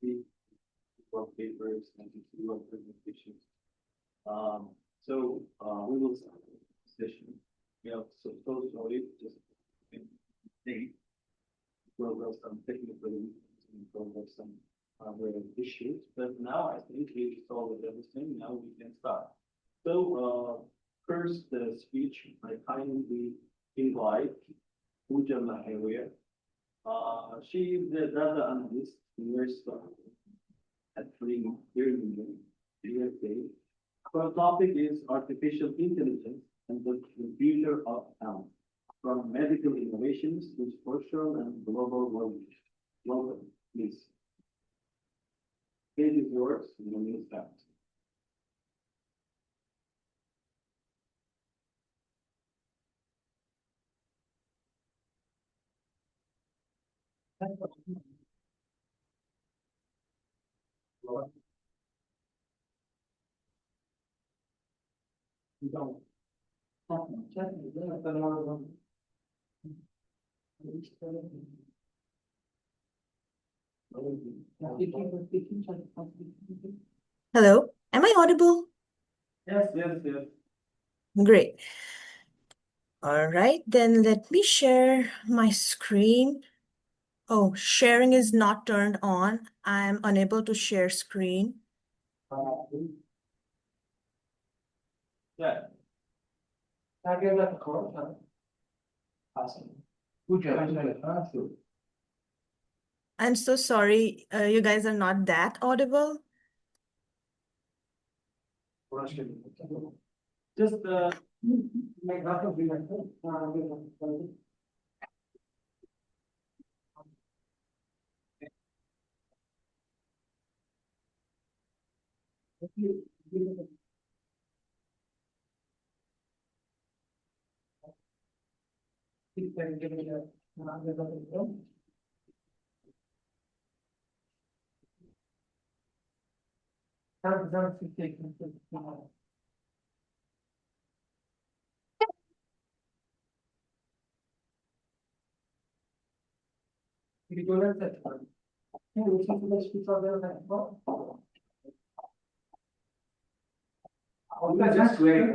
we work papers and we work presentations. We will start the session. We have supposed already just in thing, progress some technical, progress some hardware issues. But now I think we solved everything. Now we can start. First, the speech, I kindly invite Pooja Maharia. She is the data analyst in at Birmingham, USA. Her topic is artificial intelligence and the future of health, from medical innovations to social and global well-being. Welcome, please. Page is yours, and then we'll start. Hello, am I audible? Yes, yes, yes. Great. All right, then let me share my screen. Oh, sharing is not turned on. I'm unable to share screen. Yeah. I'm so sorry, you guys are not that audible. Just just wait.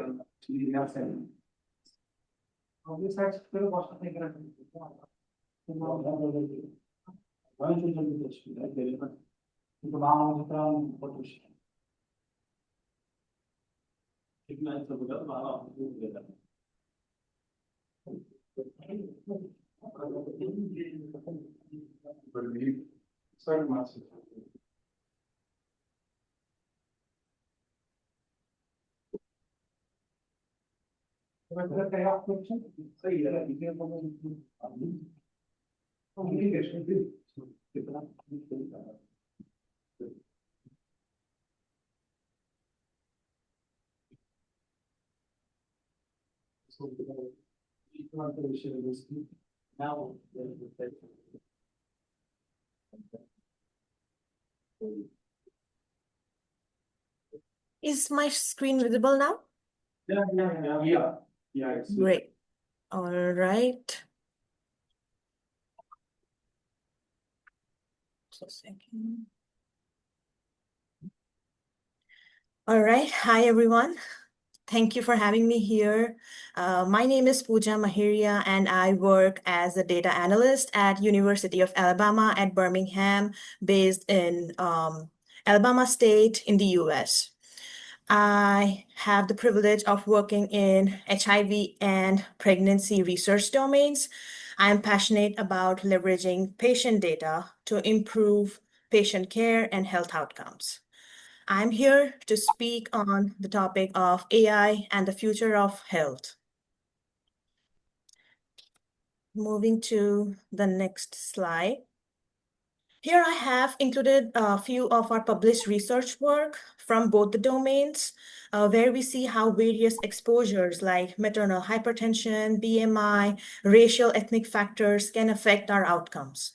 Now, Is my screen visible now? Yeah. Great. All right. Just a second. All right. Hi, everyone. Thank you for having me here. My name is Pooja Mahiria, and I work as a data analyst at University of Alabama at Birmingham, based in Alabama State in the US. I have the privilege of working in HIV and pregnancy research domains. I'm passionate about leveraging patient data to improve patient care and health outcomes. I'm here to speak on the topic of AI and the future of health. Moving to the next slide. Here I have included a few of our published research work from both the domains, where we see how various exposures like maternal hypertension, BMI, racial ethnic factors can affect our outcomes.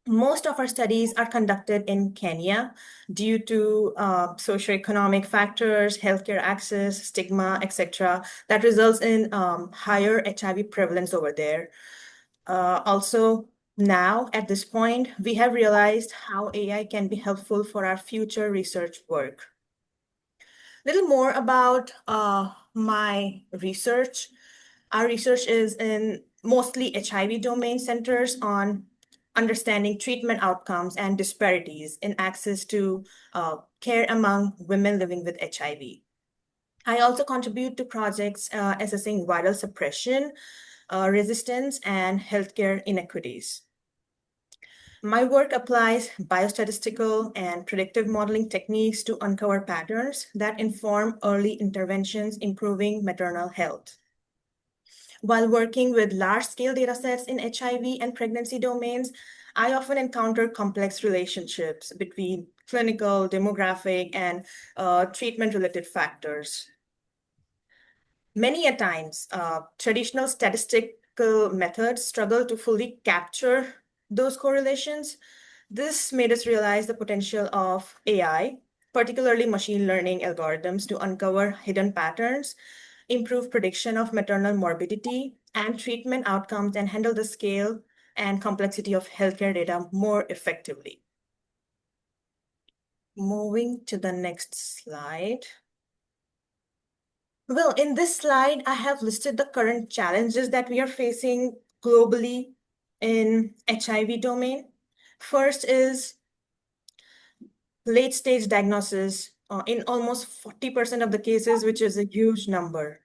Most of our studies are conducted in Kenya due to socioeconomic factors, healthcare access, stigma, etc., that results in higher HIV prevalence over there. Also, Now, at this point, we have realized how AI can be helpful for our future research work. Little more about my research. Our research is in mostly HIV domain centers on understanding treatment outcomes and disparities in access to care among women living with HIV. I also contribute to projects assessing viral suppression, resistance, and healthcare inequities. My work applies biostatistical and predictive modeling techniques to uncover patterns that inform early interventions, improving maternal health. While working with large-scale datasets in HIV and pregnancy domains, I often encounter complex relationships between clinical, demographic, and treatment-related factors. Many a times, traditional statistical methods struggle to fully capture those correlations. This made us realize the potential of AI, particularly machine learning algorithms, to uncover hidden patterns, improve prediction of maternal morbidity and treatment outcomes, and handle the scale and complexity of healthcare data more effectively. Moving to the next slide. Well, in this slide, I have listed the current challenges that we are facing globally in HIV domain. First is late stage diagnosis in almost 40% of the cases, which is a huge number.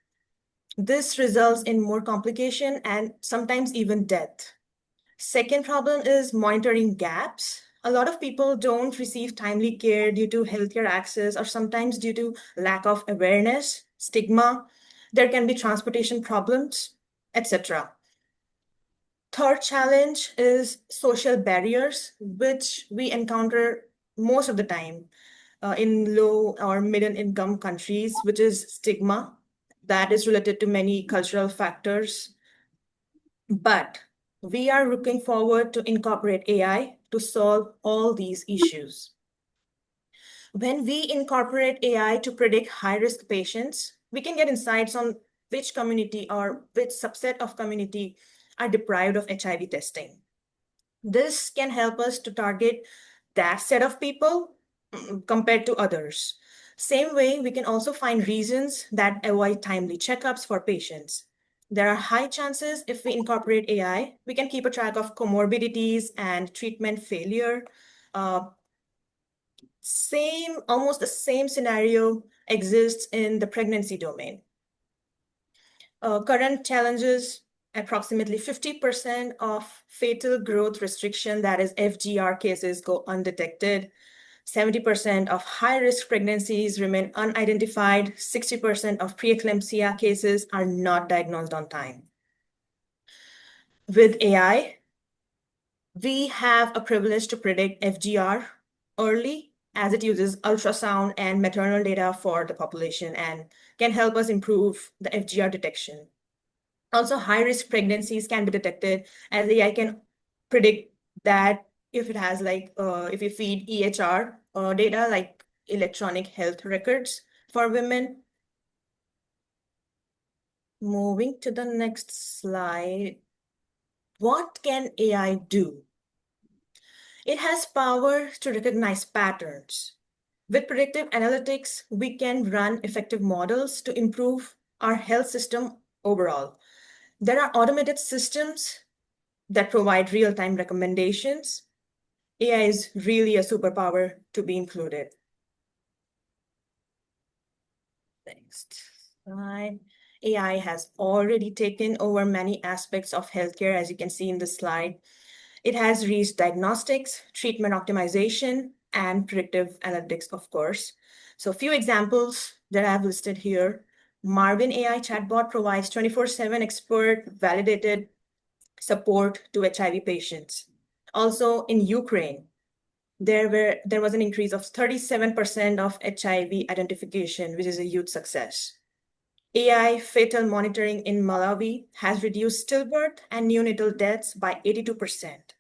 This results in more complication and sometimes even death. Second problem is monitoring gaps. A lot of people don't receive timely care due to healthcare access or sometimes due to lack of awareness, stigma. There can be transportation problems, etc. Third challenge is social barriers, which we encounter most of the time in low or middle income countries, which is stigma that is related to many cultural factors. But we are looking forward to incorporate AI to solve all these issues. When we incorporate AI to predict high-risk patients, we can get insights on which community or which subset of community are deprived of HIV testing. This can help us to target that set of people compared to others. Same way, we can also find reasons that avoid timely checkups for patients. There are high chances if we incorporate AI, we can keep a track of comorbidities and treatment failure. Almost the same scenario exists in the pregnancy domain. Current challenges, approximately 50% of fatal growth restriction, that is FGR cases, go undetected. 70% of high-risk pregnancies remain unidentified. 60% of preeclampsia cases are not diagnosed on time. With AI, we have a privilege to predict FGR early as it uses ultrasound and maternal data for the population and can help us improve the FGR detection. Also, high-risk pregnancies can be detected as AI can predict that if it has if you feed EHR data, like electronic health records for women. Moving to the next slide. What can AI do? It has power to recognize patterns. With predictive analytics, we can run effective models to improve our health system overall. There are automated systems that provide real-time recommendations. AI is really a superpower to be included. Next slide. AI has already taken over many aspects of healthcare, as you can see in the slide. It has reached diagnostics, treatment optimization, and predictive analytics, of course. So a few examples that I've listed here. Marvin AI chatbot provides 24/7 expert validated support to HIV patients. Also in Ukraine, there was an increase of 37% of HIV identification, which is a huge success. AI fetal monitoring in Malawi has reduced stillbirth and neonatal deaths by 82%.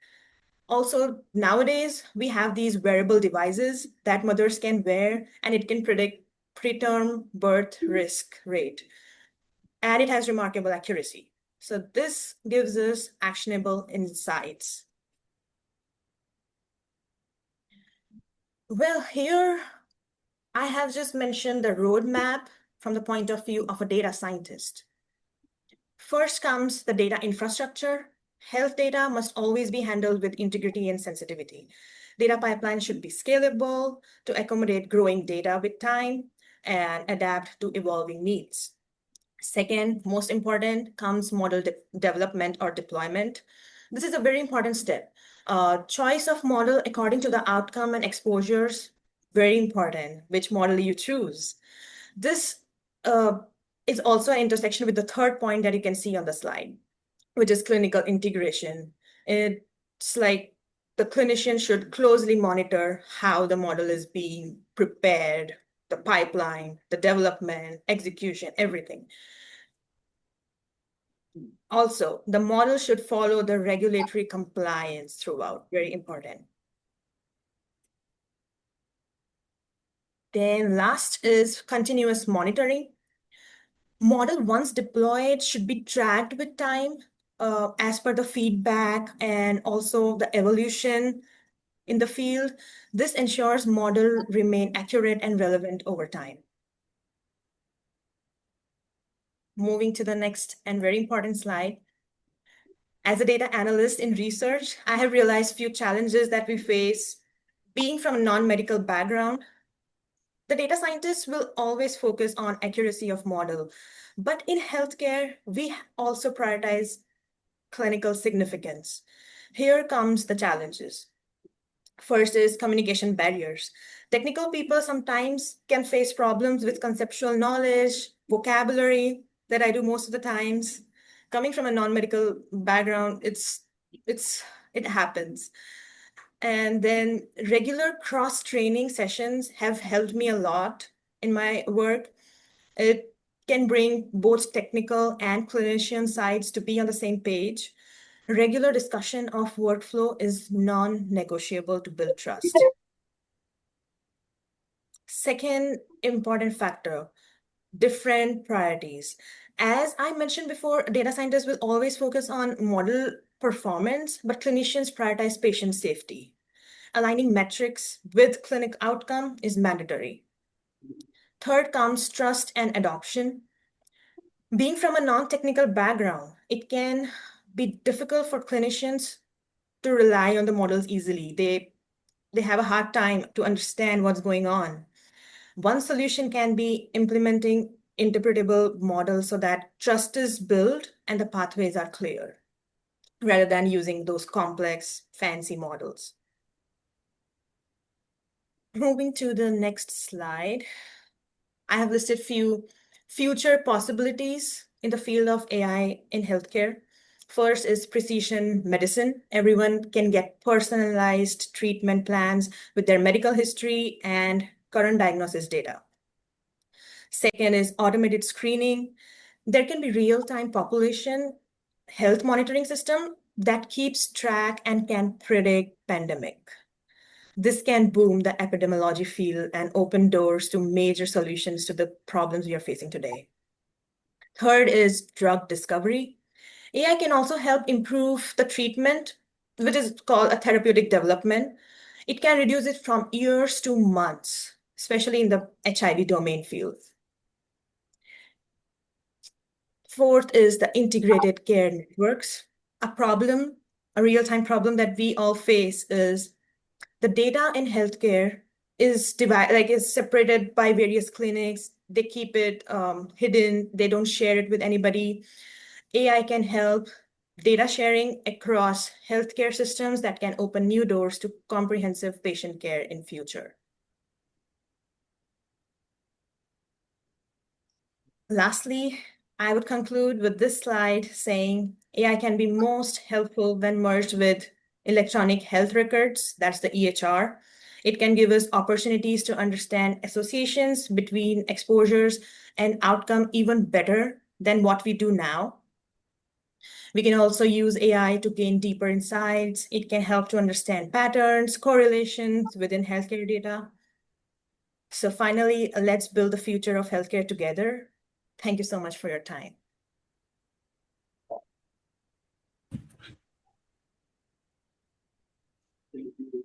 Also, nowadays, we have these wearable devices that mothers can wear, and it can predict preterm birth risk rate. And it has remarkable accuracy. So this gives us actionable insights. Well, here I have just mentioned the roadmap from the point of view of a data scientist. First comes the data infrastructure. Health data must always be handled with integrity and sensitivity. Data pipeline should be scalable to accommodate growing data with time and adapt to evolving needs. Second, most important, comes model development or deployment. This is a very important step. Choice of model according to the outcome and exposures, very important, which model you choose. This uh, is also an intersection with the third point that you can see on the slide, which is clinical integration. It's like the clinician should closely monitor how the model is being prepared, the pipeline, the development, execution, everything. Also, the model should follow the regulatory compliance throughout, very important. Then last is continuous monitoring. Model once deployed should be tracked with time as per the feedback and also the evolution in the field. This ensures model remain accurate and relevant over time. Moving to the next and very important slide. As a data analyst in research, I have realized few challenges that we face. Being from a non-medical background, the data scientists will always focus on accuracy of model. But in healthcare, we also prioritize clinical significance. Here comes the challenges. First is communication barriers. Technical people sometimes can face problems with conceptual knowledge, vocabulary that I do most of the times. Coming from a non-medical background, it happens. And then regular cross-training sessions have helped me a lot in my work. It can bring both technical and clinician sides to be on the same page. Regular discussion of workflow is non-negotiable to build trust. Second important factor, different priorities. As I mentioned before, data scientists will always focus on model performance, but clinicians prioritize patient safety. Aligning metrics with clinic outcome is mandatory. Third comes trust and adoption. Being from a non-technical background, it can be difficult for clinicians to rely on the models easily. They have a hard time to understand what's going on. One solution can be implementing interpretable models so that trust is built and the pathways are clear, rather than using those complex, fancy models. Moving to the next slide, I have listed few future possibilities in the field of AI in healthcare. First is precision medicine. Everyone can get personalized treatment plans with their medical history and current diagnosis data. Second is automated screening. There can be real-time population health monitoring system that keeps track and can predict pandemic. This can boom the epidemiology field and open doors to major solutions to the problems we are facing today. Third is drug discovery. AI can also help improve the treatment, which is called a therapeutic development. It can reduce it from years to months, especially in the HIV domain field. Fourth is the integrated care networks. A real-time problem that we all face is the data in healthcare is is separated by various clinics. They keep it hidden. They don't share it with anybody. AI can help data sharing across healthcare systems that can open new doors to comprehensive patient care in future. Lastly, I would conclude with this slide saying AI can be most helpful when merged with electronic health records, that's the EHR. It can give us opportunities to understand associations between exposures and outcome even better than what we do now. We can also use AI to gain deeper insights. It can help to understand patterns, correlations within healthcare data. So finally, let's build the future of healthcare together. Thank you so much for your time. Thank you.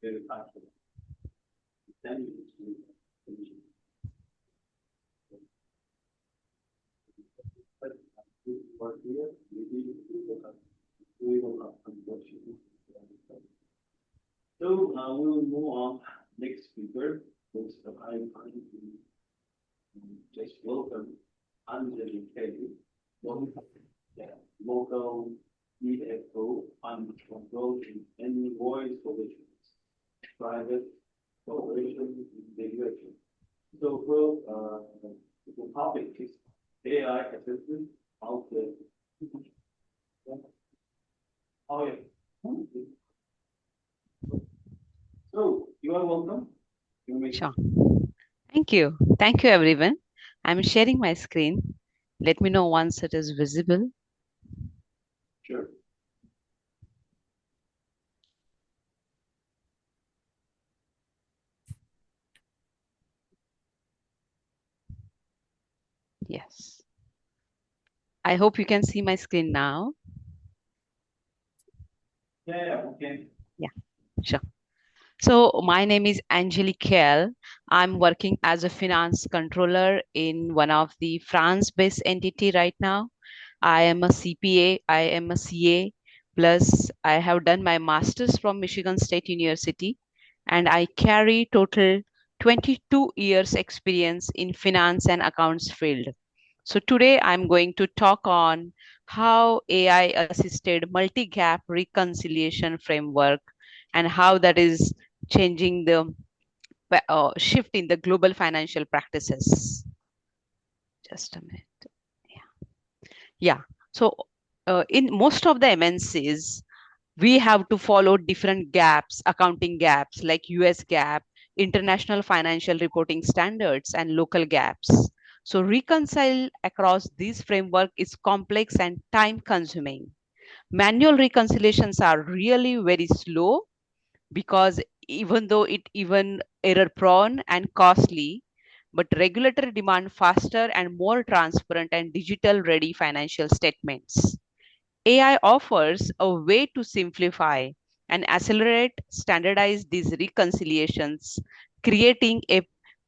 very fast. Then you finish it. But for here, maybe we will not unfortunately. So we will move on. Next speaker, which I find to just welcome Anjali Kelly, local CFO and control in any voice solutions, private corporation integration. So, the topic is AI assistant out there. Oh, yeah. So, you are welcome. You may Sure. Thank you. Thank you, everyone. I'm sharing my screen. Let me know once it is visible. Sure. Yes. I hope you can see my screen now. Yeah, okay. Yeah, sure. So my name is Angelique Kell. I'm working as a finance controller in one of the France-based entity right now. I am a CPA, I am a CA, plus I have done my master's from Michigan State University, and I carry total 22 years experience in finance and accounts field. So today I'm going to talk on how AI assisted multi-gap reconciliation framework and how that is changing the shift in the global financial practices. Just a minute. Yeah. So in most of the MNCs, we have to follow different gaps, accounting gaps like US GAAP, international financial reporting standards, and local gaps. So reconcile across these framework is complex and time consuming. Manual reconciliations are really very slow because even though it even error prone and costly, but regulatory demand faster and more transparent and digital ready financial statements. AI offers a way to simplify and accelerate standardize these reconciliations, creating a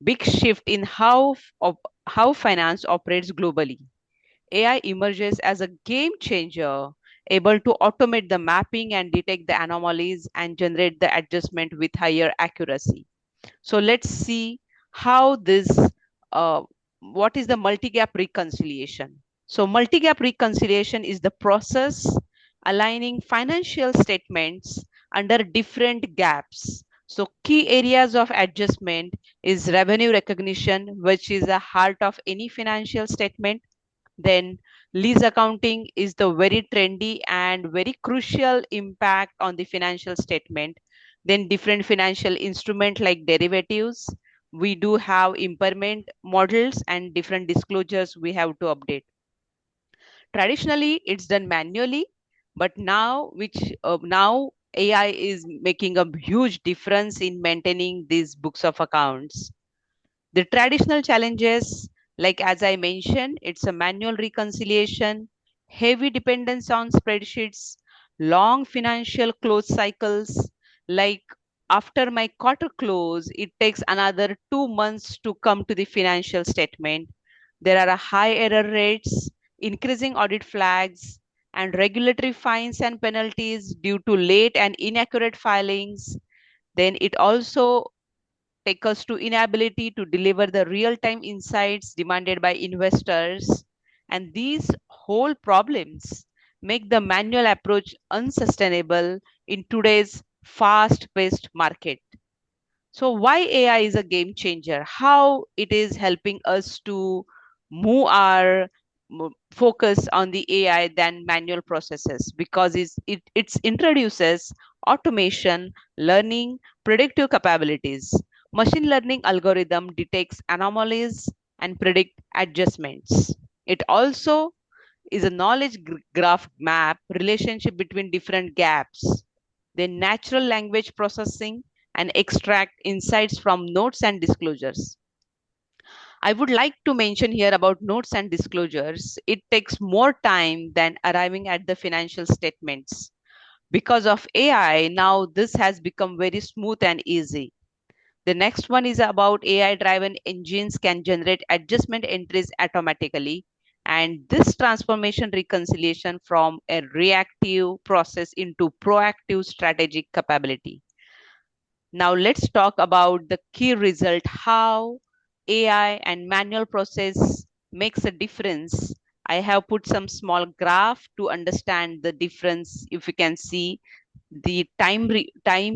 big shift in how finance operates globally. AI emerges as a game changer, able to automate the mapping and detect the anomalies and generate the adjustment with higher accuracy. So let's see how this, what is the multi-gap reconciliation? So multi-gap reconciliation is the process aligning financial statements under different gaps. So key areas of adjustment is revenue recognition, which is the heart of any financial statement. Then lease accounting is the very trendy and very crucial impact on the financial statement. Then different financial instrument like derivatives. We do have impairment models and different disclosures we have to update. Traditionally, it's done manually, but now AI is making a huge difference in maintaining these books of accounts. The traditional challenges, like as I mentioned, it's a manual reconciliation, heavy dependence on spreadsheets, long financial close cycles. Like after my quarter close, it takes another 2 months to come to the financial statement. There are a high error rates, increasing audit flags, and regulatory fines and penalties due to late and inaccurate filings. Then it also take us to inability to deliver the real-time insights demanded by investors. And these whole problems make the manual approach unsustainable in today's fast-paced market. So why AI is a game changer? How it is helping us to move our focus on the AI than manual processes, because it introduces automation, learning, predictive capabilities. Machine learning algorithm detects anomalies and predict adjustments. It also is a knowledge graph map relationship between different gaps, then natural language processing and extract insights from notes and disclosures. I would like to mention here about notes and disclosures. It takes more time than arriving at the financial statements. Because of AI, now this has become very smooth and easy. The next one is about AI-driven engines can generate adjustment entries automatically. And this transformation reconciliation from a reactive process into proactive strategic capability. Now let's talk about the key result, how AI and manual process makes a difference. I have put some small graph to understand the difference. If you can see, the time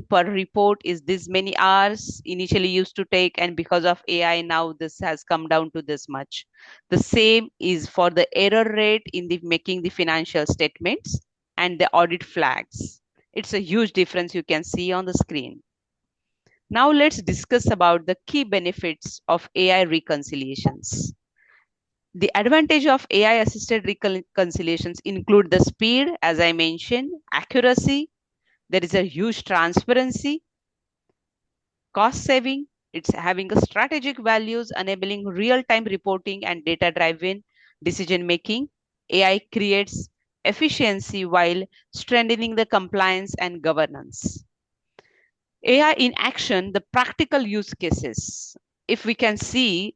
per report is this many hours initially used to take, and because of AI now this has come down to this much. The same is for the error rate in the making the financial statements and the audit flags. It's a huge difference you can see on the screen. Now let's discuss about the key benefits of AI reconciliations. The advantage of AI assisted reconciliations include the speed, as I mentioned, accuracy, there is a huge transparency, cost saving, it's having a strategic values, enabling real-time reporting and data-driven decision making. AI creates efficiency while strengthening the compliance and governance. AI in action, the practical use cases. If we can see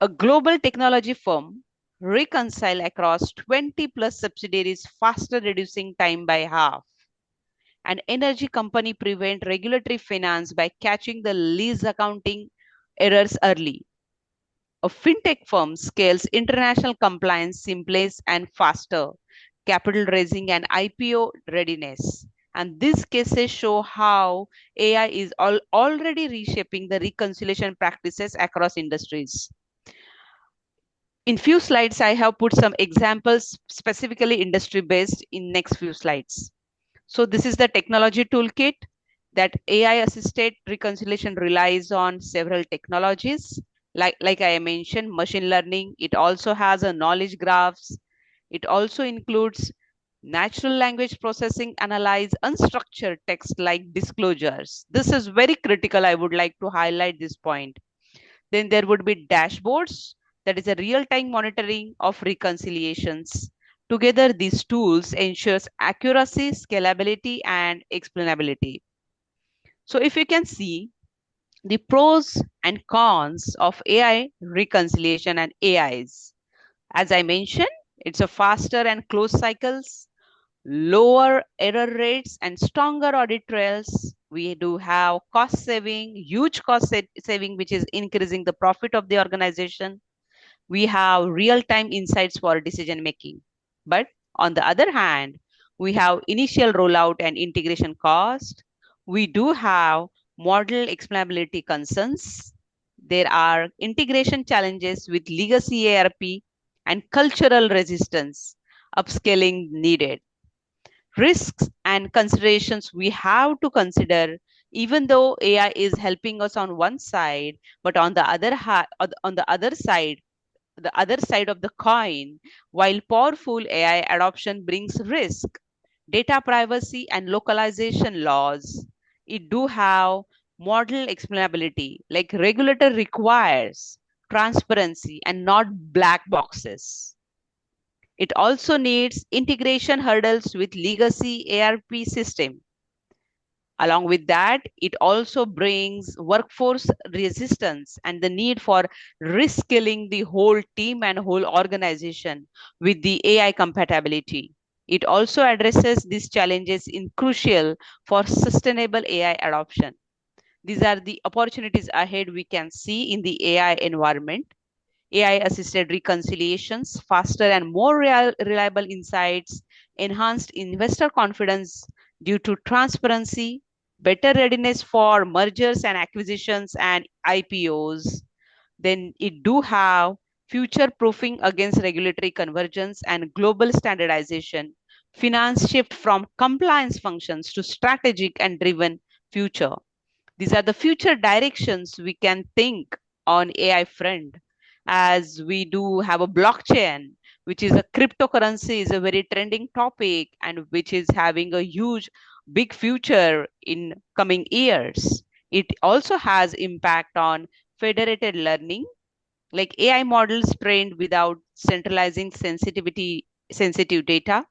a global technology firm reconcile across 20 plus subsidiaries, faster reducing time by half. An energy company prevent regulatory finance by catching the lease accounting errors early. A fintech firm scales international compliance simpler and faster, capital raising and IPO readiness. And these cases show how AI is already reshaping the reconciliation practices across industries. In few slides, I have put some examples specifically industry based in next few slides. So this is the technology toolkit that AI assisted reconciliation relies on several technologies. Like I mentioned, machine learning. It also has a knowledge graphs. It also includes natural language processing, analyze unstructured text like disclosures. This is very critical. I would like to highlight this point. Then there would be dashboards, that is a real-time monitoring of reconciliations. Together, these tools ensures accuracy, scalability, and explainability. So if you can see the pros and cons of AI reconciliation and AIs. As I mentioned, it's a faster and close cycles, lower error rates, and stronger audit trails. We do have cost saving, huge cost saving, which is increasing the profit of the organization. We have real-time insights for decision making. But on the other hand, we have initial rollout and integration cost. We do have model explainability concerns. There are integration challenges with legacy ARP and cultural resistance, upscaling needed. Risks and considerations we have to consider, even though AI is helping us on one side, but on the other side, the other side of the coin, while powerful AI adoption brings risk, data privacy and localization laws, it do have model explainability, like regulator requires transparency and not black boxes. It also needs integration hurdles with legacy ARP system. Along with that, it also brings workforce resistance and the need for reskilling the whole team and whole organization with the AI compatibility. It also addresses these challenges in crucial for sustainable AI adoption. These are the opportunities ahead we can see in the AI environment. AI-assisted reconciliations, faster and more reliable insights, enhanced investor confidence due to transparency, better readiness for mergers and acquisitions and IPOs. Then it do have future proofing against regulatory convergence and global standardization, finance shift from compliance functions to strategic and driven future. These are the future directions we can think on AI front, as we do have a blockchain, which is a cryptocurrency, is a very trending topic and which is having a huge, big future in coming years. It also has impact on federated learning, like AI models trained without centralizing sensitive data,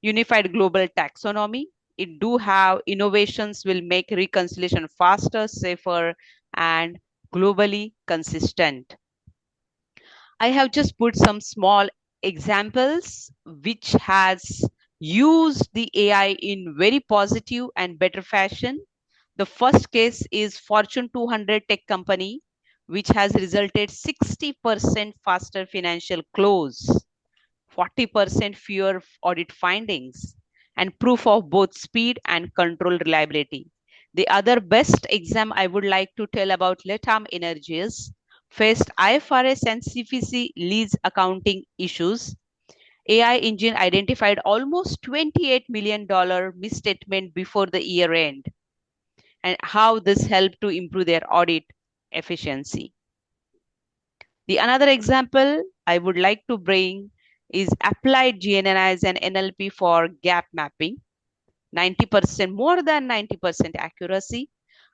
unified global taxonomy, it do have innovations will make reconciliation faster, safer, and globally consistent. I have just put some small examples which has used the AI in very positive and better fashion. The first case is Fortune 200 tech company, which has resulted 60% faster financial close, 40% fewer audit findings, and proof of both speed and control reliability. The other best exam I would like to tell about Latam Energies faced IFRS and CPC lease accounting issues. AI engine identified almost $28 million misstatement before the year end, and how this helped to improve their audit efficiency. The another example I would like to bring is applied GNNIs and NLP for gap mapping. 90% more than 90% accuracy,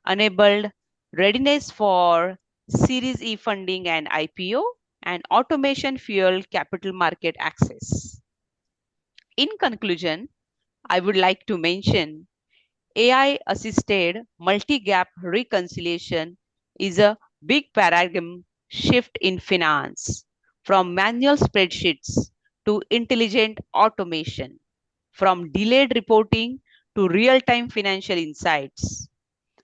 enabled readiness for Series E funding and IPO, and automation fueled capital market access. In conclusion, I would like to mention AI assisted multi gap reconciliation is a big paradigm shift in finance, from manual spreadsheets to intelligent automation, from delayed reporting to real time financial insights,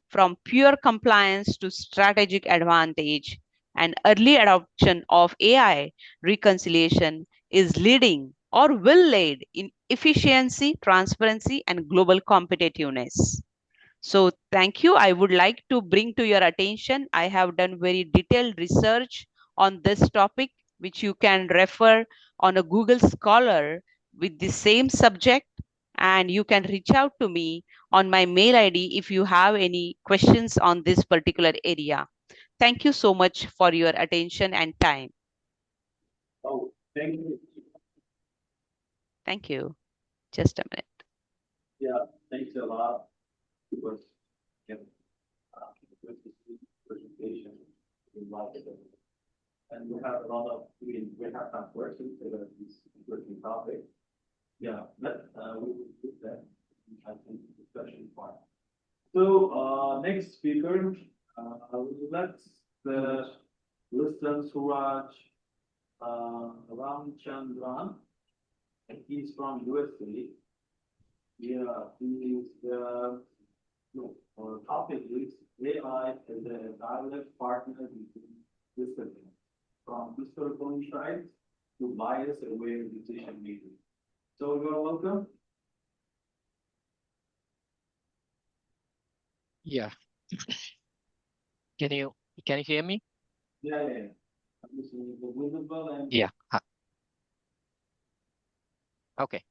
from pure compliance to strategic advantage. And early adoption of AI reconciliation is leading or will lead in efficiency, transparency, and global competitiveness. So thank you. I would like to bring to your attention, I have done very detailed research on this topic, which you can refer on a Google Scholar with the same subject. And you can reach out to me on my mail ID if you have any questions on this particular area. Thank you so much for your attention and time. Oh, thank you. Thank you. Just a minute. Yeah, thanks a lot. It was, yeah, with this presentation, we like it. And we have a lot of, we have some questions about this working topic. Yeah, but we will do that. I think discussion part. So, next speaker, let's listen Suraj Ramchandran. He's from USA. Yeah, he is no, our topic is AI as a direct partner between discipline, from historical insights to bias-aware decision making. So you are welcome. Yeah. Can you hear me? Yeah. I'm listening to visible and Yeah. Okay.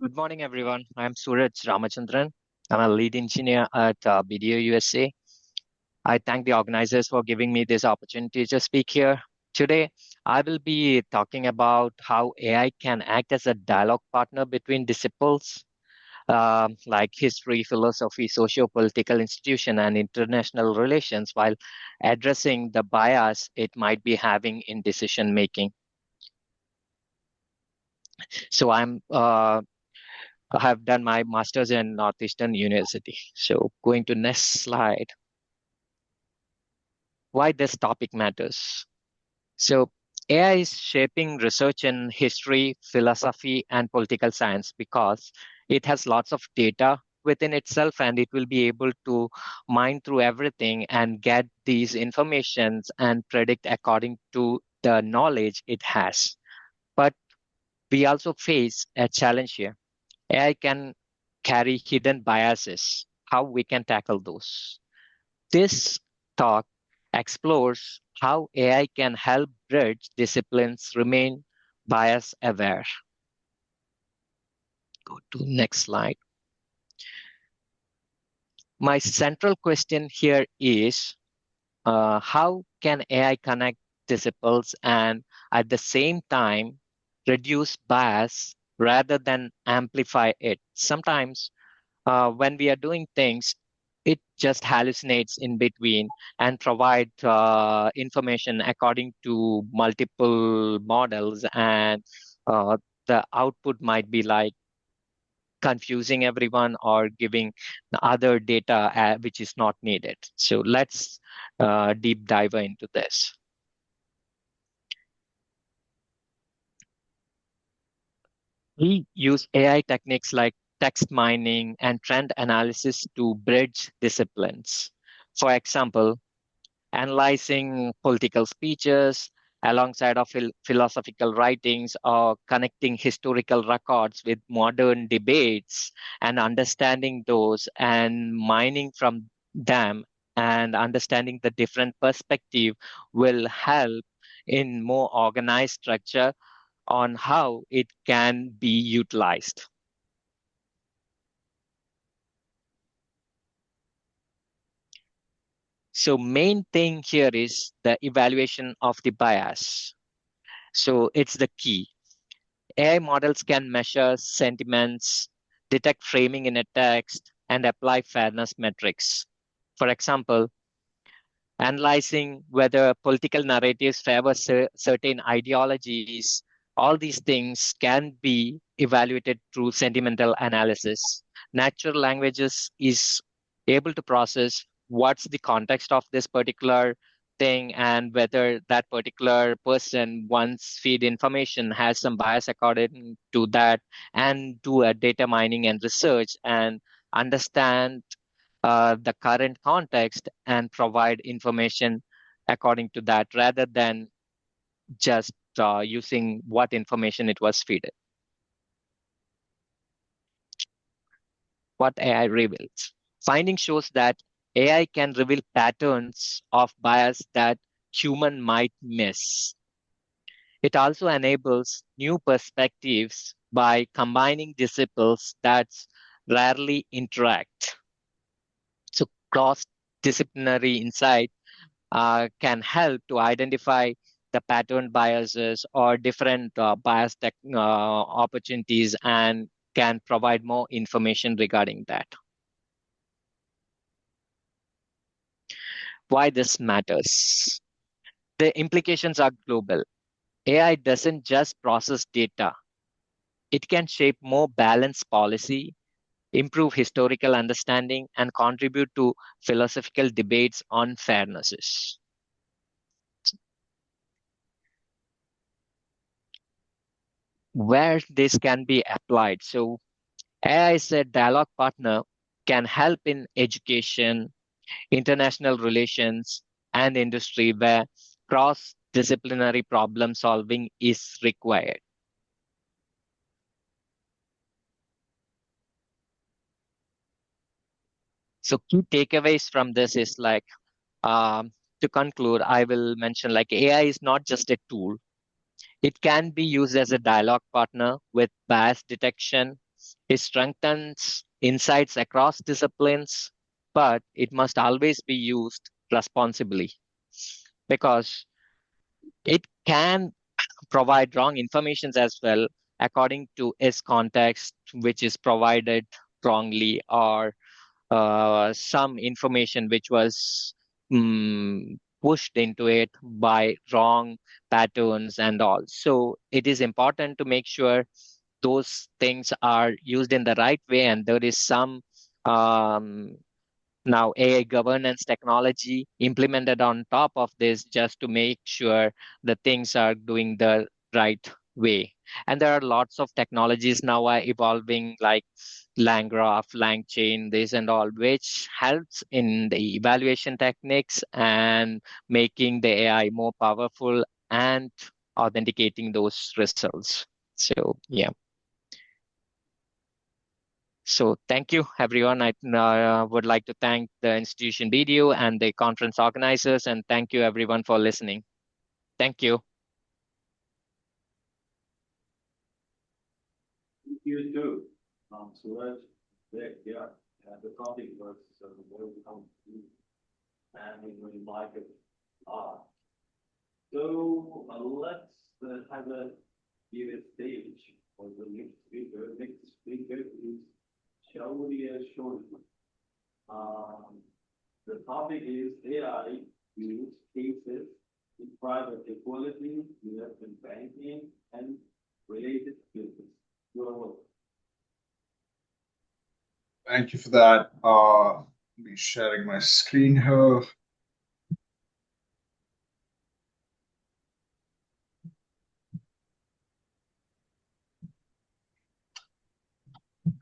Good morning, everyone. I'm Suraj Ramachandran. I'm a lead engineer at BDO USA. I thank the organizers for giving me this opportunity to speak here. Today, I will be talking about how AI can act as a dialogue partner between disciples like history, philosophy, socio-political institution, and international relations while addressing the bias it might be having in decision making. So I have done my master's in Northeastern University. So going to next slide. Why this topic matters. So AI is shaping research in history, philosophy, and political science because it has lots of data within itself and it will be able to mine through everything and get these informations and predict according to the knowledge it has. But we also face a challenge here. AI can carry hidden biases. How we can tackle those? This talk explores how AI can help bridge disciplines remain bias aware. Go to next slide. My central question here is how can AI connect disciples and at the same time reduce bias rather than amplify it? Sometimes when we are doing things, it just hallucinates in between and provide information according to multiple models, and the output might be like confusing everyone or giving the other data which is not needed. So let's deep dive into this. We use AI techniques like text mining and trend analysis to bridge disciplines. For example, analyzing political speeches alongside of philosophical writings, or connecting historical records with modern debates and understanding those and mining from them and understanding the different perspective will help in more organized structure on how it can be utilized. So main thing here is the evaluation of the bias. So it's the key. AI models can measure sentiments, detect framing in a text, and apply fairness metrics. For example, analyzing whether political narratives favor certain ideologies, all these things can be evaluated through sentimental analysis. Natural languages is able to process what's the context of this particular thing and whether that particular person once feed information has some bias according to that, and do a data mining and research and understand the current context and provide information according to that, rather than just using what information it was fed. What AI reveals. Finding shows that AI can reveal patterns of bias that human might miss. It also enables new perspectives by combining disciples that rarely interact. So cross-disciplinary insight can help to identify the pattern biases or different bias opportunities, and can provide more information regarding that. Why this matters? The implications are global. AI doesn't just process data. It can shape more balanced policy, improve historical understanding, and contribute to philosophical debates on fairnesses. Where this can be applied. So AI as a dialogue partner can help in education, international relations, and industry where cross-disciplinary problem solving is required. So key takeaways from this is like, to conclude, I will mention like AI is not just a tool. It can be used as a dialogue partner with bias detection. It strengthens insights across disciplines, but it must always be used responsibly, because it can provide wrong information as well according to its context, which is provided wrongly, or some information which was pushed into it by wrong patterns and all. So it is important to make sure those things are used in the right way, and there is some um, now AI governance technology implemented on top of this just to make sure the things are doing the right way. And there are lots of technologies now are evolving, like LangGraph, LangChain, this and all, which helps in the evaluation techniques and making the AI more powerful and authenticating those results. So yeah. So thank you, everyone. I would like to thank the institution BDU and the conference organizers, and thank you, everyone, for listening. Thank you. Thank you too. Suraj, yeah, the topic was very complicated and very market. So let's have a give a stage for the next speaker. Next speaker is Shaurya Shoni. Um, the topic is AI use cases in private equality, investment banking, and related fields. You're welcome. Thank you for that. I'll be sharing my screen here.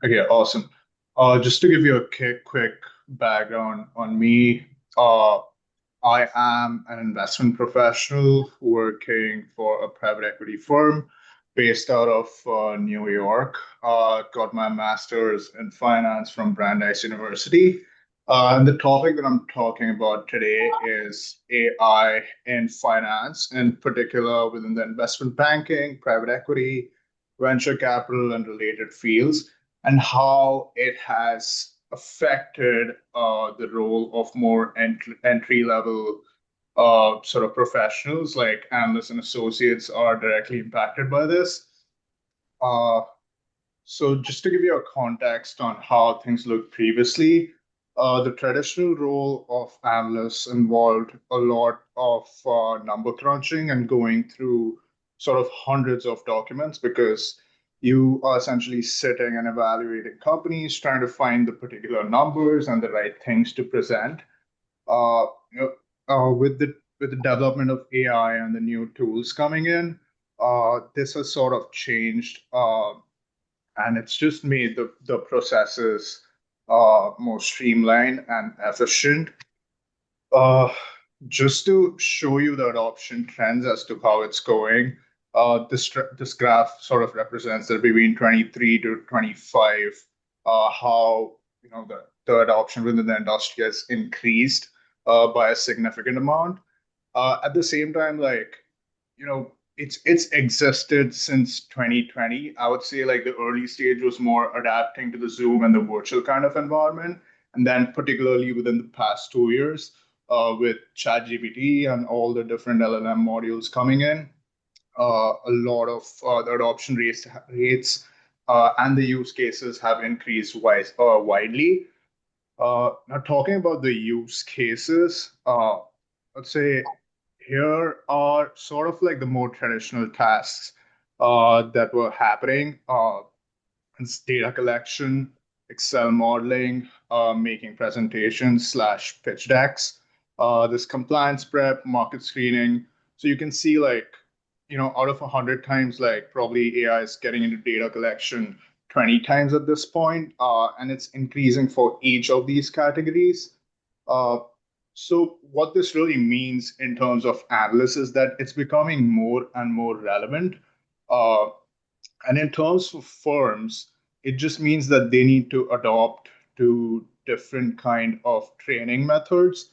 Okay, awesome. Just to give you a quick background on me, I am an investment professional working for a private equity firm based out of New York. Got my master's in finance from Brandeis University. And the topic that I'm talking about today is AI in finance, in particular within the investment banking, private equity, venture capital, and related fields, and how it has affected the role of more entry level sort of professionals like analysts and associates are directly impacted by this. Uh, so just to give you a context on how things looked previously, the traditional role of analysts involved a lot of number crunching and going through sort of hundreds of documents because you are essentially sitting and evaluating companies, trying to find the particular numbers and the right things to present. Uh, you know, with the development of AI and the new tools coming in, this has sort of changed. And it's just made the processes more streamlined and efficient. Uh, just to show you the adoption trends as to how it's going, this graph sort of represents that between 23 to 25, how the adoption within the industry has increased by a significant amount. At the same time, like it's existed since 2020. I would say like the early stage was more adapting to the Zoom and the virtual kind of environment, and then particularly within the past 2 years, with ChatGPT and all the different LLM modules coming in, a lot of the adoption rates and the use cases have increased widely. Now, talking about the use cases, let's say here are sort of like the more traditional tasks that were happening. It's data collection, Excel modeling, making presentations slash pitch decks, this compliance prep, market screening. So you can see like, out of 100 times, like probably AI is getting into data collection 20 times at this point, and it's increasing for each of these categories. Uh, so what this really means in terms of analysis is that it's becoming more and more relevant. Uh, and in terms of firms, it just means that they need to adopt to different kind of training methods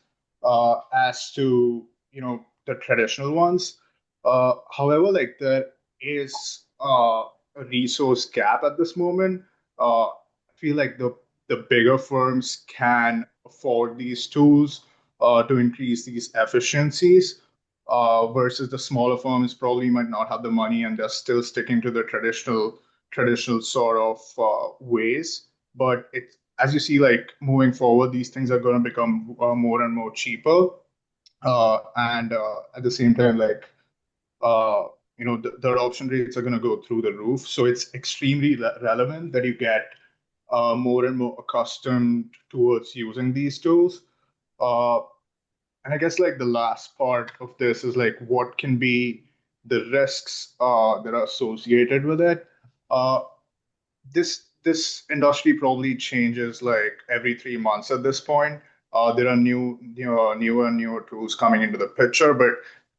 as to the traditional ones. However, like there is a resource gap at this moment. I feel like the bigger firms can afford these tools to increase these efficiencies versus the smaller firms probably might not have the money and they're still sticking to the traditional sort of ways. But it, as you see, like moving forward, these things are going to become more and more cheaper, and at the same time, like uh, the adoption rates are going to go through the roof. So it's extremely relevant that you get more and more accustomed towards using these tools. Uh, and I guess like the last part of this is like what can be the risks that are associated with it. Uh, this industry probably changes like every 3 months at this point. There are newer and newer tools coming into the picture, but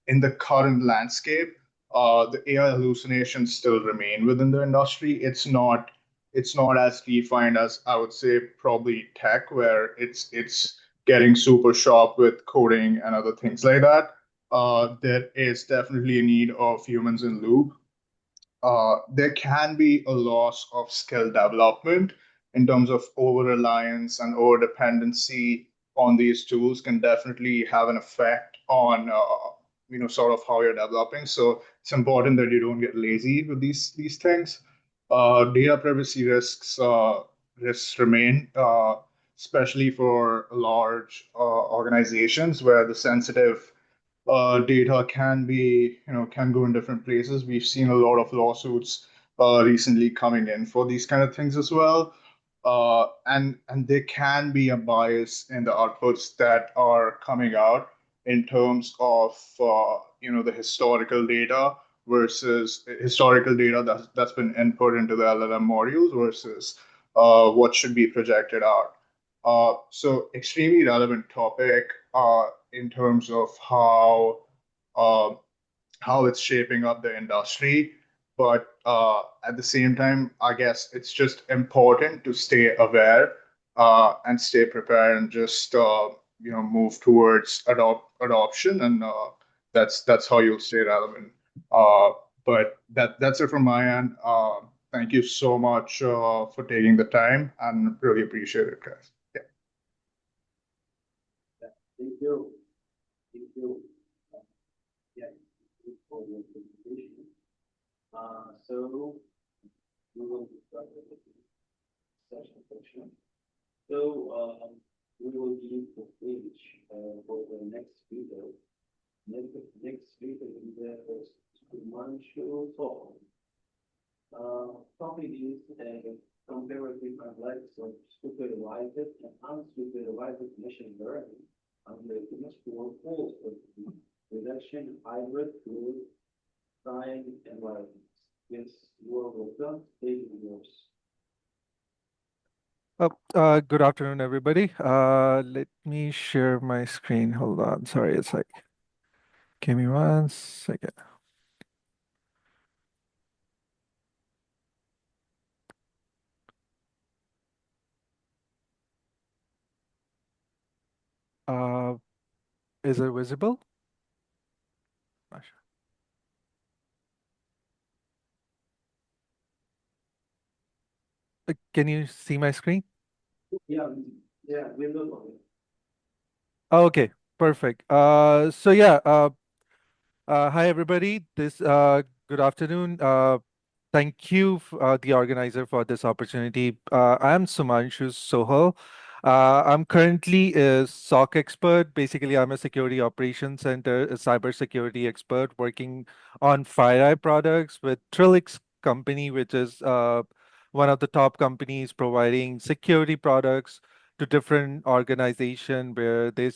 in the current landscape, the AI hallucinations still remain within the industry. It's not as defined as I would say probably tech, where it's getting super sharp with coding and other things like that. There is definitely a need of humans in loop. There can be a loss of skill development in terms of over reliance and over dependency on these tools can definitely have an effect on sort of how you're developing. So it's important that you don't get lazy with these things. Data privacy risks remain. especially for large organizations where the sensitive data can be, can go in different places. We've seen a lot of lawsuits recently coming in for these kind of things as well. And there can be a bias in the outputs that are coming out in terms of the historical data versus historical data that's been input into the LLM modules versus what should be projected out. So extremely relevant topic in terms of uh, how it's shaping up the industry. But at the same time, I guess it's just important to stay aware and stay prepared and just move towards adoption, and that's how you'll stay relevant. Uh, but that's it from my end. Thank you so much for taking the time, and really appreciate it, guys. Yeah. Thank you. Thank you. Yeah, thank you for your presentation. So we will start with the session section. So we will give the stage for the next speaker. Next speaker is Himanshu Paul. Topic is comparative analysis of supervised and unsupervised machine learning under industrial force reduction hybrid fluid time environments. Yes, you are welcome. Take it yours. Good afternoon, everybody. Let me share my screen. Hold on. Sorry, it's like, give me 1 second. Uh, is it visible? Not sure. Can you see my screen? Yeah, yeah, we will on it. Okay, perfect. So yeah, hi everybody. Good afternoon. Thank you, the organizer, for this opportunity. I'm Sumanshu Sohal. I'm currently a SOC expert. Basically, I'm a security operations center, a cybersecurity expert working on FireEye products with Trillix company, which is one of the top companies providing security products to different organization where they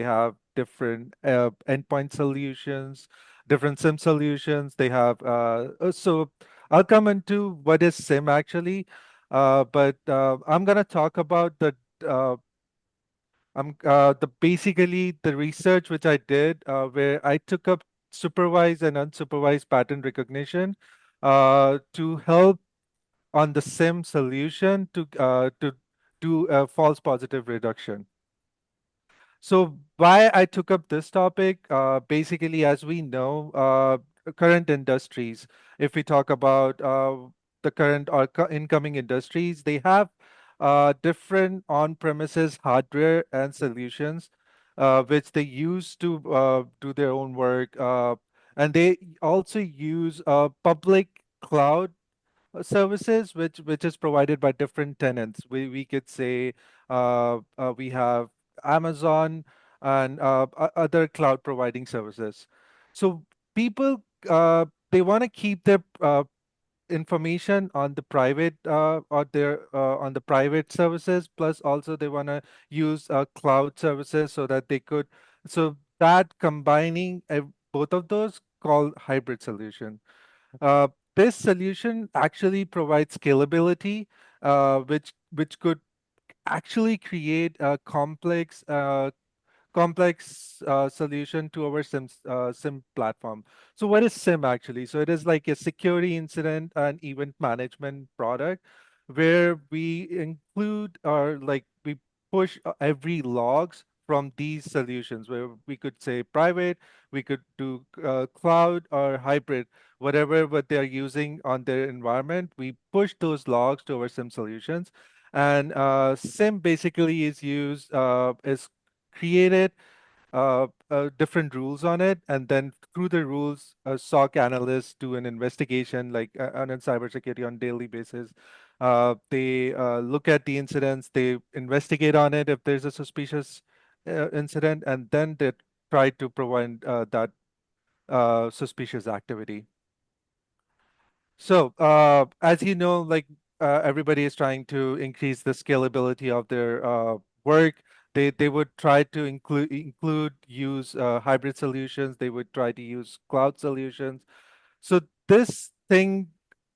have different endpoint solutions, different SIM solutions. They have so I'll come into what is SIM actually, but I'm gonna talk about uh, the basically the research which I did, where I took up supervised and unsupervised pattern recognition to help on the SIM solution to do a false positive reduction. So why I took up this topic, basically, as we know, current industries, if we talk about the current or incoming industries, they have different on-premises hardware and solutions, which they use to do their own work. And they also use public cloud services which is provided by different tenants. We could say we have Amazon and other cloud providing services. So people they want to keep their information on the private or their on the private services, plus also they want to use cloud services so that they could, so that combining both of those called hybrid solution. uh, this solution actually provides scalability, which could actually create a complex solution to our SIM platform. So what is SIM actually? So it is like a security incident and event management product where we include or like we push every logs from these solutions, where we could say private, we could do cloud or hybrid, whatever what they're using on their environment. We push those logs to our SIM solutions. And SIM basically is used is created different rules on it, and then through the rules, SOC analysts do an investigation, like on a cybersecurity on daily basis. They look at the incidents, they investigate on it if there's a suspicious incident, and then they try to prevent that suspicious activity. So, as you know, like everybody is trying to increase the scalability of their work. They would try to include use hybrid solutions. They would try to use cloud solutions. So this thing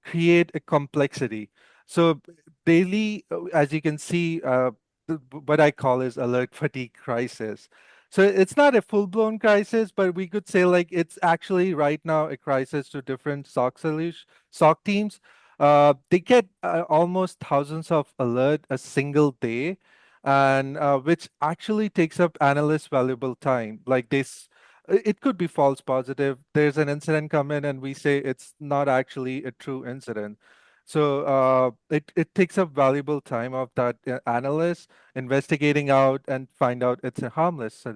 create a complexity. So daily, as you can see, what I call is alert fatigue crisis. So it's not a full-blown crisis, but we could say like it's actually right now a crisis to different SOC teams. They get almost thousands of alert a single day, and which actually takes up analysts' valuable time. Like this, it could be false positive. There's an incident come in, and we say it's not actually a true incident. So it takes up valuable time of that analyst investigating out and find out it's a harmless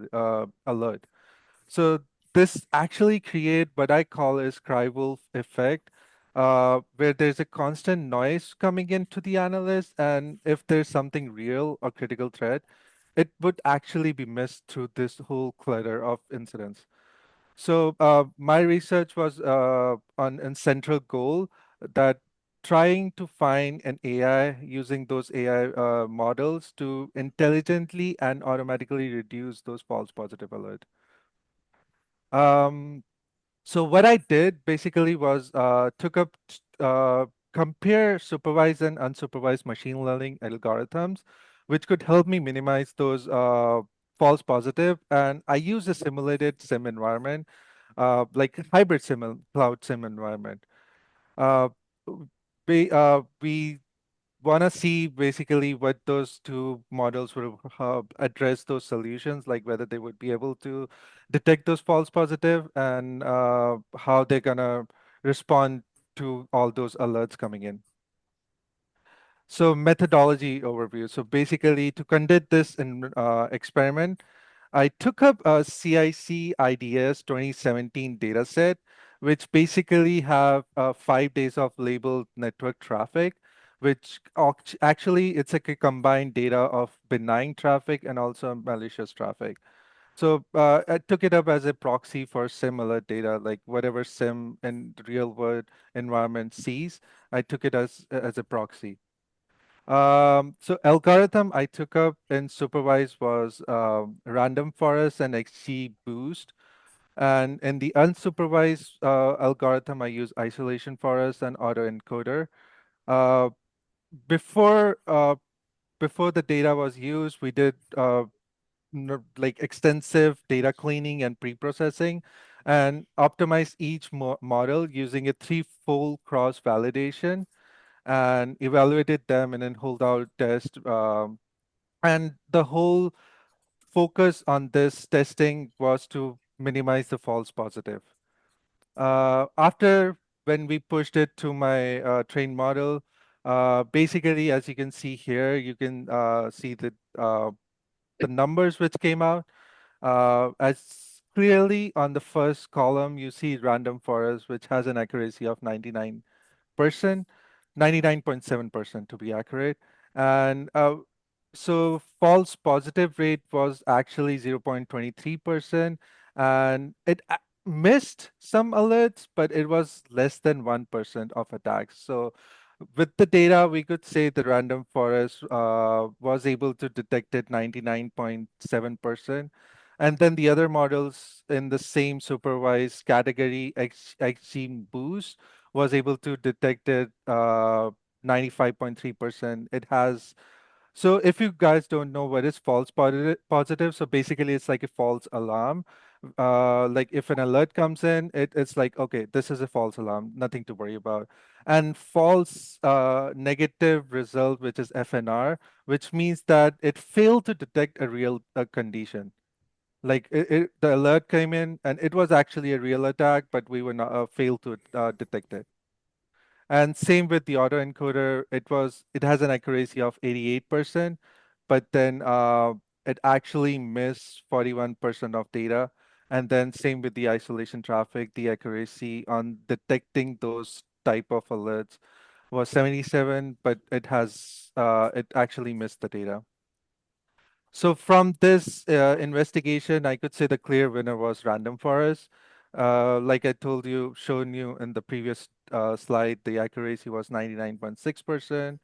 alert. So this actually create what I call is cry wolf effect, where there's a constant noise coming into the analyst, and if there's something real or critical threat, it would actually be missed through this whole clutter of incidents. So my research was on a central goal that trying to find an AI using those AI models to intelligently and automatically reduce those false positive alert. Um, so what I did basically was compare supervised and unsupervised machine learning algorithms, which could help me minimize those false positive. And I use a simulated sim environment, like hybrid cloud sim environment. Uh, we want to see basically what those two models would address those solutions, like whether they would be able to detect those false positive and how they're gonna respond to all those alerts coming in. So methodology overview. So basically to conduct this experiment, I took up a CIC IDS 2017 dataset, which basically have 5 days of labeled network traffic, which actually it's like a combined data of benign traffic and also malicious traffic. So I took it up as a proxy for similar data, like whatever SIM in real world environment sees, I took it as a proxy. So algorithm I took up in supervised was random forest and XGBoost. And in the unsupervised algorithm, I use isolation forest and autoencoder. Uh, before before the data was used, we did like extensive data cleaning and pre-processing and optimize each model using a threefold cross validation and evaluated them in a holdout test. And the whole focus on this testing was to minimize the false positive. After when we pushed it to my trained model, basically, as you can see here, you can see the numbers which came out. As clearly on the first column, you see random forest, which has an accuracy of 99%, 99.7% to be accurate. And so false positive rate was actually 0.23%, and it missed some alerts, but it was less than 1% of attacks. So with the data, we could say the random forest was able to detect it 99.7%. And then the other models in the same supervised category, XG Boost, was able to detect it 95.3%. It has, so if you guys don't know what is false positive, so basically it's like a false alarm. Like if an alert comes in, it's like, okay, this is a false alarm, nothing to worry about. And false negative result, which is FNR, which means that it failed to detect a real condition. Like the alert came in and it was actually a real attack, but we were not failed to detect it. And same with the autoencoder, it has an accuracy of 88%, but then it actually missed 41% of data. And then same with the isolation traffic, the accuracy on detecting those type of alerts was 77, but it actually missed the data. So from this investigation, I could say the clear winner was random forest. Like I told you, shown you in the previous slide, the accuracy was 99.6%,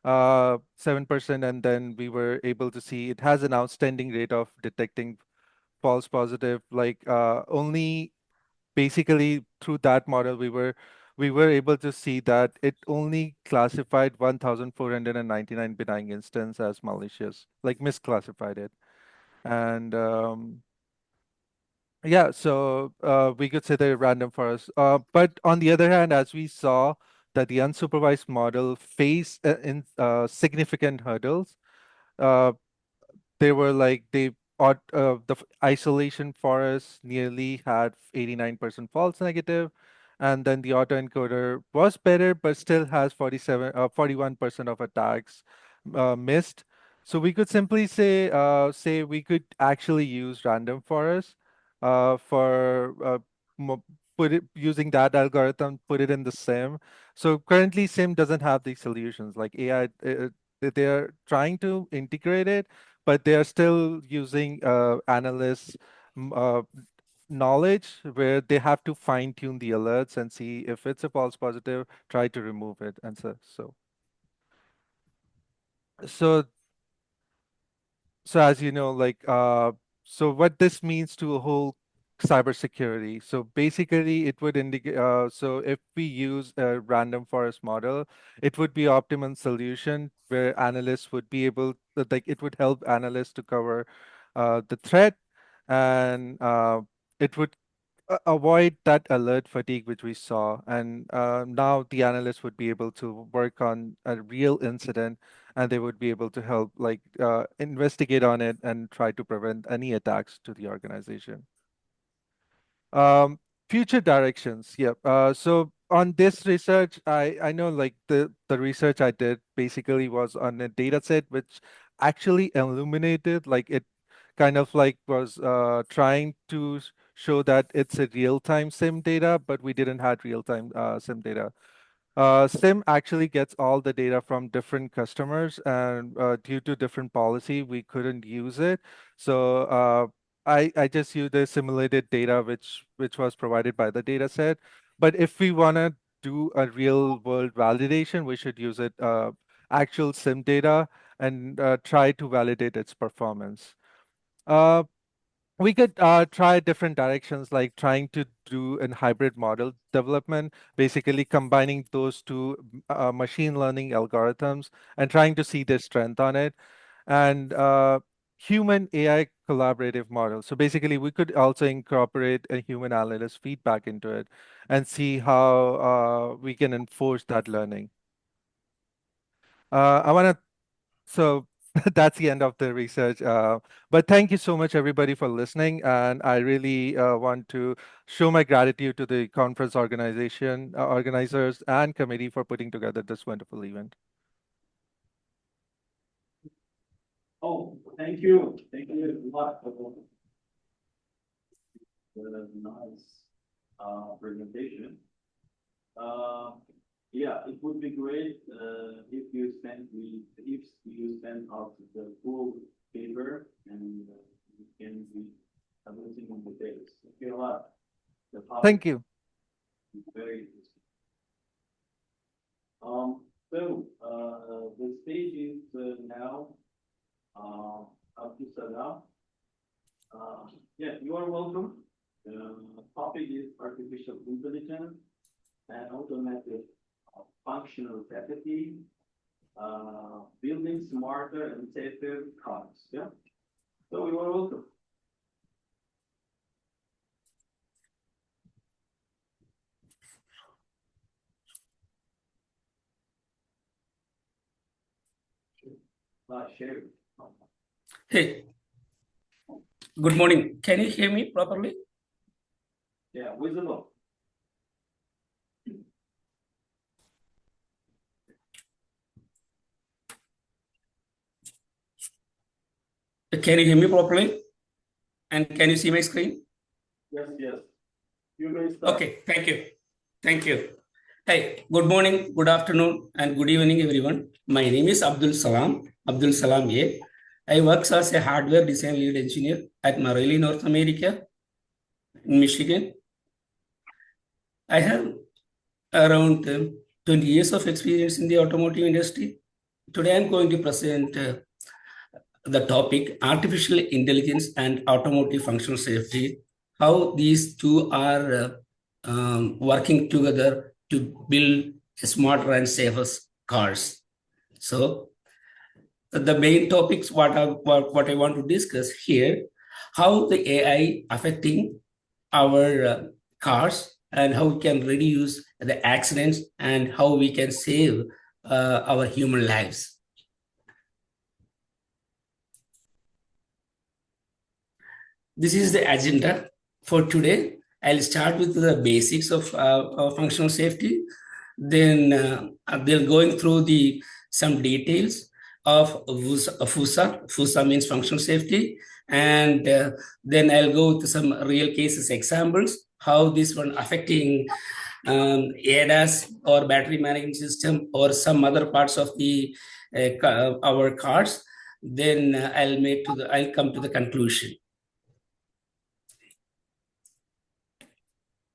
7%, and then we were able to see it has an outstanding rate of detecting false positive. Like only basically through that model, we were able to see that it only classified 1,499 benign instance as malicious, like misclassified it. And yeah, so we could say they're random for us. But on the other hand, as we saw that the unsupervised model faced in significant hurdles, uh, they were like isolation forest nearly had 89% false negative, and then the autoencoder was better but still has 41% of attacks missed. So we could simply say we could actually use random forest for put it using that algorithm, put it in the sim. So currently sim doesn't have these solutions like AI. They're trying to integrate it, but they are still using analysts' knowledge where they have to fine tune the alerts and see if it's a false positive, try to remove it, and so as you know, like so what this means to a whole cybersecurity. So basically, it would indicate. So if we use a random forest model, it would be optimum solution where analysts would be able, like, it would help analysts to cover the threat, and it would avoid that alert fatigue which we saw. And now the analysts would be able to work on a real incident, and they would be able to help, like, investigate on it and try to prevent any attacks to the organization. Um, Future directions. Yep. So on this research, I know, like, the research I did basically was on a data set which actually illuminated, like, it kind of like was trying to show that it's a real-time SIM data, but we didn't have real-time SIM data. SIM actually gets all the data from different customers, and due to different policy, we couldn't use it. So I just used the simulated data which was provided by the data set. But if we want to do a real world validation, we should use it actual SIM data and try to validate its performance. Uh, we could try different directions, like trying to do a hybrid model development, basically combining those two machine learning algorithms and trying to see their strength on it, and human AI collaborative model. So basically, we could also incorporate a human analyst feedback into it and see how we can enforce that learning. I want to so that's the end of the research. But thank you so much, everybody, for listening. And I really want to show my gratitude to the conference organizers and committee for putting together this wonderful event. Oh, thank you. Thank you a lot for the nice presentation. Yeah, it would be great if you send out the full paper, and you can read everything in details. Thank you a lot. The topic Thank you. is very interesting. So the stage is now Abdul Salam. Yeah, you are welcome. The topic is artificial intelligence and automated functional capacity, building smarter and safer cars. Yeah. So you are welcome. Share. Hey, good morning. Can you hear me properly? Yeah, visible. Can you hear me properly? And can you see my screen? Yes, yes. You may start. Okay, thank you. Thank you. Hey, good morning, good afternoon, and good evening, everyone. My name is Abdul Salam A. I work as a hardware design lead engineer at Marelli, North America, in Michigan. I have around 20 years of experience in the automotive industry. Today, I'm going to present the topic artificial intelligence and automotive functional safety, how these two are working together to build smarter and safer cars. So the main topics what I want to discuss here, how the AI affecting our cars and how we can reduce the accidents and how we can save our human lives. This is the agenda for today. I'll start with the basics of functional safety. Then they're going through some details of FUSA. FUSA means functional safety. And then I'll go to some real cases examples, how this one affecting ADAS or battery management system or some other parts of our cars. Then I'll come to the conclusion.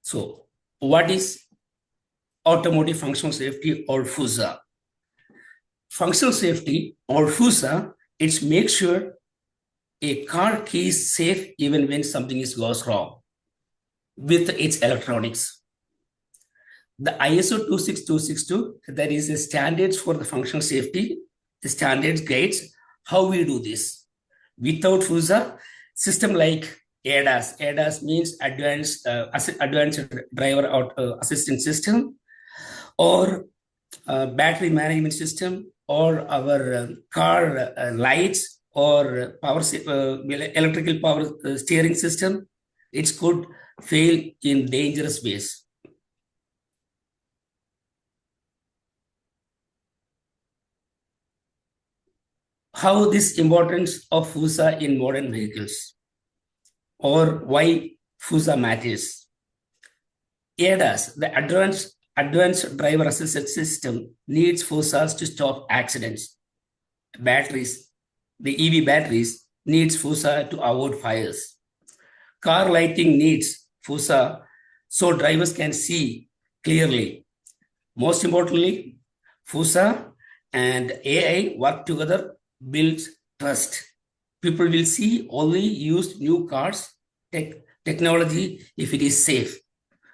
So what is automotive functional safety or FUSA? Functional safety or FUSA, it makes sure a car is safe even when something goes wrong with its electronics. The ISO 26262, that is the standards for the functional safety, the standards guides how we do this. Without FUSA, system like ADAS means advanced driver assistance system, or battery management system, or our car lights or electrical power steering system, it could fail in dangerous ways. How this importance of FUSA in modern vehicles, or why FUSA matters. ADAS, the advanced driver assistance system, needs FUSAs to stop accidents. Batteries, the EV batteries, needs FUSA to avoid fires. Car lighting needs FUSA so drivers can see clearly. Most importantly, FUSA and AI work together, builds trust. People will see only use new cars, technology if it is safe.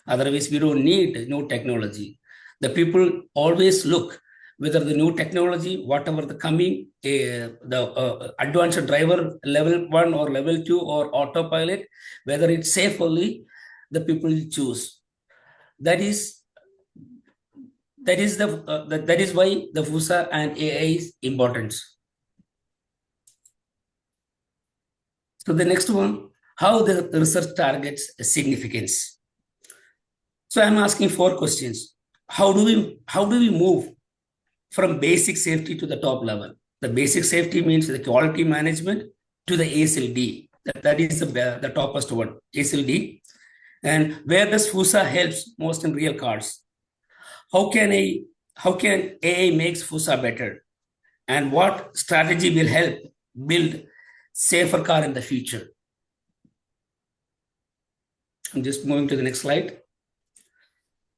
Otherwise, we don't need new technology. The people always look whether the new technology, whatever the coming, the advanced driver level 1 or level 2 or autopilot, whether it's safe only, the people will choose. That is why the FUSA and AI is important. So the next one, how the research targets significance. So I'm asking 4 questions. How do we move from basic safety to the top level? The basic safety means the quality management to the ASLD. That is the topmost one, ASLD. And where does FUSA helps most in real cars? How can AI makes FUSA better? And what strategy will help build safer car in the future? I'm just moving to the next slide.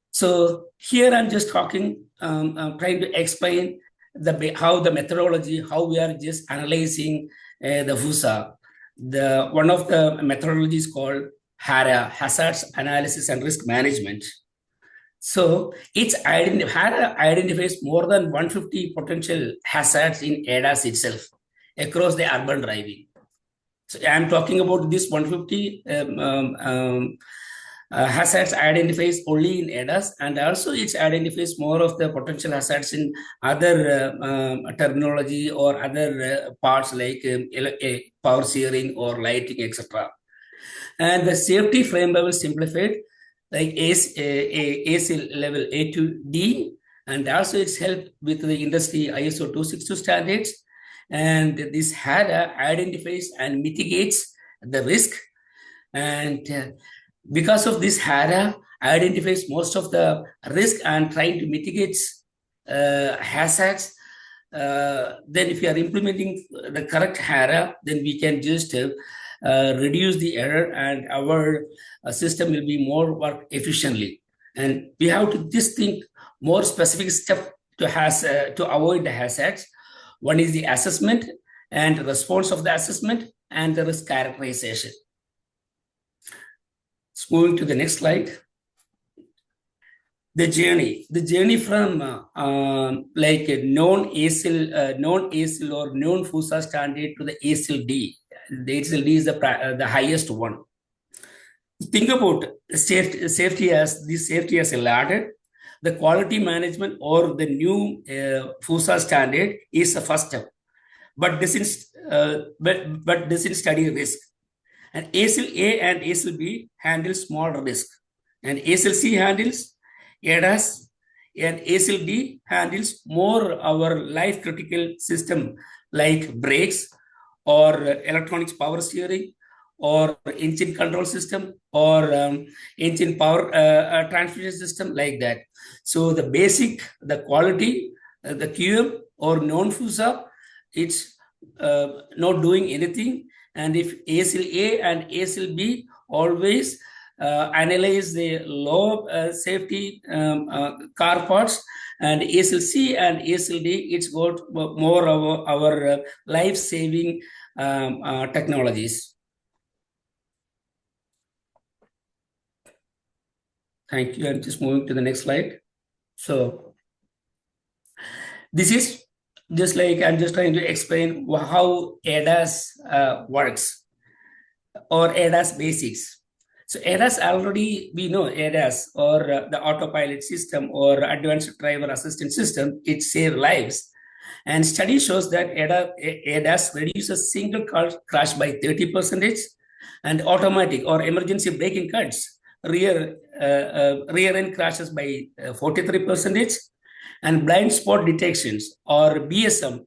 So here I'm just talking, trying to explain how the methodology, how we are just analyzing the FUSA. One of the methodologies called HARA, Hazards Analysis and Risk Management. So HARA identifies more than 150 potential hazards in ADAS itself across the urban driving. So I'm talking about this 150 hazards identifies only in ADAS, and also it identifies more of the potential hazards in other terminology or other parts like power steering or lighting, etc. And the safety frame level simplified, like AC level A to D, and also it's helped with the industry ISO 262 standards. And this HARA identifies and mitigates the risk. And because of this HARA identifies most of the risk and trying to mitigate hazards. Then if you are implementing the correct HARA, then we can just reduce the error and our system will be more work efficiently. And we have to just think more specific step to avoid the hazards. One is the assessment and response of the assessment and the risk characterization. Let's move to the next slide. The journey from like a non-ASIL or non-FUSA standard to the ASIL-D. The ASIL-D is the highest one. Think about safety as a ladder. The quality management or the new FUSA standard is the first step, but doesn't study risk. And ASIL-A and ASIL-B handle small risk, and ASIL-C handles ADAS, and ASIL-D handles more our life critical system like brakes or electronics power steering or engine control system or engine power transmission system like that. So the basic, the quality, the QM or non-FUSA, it's not doing anything. And if ASIL-A and ASIL-B always analyze the low safety car parts, and ASIL-C and ASIL-D, it's got more of our life-saving technologies. Thank you. I'm just moving to the next slide. So this is just like I'm just trying to explain how ADAS works or ADAS basics. So ADAS already, we know ADAS or the autopilot system or advanced driver assistance system, it saves lives. And study shows that ADAS reduces single car crash by 30% and automatic or emergency braking cuts rear end crashes by 43%, and blind spot detections or BSM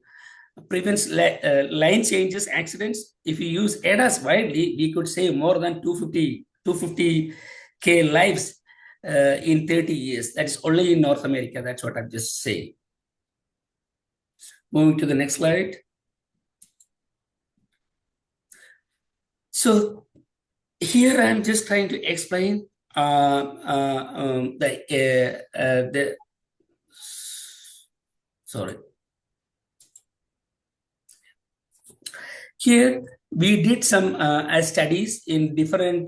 prevents line changes accidents. If you use ADAS widely, we could save more than 250K lives in 30 years. That's only in North America. That's what I'm just saying. Moving to the next slide. So here I'm just trying to explain Here we did some studies in different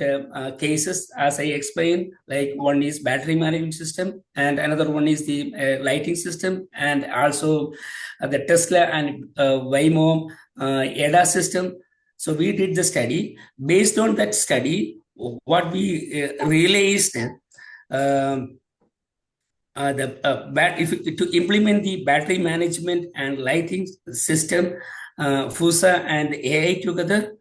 cases, as I explained, like one is battery management system and another one is the lighting system, and also the Tesla and Waymo ADAS system. So we did the study. Based on that study, what we realized to implement the battery management and lighting system, FUSA and AI together,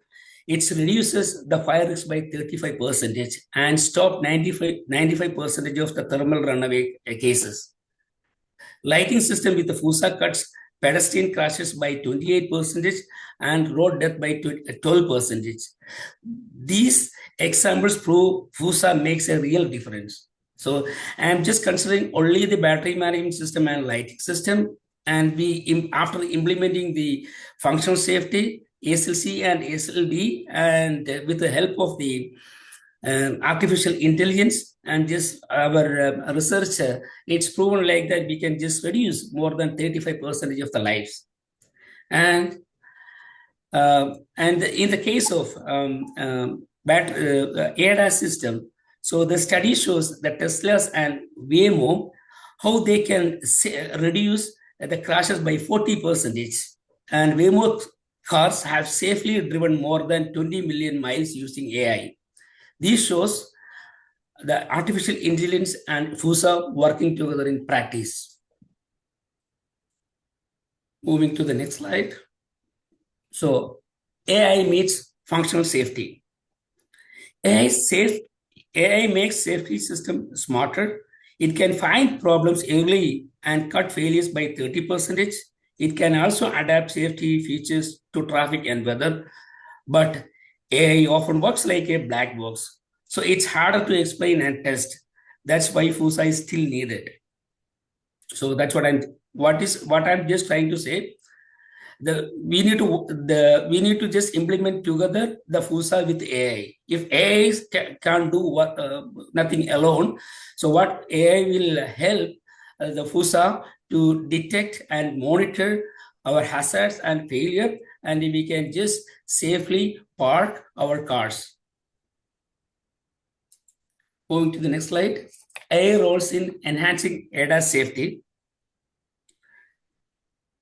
it reduces the fire risk by 35% and stop 95% of the thermal runaway cases. Lighting system with the FUSA cuts pedestrian crashes by 28% and road death by 12%. These examples prove FUSA makes a real difference. So I'm just considering only the battery management system and lighting system. And we, after implementing the functional safety, ASIL-C and ASIL-D, and with the help of the artificial intelligence and just our research, it's proven like that we can just reduce more than 35% of the lives. And in the case of ADAS system, so the study shows that Teslas and Waymo, how they can reduce the crashes by 40%. And Waymo cars have safely driven more than 20 million miles using AI. This shows the artificial intelligence and FUSA working together in practice. Moving to the next slide. So AI meets functional safety. AI makes safety system smarter. It can find problems early and cut failures by 30%. It can also adapt safety features to traffic and weather, but AI often works like a black box. So it's harder to explain and test. That's why FUSA is still needed. So that's what I'm just trying to say. We need to just implement together the FUSA with AI. If AI can't do nothing alone, so what AI will help the FUSA to detect and monitor our hazards and failure, and we can just safely park our cars. Moving to the next slide. AI roles in enhancing ADAS safety.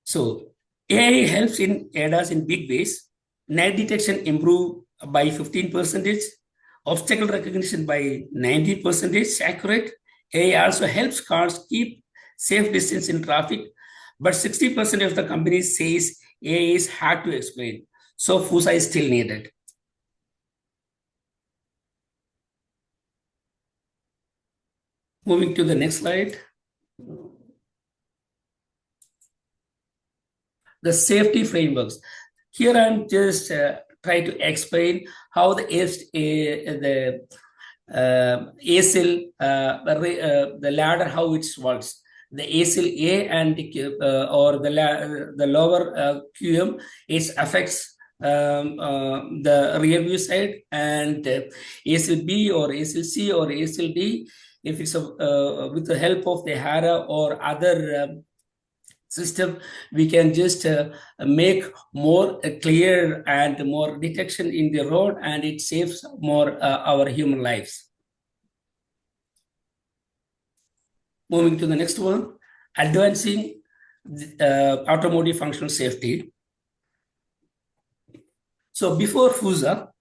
So AI helps in ADAS in big ways. Night detection improve by 15%, obstacle recognition by 90% accurate. AI also helps cars keep safe distance in traffic, but 60% of the companies says AI is hard to explain. So FUSA is still needed. Moving to the next slide. The safety frameworks. Here I'm just trying to explain how the ASIL, the ladder, how it works. The ASIL A and or the lower QM, it affects the rear view side, and ASIL B or ASIL C or ASIL D, if it's with the help of the HARA or other system, we can just make more clear and more detection in the road, and it saves more our human lives. Moving to the next one, advancing automotive functional safety. So before FUSA,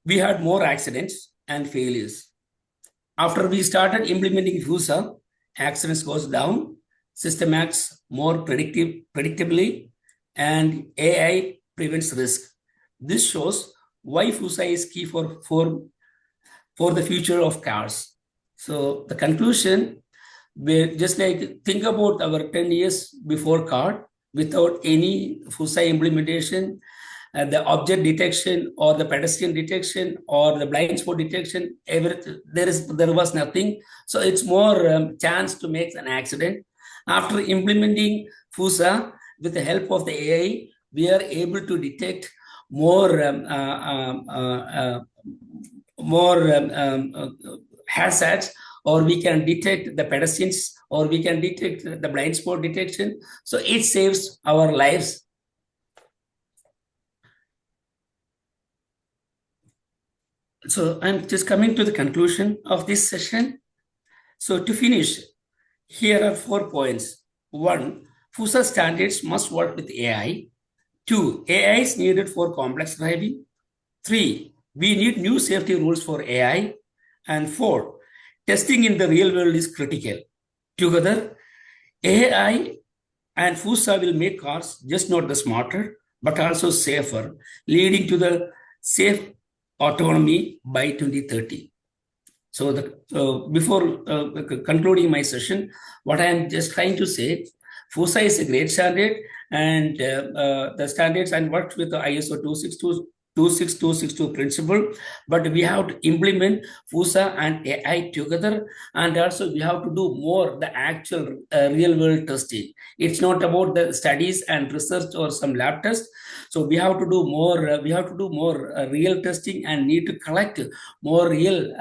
we had more accidents and failures. After we started implementing FUSA, accidents goes down, system acts more predictably, and AI prevents risk. This shows why FUSA is key for the future of cars. So the conclusion, we just like think about our 10 years before car, without any FUSA implementation, the object detection or the pedestrian detection or the blind spot detection, there was nothing. So it's more chance to make an accident. After implementing FUSA with the help of the AI, we are able to detect more hazards, or we can detect the pedestrians, or we can detect the blind spot detection. So it saves our lives. So I'm just coming to the conclusion of this session. So to finish, here are 4 points. 1, FUSA standards must work with AI. 2, AI is needed for complex driving. 3, we need new safety rules for AI. And 4, testing in the real world is critical. Together, AI and FUSA will make cars just not the smarter, but also safer, leading to the safe autonomy by 2030. So before concluding my session, what I am just trying to say, FUSA is a great standard, and the standards and worked with the ISO 26262 principle, but we have to implement FUSA and AI together, and also we have to do more the actual real world testing. It's not about the studies and research or some lab tests. So we have to do more. We have to do more real testing and need to collect more real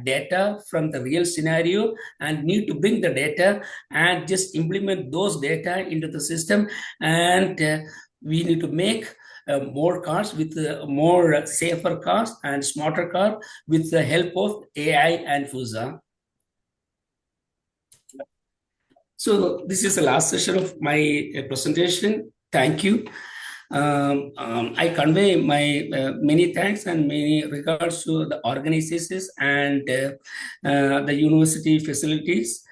data from the real scenario, and need to bring the data and just implement those data into the system. And we need to make more cars with more safer cars and smarter cars with the help of AI and FUSA. So this is the last session of my presentation. Thank you. I convey my many thanks and many regards to the organizations and the university facilities.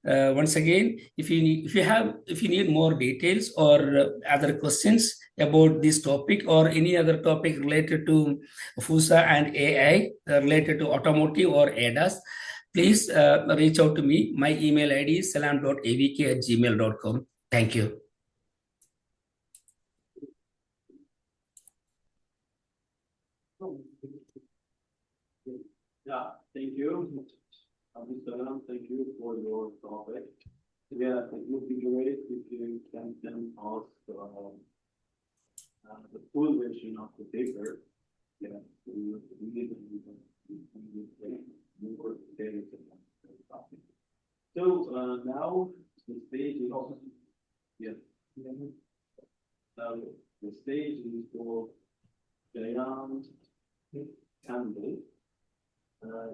Once again, if you need more details or other questions about this topic or any other topic related to FUSA and AI, related to automotive or ADAS, please reach out to me. My email ID is salam.avk@gmail.com. Thank you. Yeah, thank you. Mr. Ram, thank you for your topic. Yeah, it would be great if you can send us the full version of the paper. Yeah, we would read it and we would take more details about the topic. So now the stage is yeah. The stage is for Jayan Campbell.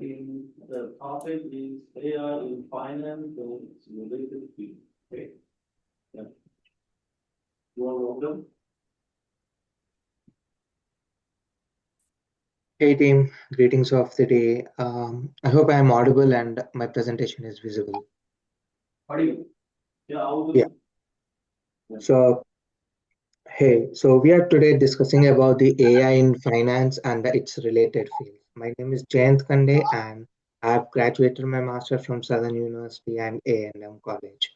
In the topic is AI in finance and its related field. Okay. Yeah. You are welcome. Hey team, greetings of the day. I hope I am audible and my presentation is visible. How are you? Yeah, audible. Yeah. So, hey, so we are today discussing about the AI in finance and its related fields. My name is Jayant Kande and I have graduated my master from Southern University and A&M College.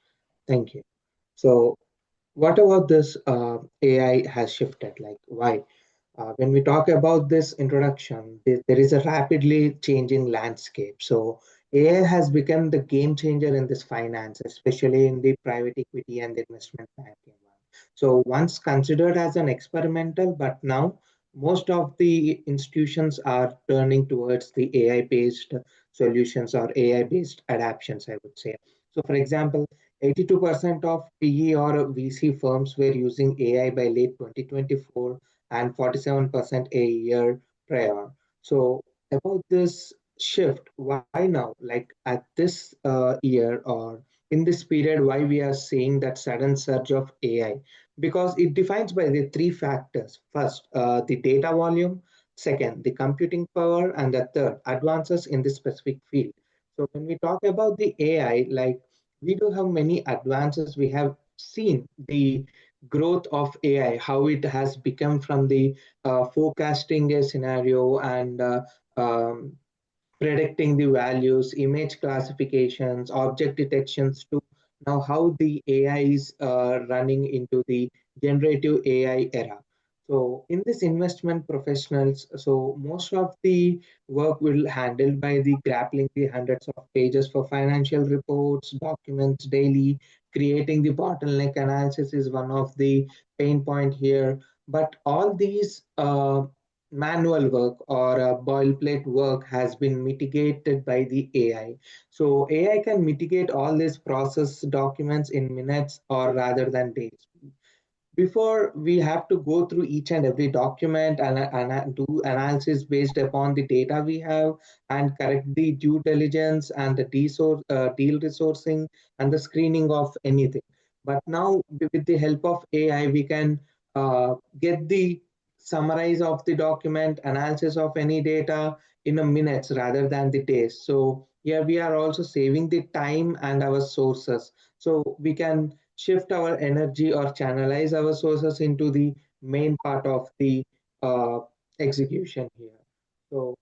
Thank you. So, what about this AI has shifted? Like, why? When we talk about this introduction, there is a rapidly changing landscape. So AI has become the game changer in this finance, especially in the private equity and the investment banking one. So once considered as an experimental, but now most of the institutions are turning towards the AI-based solutions or AI-based adaptations, I would say. So for example, 82% of PE or VC firms were using AI by late 2024 and 47% a year prior. So about this shift, why now? Like at this year or in this period, why we are seeing that sudden surge of AI? Because it defines by the three factors. First, the data volume. Second, the computing power. And the third, advances in the specific field. So when we talk about the AI, like we do have many advances. We have seen the growth of AI, how it has become from the forecasting a scenario and predicting the values, image classifications, object detections to now how the AI is running into the generative AI era. So in this investment professionals, so most of the work will handled by the grappling the hundreds of pages for financial reports, documents daily, creating the bottleneck analysis is one of the pain point here. But all these manual work or boilerplate work has been mitigated by the AI. So AI can mitigate all these process documents in minutes or rather than days. Before we have to go through each and every document and do analysis based upon the data we have and correct the due diligence and the deal resourcing and the screening of anything. But now with the help of AI, we can get the summarize of the document, analysis of any data in a minutes rather than the days. So here we are also saving the time and our sources. So we can shift our energy or channelize our sources into the main part of the uh, execution here. So,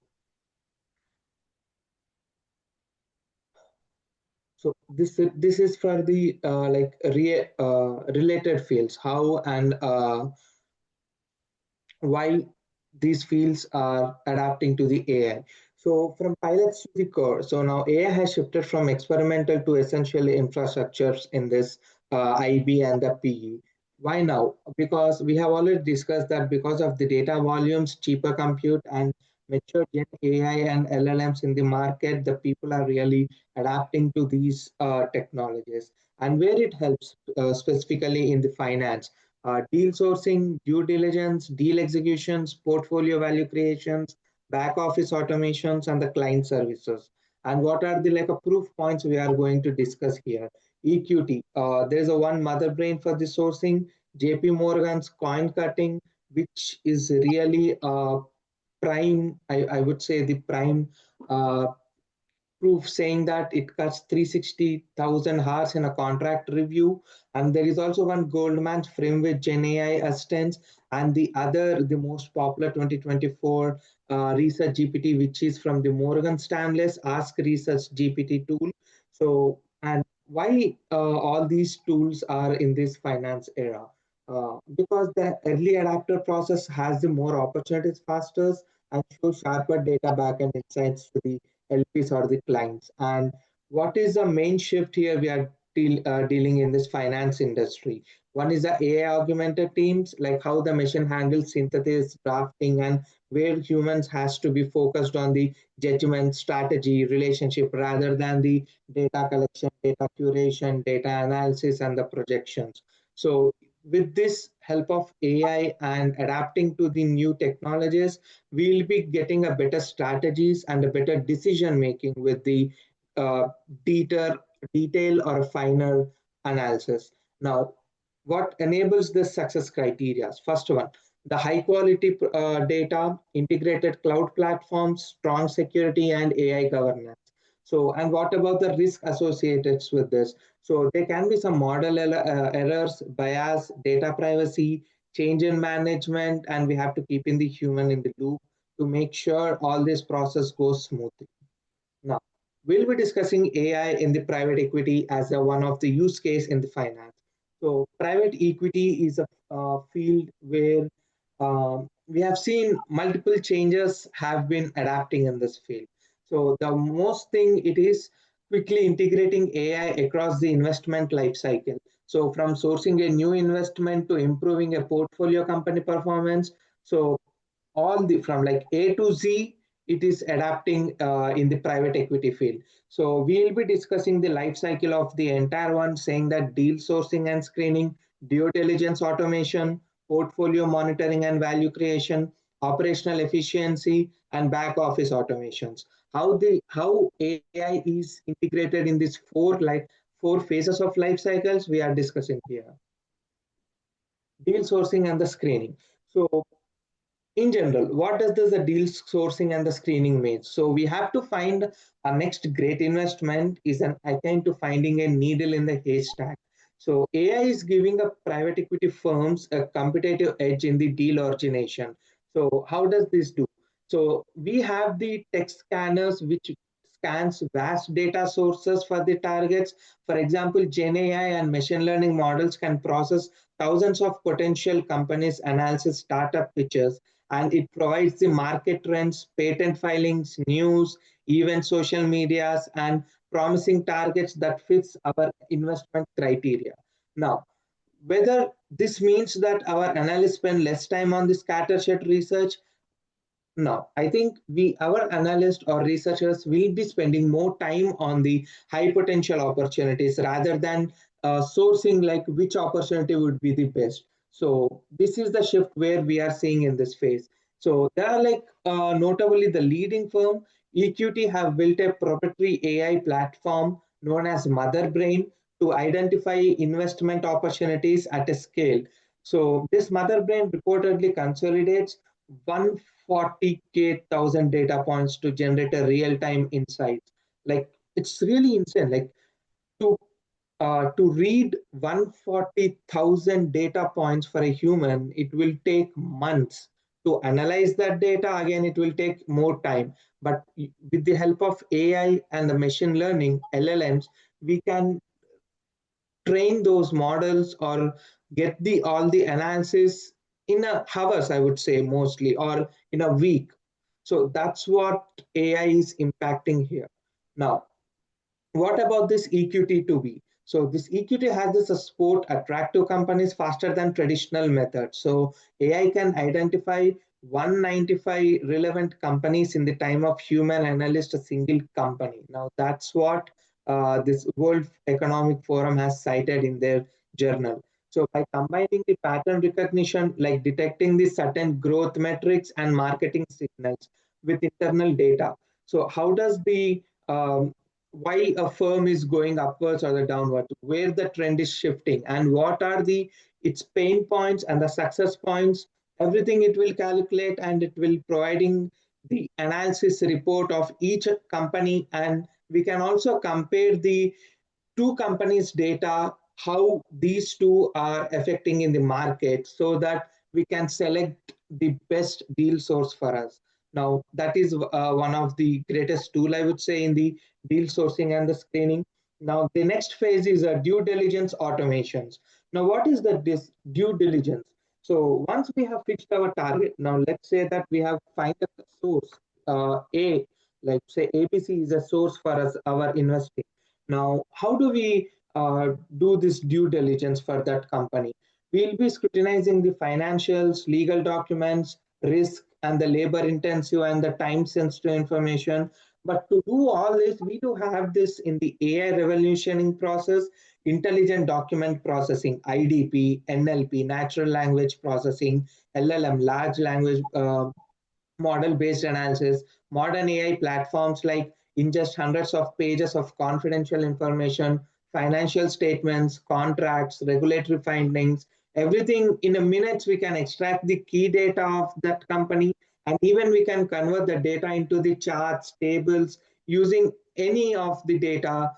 so this is for the related fields, how and why these fields are adapting to the AI. So from pilots to the core. So now AI has shifted from experimental to essentially infrastructures in this IB and the PE. Why now? Because we have already discussed that because of the data volumes, cheaper compute, and mature Gen AI and LLMs in the market, the people are really adapting to these technologies. And where it helps specifically in the finance, deal sourcing, due diligence, deal executions, portfolio value creations, back office automations, and the client services. And what are the like a proof points we are going to discuss here? EQT. There's a one mother brain for the sourcing. JP Morgan's coin cutting, which is really prime. I would say the prime proof saying that it cuts 360,000 hours in a contract review. And there is also one Goldman's frame with Gen AI assistance, and the other, the most popular 2024 Research GPT, which is from the Morgan Stanley's Ask Research GPT tool. So, and why all these tools are in this finance era? Because the early adapter process has the more opportunities faster and show sharper data back and insights to the LPs or the clients. And what is the main shift here we are dealing in this finance industry? One is the AI augmented teams, like how the machine handles synthesis, drafting, and where humans has to be focused on the judgment, strategy, relationship rather than the data collection, data curation, data analysis, and the projections. So with this help of AI and adapting to the new technologies, we'll be getting a better strategies and a better decision making with the uh, detail, detail or a finer analysis. Now, what enables this success criteria? First one, the high quality data, integrated cloud platforms, strong security, and AI governance. So, and what about the risk associated with this? So, there can be some model errors, bias, data privacy, change in management, and we have to keep in the human in the loop to make sure all this process goes smoothly. Now, we'll be discussing AI in the private equity as one of the use case in the finance. So, private equity is a field where we have seen multiple changes have been adapting in this field. So, the most thing it is quickly integrating AI across the investment life cycle. So, from sourcing a new investment to improving a portfolio company performance. So, all the from like A to Z, it is adapting in the private equity field. So we'll be discussing the life cycle of the entire one, saying that deal sourcing and screening, due diligence automation, portfolio monitoring and value creation, operational efficiency, and back office automations. How AI is integrated in these four phases of life cycles we are discussing here. Deal sourcing and the screening. So in general, what does the deal sourcing and the screening mean? So we have to find our next great investment is an akin to finding a needle in the haystack. So AI is giving a private equity firms a competitive edge in the deal origination. So how does this do? So we have the text scanners which scans vast data sources for the targets. For example, Gen AI and machine learning models can process thousands of potential companies' analysis startup pitches, and it provides the market trends, patent filings, news, even social medias, and promising targets that fits our investment criteria. Now, whether this means that our analysts spend less time on the scattershot research, no, I think our analysts or researchers will be spending more time on the high potential opportunities rather than sourcing like which opportunity would be the best. So this is the shift where we are seeing in this phase. So there are like notably the leading firm EQT have built a proprietary AI platform known as Motherbrain to identify investment opportunities at a scale. So this Motherbrain reportedly consolidates 140k thousand data points to generate a real-time insight. Like it's really insane. Like to to read 140,000 data points for a human, it will take months. To analyze that data, again, it will take more time. But with the help of AI and the machine learning, LLMs, we can train those models or get the all the analysis in a hours, I would say mostly, or in a week. So that's what AI is impacting here. Now, what about this EQT2B? So this EQT has this support attractive companies faster than traditional methods. So AI can identify 195 relevant companies in the time of human analyst a single company. Now that's what this World Economic Forum has cited in their journal. So by combining the pattern recognition, like detecting the certain growth metrics and marketing signals with internal data. So how does the why a firm is going upwards or the downwards, where the trend is shifting, and what are the its pain points and the success points. Everything it will calculate and it will providing the analysis report of each company, and we can also compare the two companies' data, how these two are affecting in the market so that we can select the best deal source for us. Now, that is one of the greatest tool, I would say, in the deal sourcing and the screening. Now, the next phase is due diligence automations. Now, what is the due diligence? So once we have fixed our target, now let's say that we have find a source A. Like say ABC is a source for us, our investing. Now, how do we do this due diligence for that company? We'll be scrutinizing the financials, legal documents, risk, and the labor intensive and the time sensitive information. But to do all this, we do have this in the AI revolutioning process, intelligent document processing, IDP, NLP, natural language processing, LLM, large language model based analysis. Modern AI platforms like ingest hundreds of pages of confidential information, financial statements, contracts, regulatory findings, everything in a minute we can extract the key data of that company, and even we can convert the data into the charts, tables using any of the data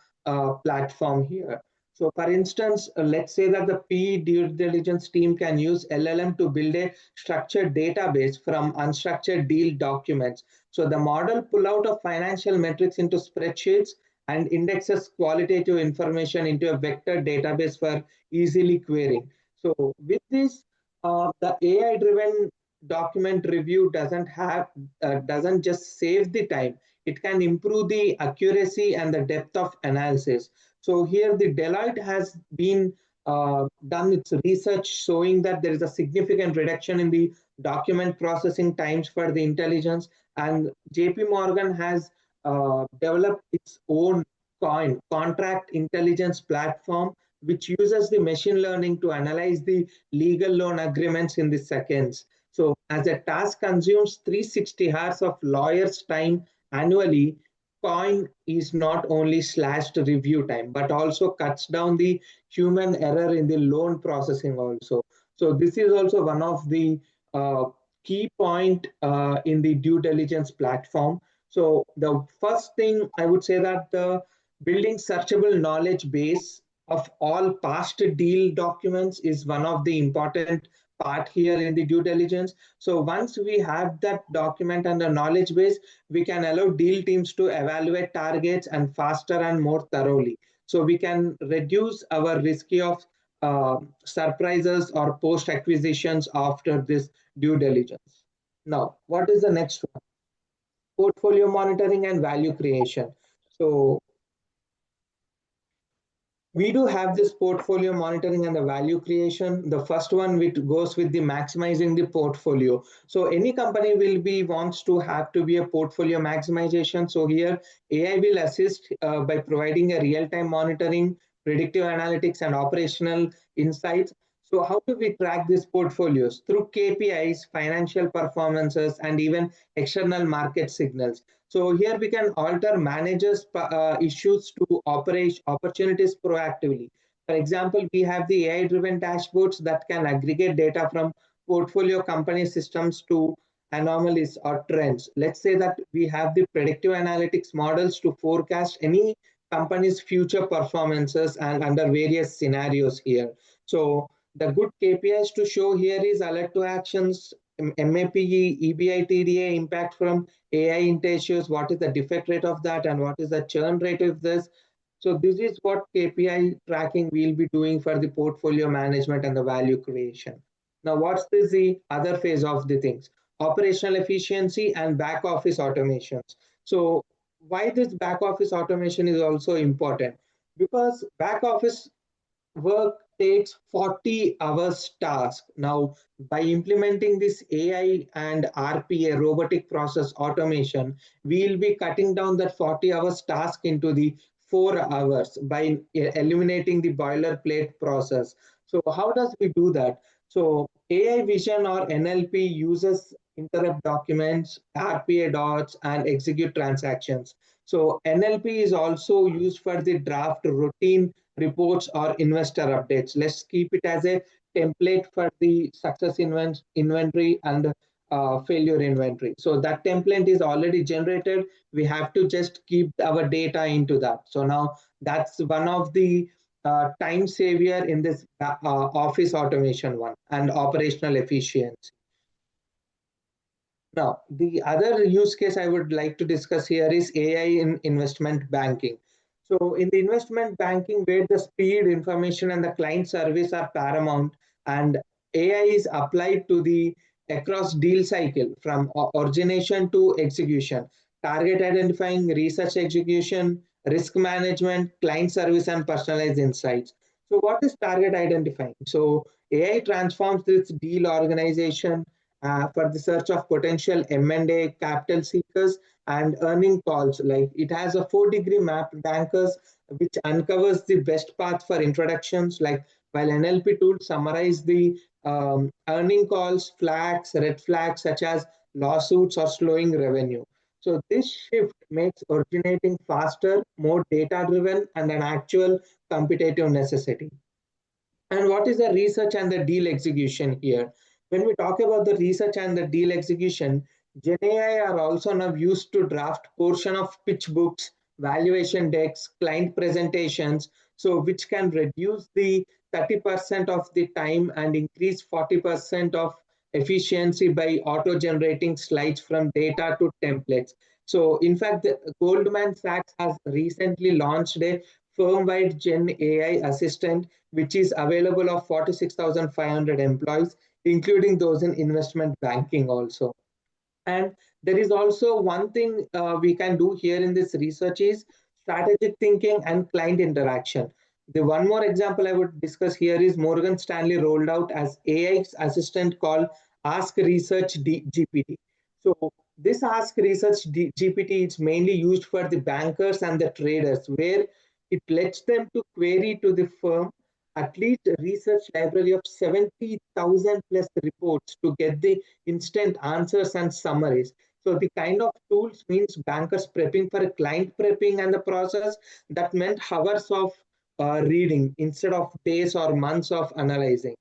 platform here. So for instance, let's say that the P due diligence team can use LLM to build a structured database from unstructured deal documents. So the model pull out of financial metrics into spreadsheets and indexes qualitative information into a vector database for easily querying. So with this, the AI-driven document review doesn't just save the time; it can improve the accuracy and the depth of analysis. So here the Deloitte has been done its research showing that there is a significant reduction in the document processing times for the intelligence, and JP Morgan has developed its own contract intelligence platform, which uses the machine learning to analyze the legal loan agreements in the seconds. So as a task consumes 360 hours of lawyers' time annually, Coin is not only slashed review time, but also cuts down the human error in the loan processing also. So this is also one of the uh, key point in the due diligence platform. So the first thing I would say that the building searchable knowledge base of all past deal documents is one of the important part here in the due diligence. So once we have that document and the knowledge base, we can allow deal teams to evaluate targets and faster and more thoroughly. So we can reduce our risk of surprises or post acquisitions after this due diligence. Now, what is the next one? Portfolio monitoring and value creation. So we do have this portfolio monitoring and the value creation. The first one which goes with the maximizing the portfolio. So any company will be wants to have to be a portfolio maximization. So here AI will assist by providing a real-time monitoring, predictive analytics, and operational insights. So how do we track these portfolios? Through KPIs, financial performances, and even external market signals. So here we can alter managers' issues to operate opportunities proactively. For example, we have the AI-driven dashboards that can aggregate data from portfolio company systems to anomalies or trends. Let's say that we have the predictive analytics models to forecast any company's future performances and under various scenarios here. So the good KPIs to show here is alert to actions, MAPE, EBITDA impact from AI issues, what is the defect rate of that, and what is the churn rate of this. So this is what KPI tracking we'll be doing for the portfolio management and the value creation. Now, what's the other phase of the things? Operational efficiency and back office automations. So why this back office automation is also important? Because back office work takes 40 hours task. Now, by implementing this AI and RPA, robotic process automation, we'll be cutting down that 40 hours task into the 4 hours by eliminating the boilerplate process. So how does we do that? So AI vision or NLP uses interrupt documents, RPA dots, and execute transactions. So NLP is also used for the draft routine reports or investor updates. Let's keep it as a template for the success inventory and failure inventory. So that template is already generated. We have to just keep our data into that. So now that's one of the time savior in this office automation one and operational efficiency. Now, the other use case I would like to discuss here is AI in investment banking. So in the investment banking, where the speed, information, and the client service are paramount, and AI is applied to the across deal cycle from origination to execution. target identifying, research execution, risk management, client service, and personalized insights. So what is target identifying? So AI transforms this deal organization for the search of potential M&A, capital seekers, and earning calls. Like it has a 4-degree map that anchors, which uncovers the best path for introductions. Like while NLP tools summarize the earning calls, flags, red flags such as lawsuits or slowing revenue. So this shift makes originating faster, more data-driven, and an actual competitive necessity. And what is the research and the deal execution here? When we talk about the research and the deal execution, GenAI are also now used to draft portion of pitch books, valuation decks, client presentations, so which can reduce the 30% of the time and increase 40% of efficiency by auto-generating slides from data to templates. So in fact, Goldman Sachs has recently launched a firm-wide Gen AI assistant which is available of 46,500 employees, including those in investment banking also. And there is also one thing we can do here in this research is strategic thinking and client interaction. The one more example I would discuss here is Morgan Stanley rolled out as AI's assistant called Ask Research GPT. So this Ask Research GPT is mainly used for the bankers and the traders, where it lets them to query to the firm at least a research library of 70,000 plus reports to get the instant answers and summaries. So the kind of tools means bankers prepping for a client prepping and the process that meant hours of reading instead of days or months of analyzing.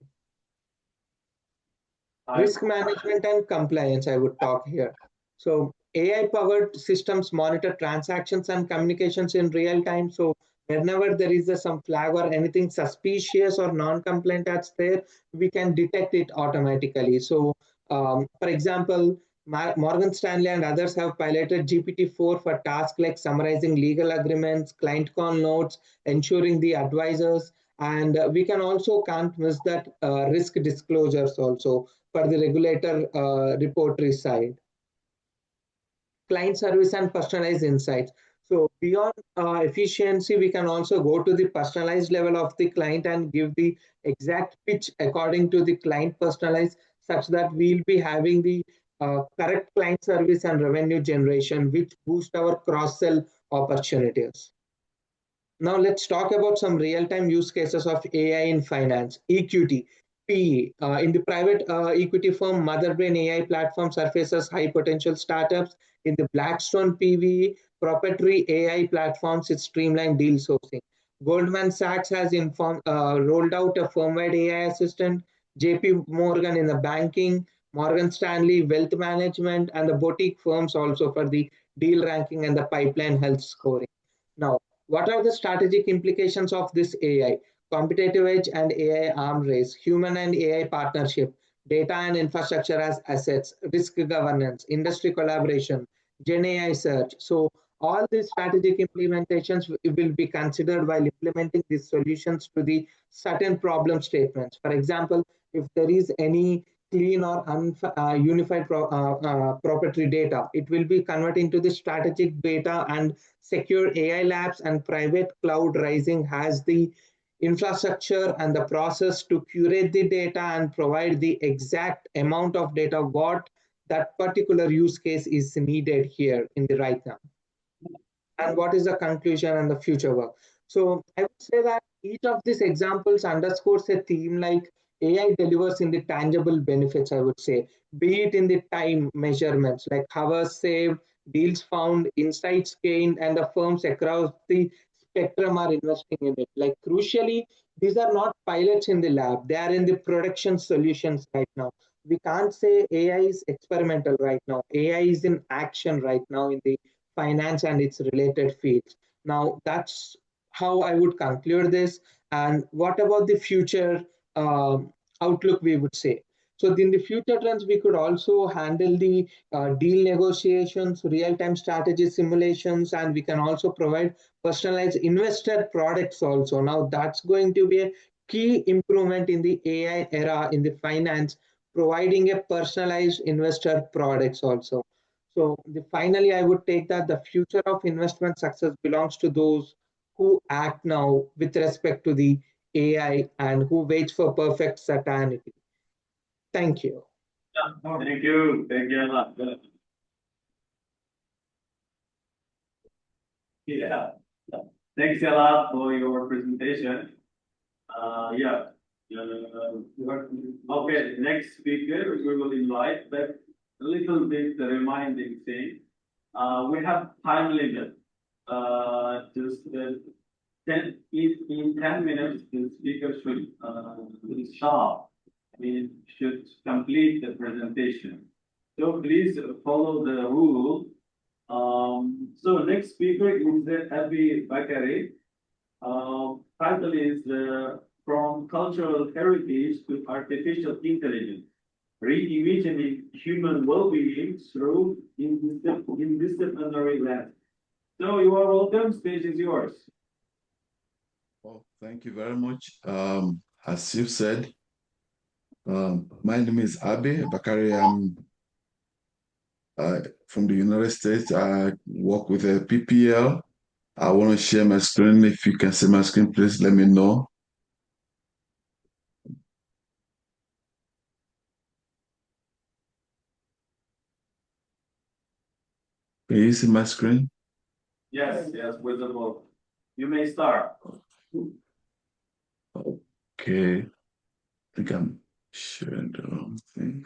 Risk management and compliance, I would talk here. So AI-powered systems monitor transactions and communications in real time. So whenever there is some flag or anything suspicious or non-compliant that's there, we can detect it automatically. So for example, Morgan Stanley and others have piloted GPT-4 for tasks like summarizing legal agreements, client call notes, ensuring the advisors, and we can also can't miss that risk disclosures also for the regulator reportory side. Client service and personalized insights. So beyond efficiency, we can also go to the personalized level of the client and give the exact pitch according to the client personalized, such that we'll be having the correct client service and revenue generation, which boost our cross-sell opportunities. Now let's talk about some real-time use cases of AI in finance. EQT, PE. In the private equity firm, Motherbrain AI platform surfaces high potential startups. In the Blackstone PVE, proprietary AI platforms, it streamlined deal sourcing. Goldman Sachs has rolled out a firm-wide AI assistant. JP Morgan in the banking, Morgan Stanley wealth management, and the boutique firms also for the deal ranking and the pipeline health scoring. Now, what are the strategic implications of this AI? Competitive edge and AI arm race, human and AI partnership, data and infrastructure as assets, risk governance, industry collaboration, Gen AI search. So all these strategic implementations will be considered while implementing these solutions to the certain problem statements. For example, if there is any clean or unified proprietary data, it will be converting to the strategic data, and secure AI labs and private cloud rising has the infrastructure and the process to curate the data and provide the exact amount of data what that particular use case is needed here in the right now. And what is the conclusion and the future work? So I would say that each of these examples underscores a theme like AI delivers in the tangible benefits, I would say, be it in the time measurements like hours saved, deals found, insights gained, and the firms across the spectrum are investing in it. Like crucially, these are not pilots in the lab, they are in the production solutions right now. We can't say AI is experimental right now. AI is in action right now in the finance and its related fields. Now, that's how I would conclude this. And what about the future outlook, we would say? So in the future trends, we could also handle the deal negotiations, real-time strategy simulations, and we can also provide personalized investor products also. Now, that's going to be a key improvement in the AI era in the finance, providing a personalized investor products also. So finally, I would take that the future of investment success belongs to those who act now with respect to the AI and who waits for perfect certainty. Thank you. Thank you. Thank you a lot. Yeah. Thanks a lot for your presentation. Yeah. Okay, next speaker, we will invite, but a little bit reminding thing. We have time limit. Just in 10 minutes, the speaker should be sharp. I mean, should complete the presentation. So please follow the rule. So next speaker is Abi Bakari. Title is From Cultural Heritage to Artificial Intelligence, Reimagining Human Well-Being Through Interdisciplinary Lens. So you are welcome, stage is yours. Well, thank you very much. As you said, my name is Abe Bakari. I'm from the United States. I work with a PPL. I want to share my screen. If you can see my screen, please let me know. Can you see my screen? Yes, visible. You may start. Okay. I think I'm sharing the wrong thing.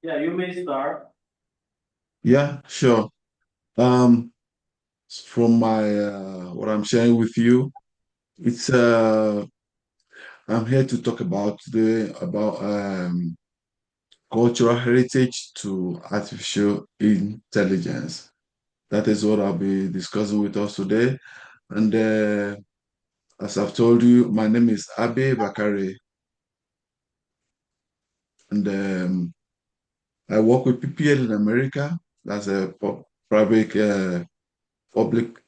Yeah, you may start. Yeah, sure. From my what I'm sharing with you, it's I'm here to talk about today about cultural heritage to artificial intelligence. That is what I'll be discussing with us today. And as I've told you, my name is Abe Bakari, and I work with PPL in America. That's a private, public,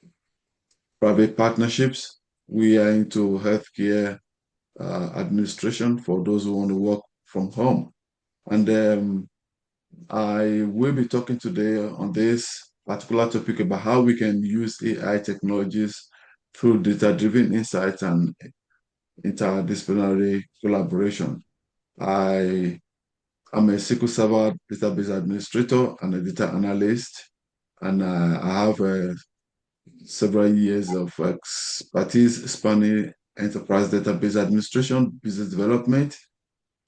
private partnerships. We are into healthcare administration for those who want to work from home. And I will be talking today on this particular topic about how we can use AI technologies through data-driven insights and interdisciplinary collaboration. I am a SQL Server database administrator and a data analyst, and I have several years of expertise spanning enterprise database administration, business development,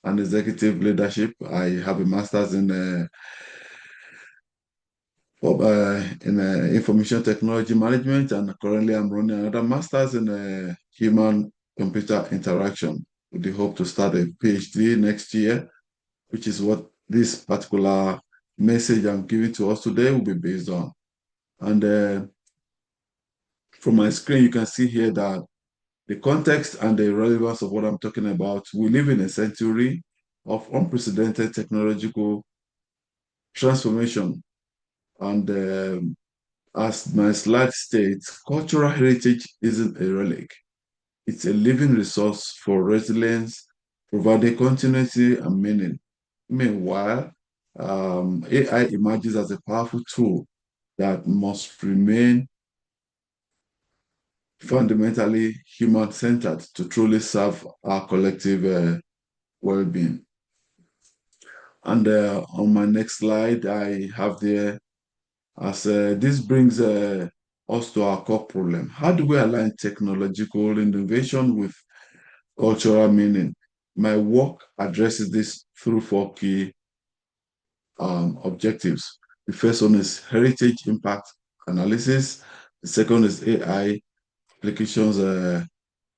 and executive leadership. I have a master's in information technology management, and currently I'm running another master's in human computer interaction with the hope to start a PhD next year, which is what this particular message I'm giving to us today will be based on. And from my screen, you can see here that the context and the relevance of what I'm talking about, we live in a century of unprecedented technological transformation. And as my slide states, cultural heritage isn't a relic. It's a living resource for resilience, providing continuity and meaning. Meanwhile, AI emerges as a powerful tool that must remain fundamentally human-centered to truly serve our collective well-being. And on my next slide, I have there, as this brings us to our core problem. How do we align technological innovation with cultural meaning? My work addresses this through four key objectives. The first one is heritage impact analysis. The second is AI applications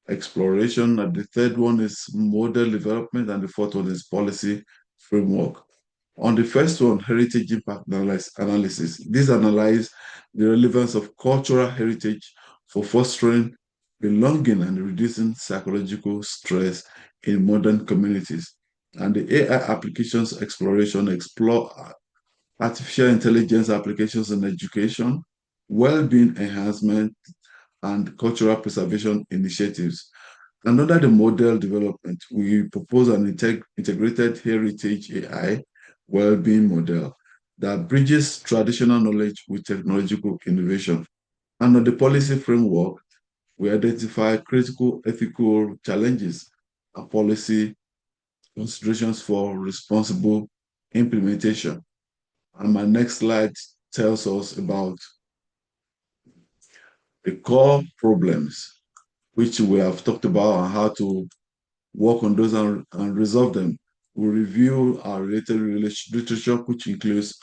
exploration. And the third one is model development. And the fourth one is policy framework. On the first one, heritage impact analysis, this analyzes the relevance of cultural heritage for fostering belonging and reducing psychological stress in modern communities. And the AI applications exploration explore artificial intelligence applications in education, well-being enhancement, and cultural preservation initiatives. And under the model development, we propose an integrated heritage AI well-being model that bridges traditional knowledge with technological innovation. And on the policy framework, we identify critical ethical challenges and policy considerations for responsible implementation. And my next slide tells us about the core problems, which we have talked about and how to work on those and resolve them. We review our related literature, which includes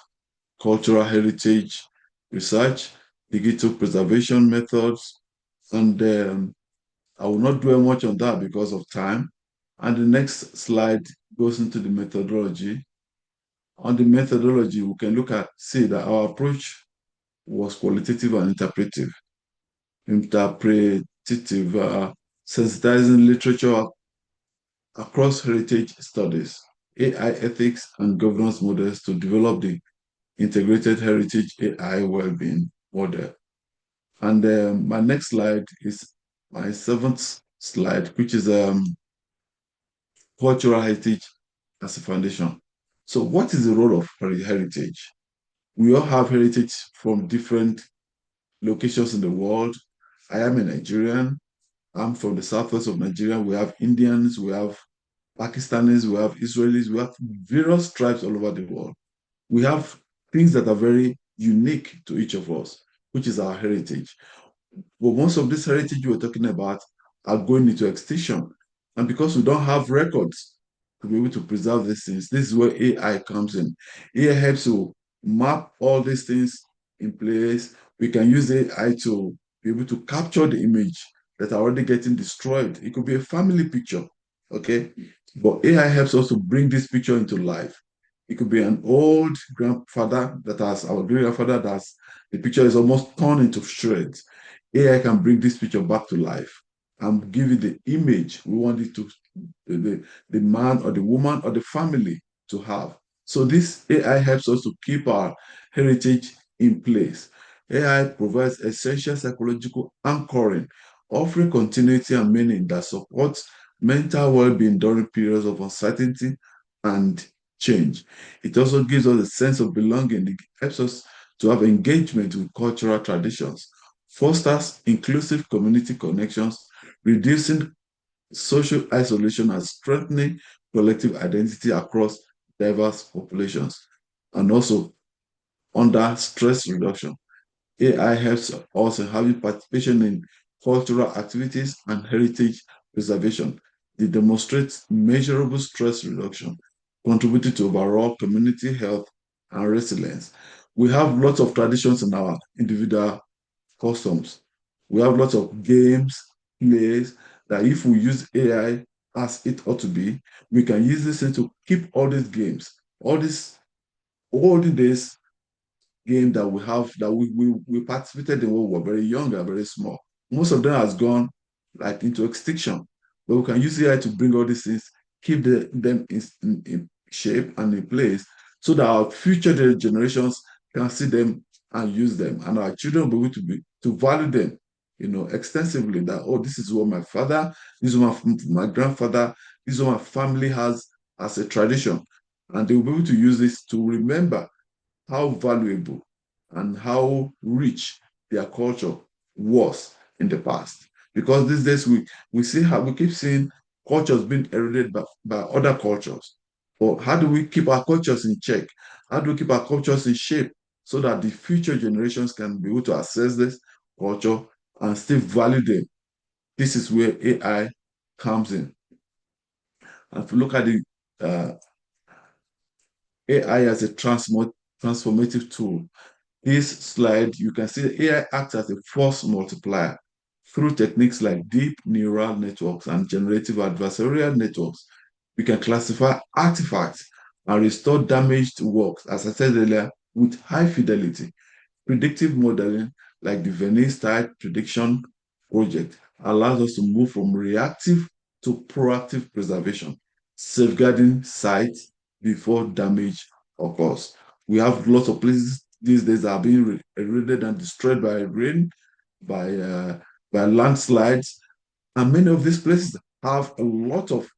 cultural heritage research, digital preservation methods, and I will not dwell much on that because of time. And the next slide goes into the methodology. On the methodology, we can see that our approach was qualitative and interpretative, sensitizing literature across heritage studies, AI ethics, and governance models to develop the integrated heritage AI well-being model. And my next slide is my seventh slide, which is cultural heritage as a foundation. So what is the role of heritage? We all have heritage from different locations in the world. I am a Nigerian. I'm from the southwest of Nigeria. We have Indians, we have Pakistanis, we have Israelis, we have various tribes all over the world. We have things that are very unique to each of us, which is our heritage. But most of this heritage we're talking about are going into extinction. And because we don't have records to be able to preserve these things, this is where AI comes in. AI helps to map all these things in place. We can use AI to be able to capture the image that are already getting destroyed. It could be a family picture, okay? But AI helps us to bring this picture into life. It could be an old grandfather that has, our great grandfather that's, the picture is almost torn into shreds. AI can bring this picture back to life and give it the image we want it to, the man or the woman or the family to have. So this AI helps us to keep our heritage in place. AI provides essential psychological anchoring, offering continuity and meaning that supports mental well-being during periods of uncertainty and change. It also gives us a sense of belonging. It helps us to have engagement with cultural traditions, fosters inclusive community connections, reducing social isolation and strengthening collective identity across diverse populations, and also under stress reduction. AI helps us in having participation in cultural activities and heritage preservation. It demonstrates measurable stress reduction, contributing to overall community health and resilience. We have lots of traditions in our individual customs. We have lots of games, plays, that if we use AI as it ought to be, we can use this to keep all these games, all these olden days game that we have that we participated in when we were very young and very small. Most of them has gone like into extinction. But we can use AI to bring all these things, keep them in shape and in place so that our future generations can see them and use them. And our children will be able to value them, extensively that, oh, this is what my father, this is what my grandfather, this is what my family has as a tradition. And they will be able to use this to remember how valuable and how rich their culture was in the past. Because these days we see how we keep seeing cultures being eroded by other cultures. But how do we keep our cultures in check? How do we keep our cultures in shape so that the future generations can be able to access this culture and still value them? This is where AI comes in. And if you look at the AI as a transformative tool, this slide, you can see the AI acts as a force multiplier through techniques like deep neural networks and generative adversarial networks. We can classify artifacts and restore damaged works, as I said earlier, with high fidelity. Predictive modeling, like the Venice-type prediction project, allows us to move from reactive to proactive preservation, safeguarding sites before damage occurs. We have lots of places these days that are being eroded and destroyed by rain, by by landslides. And many of these places have a lot of,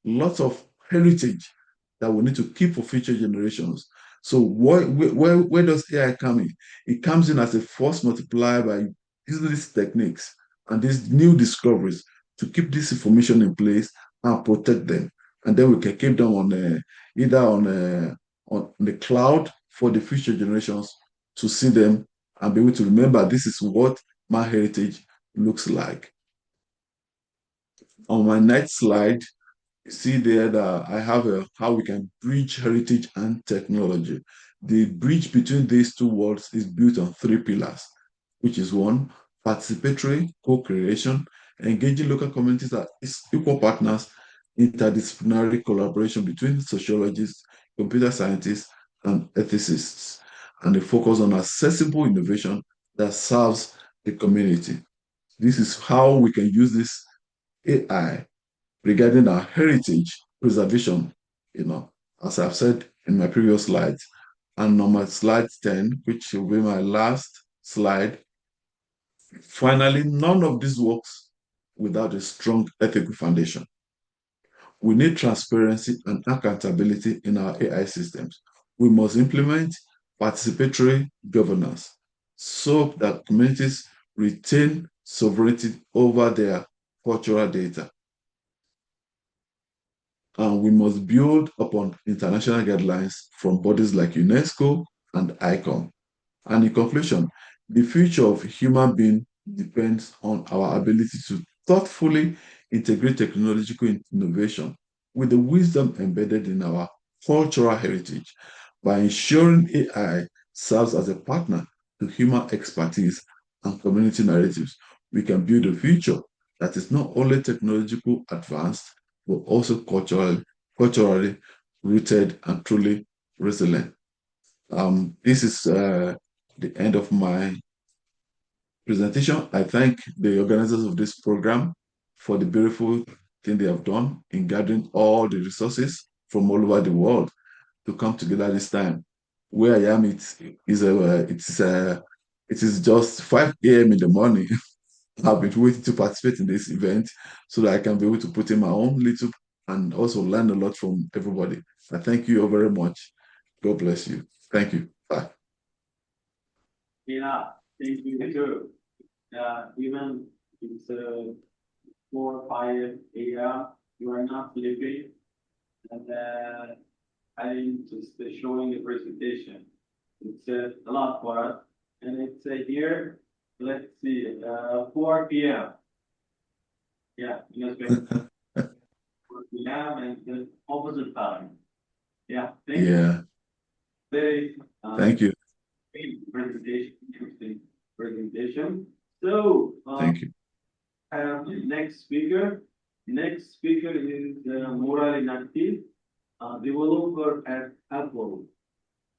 lots of heritage that we need to keep for future generations. So where does AI come in? It comes in as a force multiplier by using these techniques and these new discoveries to keep this information in place and protect them. And then we can keep them on either on the cloud for the future generations to see them and be able to remember this is what my heritage looks like. On my next slide, you see there that I have how we can bridge heritage and technology. The bridge between these two worlds is built on three pillars, which is one, participatory co-creation, engaging local communities as equal partners, interdisciplinary collaboration between sociologists, computer scientists, and ethicists, and a focus on accessible innovation that serves the community. This is how we can use this AI regarding our heritage preservation, as I've said in my previous slides. And on my slide 10, which will be my last slide, finally, none of this works without a strong ethical foundation. We need transparency and accountability in our AI systems. We must implement participatory governance so that communities retain sovereignty over their cultural data. And we must build upon international guidelines from bodies like UNESCO and ICOM. And in conclusion, the future of human being depends on our ability to thoughtfully integrate technological innovation with the wisdom embedded in our cultural heritage. By ensuring AI serves as a partner to human expertise and community narratives, we can build a future that is not only technological advanced, but also culturally rooted and truly resilient. This is the end of my presentation. I thank the organizers of this program for the beautiful thing they have done in gathering all the resources from all over the world to come together this time. Where I am, it is just 5 a.m. in the morning. I've been waiting to participate in this event so that I can be able to put in my own little and also learn a lot from everybody. I thank you all very much. God bless you. Thank you. Bye. Yeah, thank you too. Even it's 4 or 5 a.m., you are not sleeping. And I'm just showing the presentation. It's a lot for us. And it's here, let's see, 4 p.m. Yeah, you know, 4 p.m. and the opposite time. Yeah, thank you. Very, Thank you. presentation, interesting presentation. So, Thank you. next speaker. Next speaker is Murali Natti, developer at Apple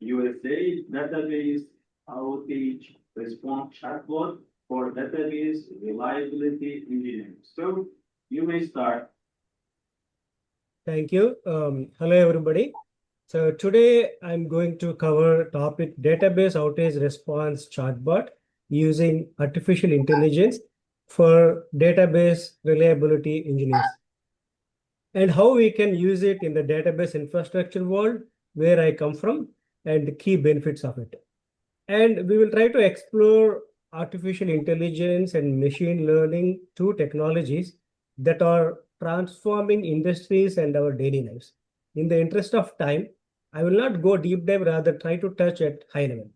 USA database outage response chatbot for database reliability engineering. So you may start. Thank you. Hello, everybody. So today I'm going to cover topic database outage response chatbot using artificial intelligence for database reliability engineers and how we can use it in the database infrastructure world where I come from and the key benefits of it. And we will try to explore artificial intelligence and machine learning, two technologies that are transforming industries and our daily lives. In the interest of time, I will not go deep dive, rather try to touch at high level.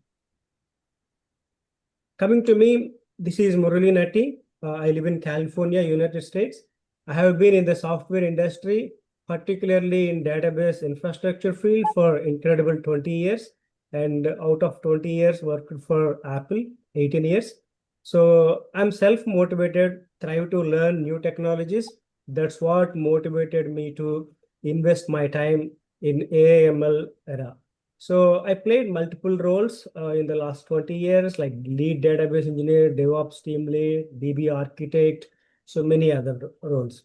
Coming to me, this is Murali Natti. I live in California, United States. I have been in the software industry, particularly in database infrastructure field for incredible 20 years. And out of 20 years, worked for Apple, 18 years. So I'm self-motivated, try to learn new technologies. That's what motivated me to invest my time in AI/ML era. So I played multiple roles in the last 20 years, like lead database engineer, DevOps team lead, DB architect, so many other roles.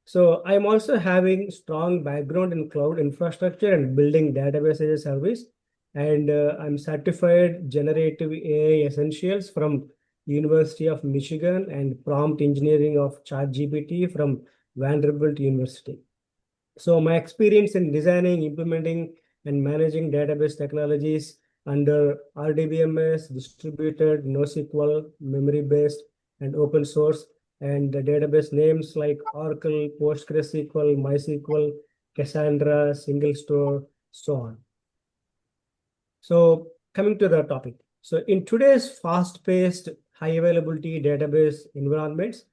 So I'm also having strong background in cloud infrastructure and building database as a service. And I'm certified generative AI essentials from University of Michigan, and prompt engineering of ChatGPT from Vanderbilt University. So my experience in designing, implementing, and managing database technologies under RDBMS, distributed, NoSQL, memory-based, and open source, and the database names like Oracle, PostgreSQL, MySQL, Cassandra, Single Store, so on. So coming to the topic. So in today's fast-paced, high-availability database environments,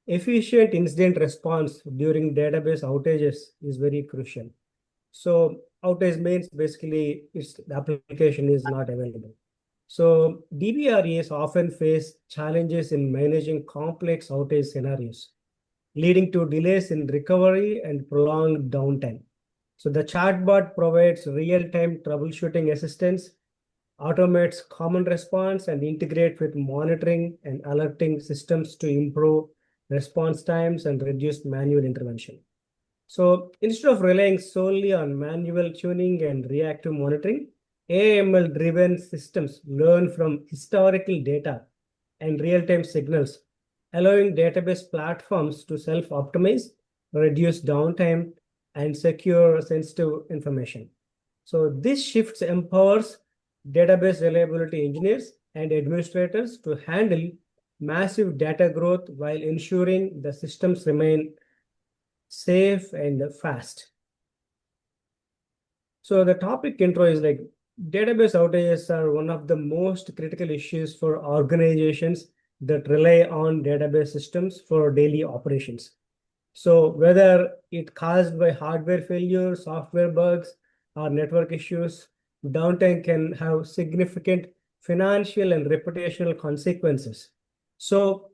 efficient incident response during database outages is very crucial. So outage means basically the application is not available. So DBREs often face challenges in managing complex outage scenarios, leading to delays in recovery and prolonged downtime. So the chatbot provides real-time troubleshooting assistance, automates common response, and integrates with monitoring and alerting systems to improve response times and reduce manual intervention. So instead of relying solely on manual tuning and reactive monitoring, AML-driven systems learn from historical data and real-time signals, allowing database platforms to self-optimize, reduce downtime, and secure sensitive information. So this shift empowers database reliability engineers and administrators to handle massive data growth while ensuring the systems remain safe and fast. So the topic intro is like database outages are one of the most critical issues for organizations that rely on database systems for daily operations. So whether it caused by hardware failure, software bugs, or network issues, downtime can have significant financial and reputational consequences. So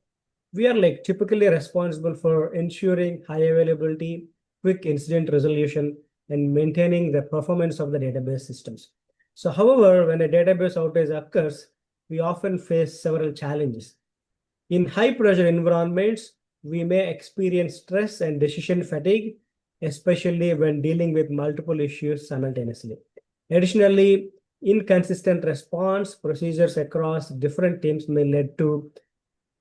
we are like typically responsible for ensuring high availability, quick incident resolution, and maintaining the performance of the database systems. So however, when a database outage occurs, we often face several challenges. In high pressure environments, we may experience stress and decision fatigue, especially when dealing with multiple issues simultaneously. Additionally, inconsistent response procedures across different teams may lead to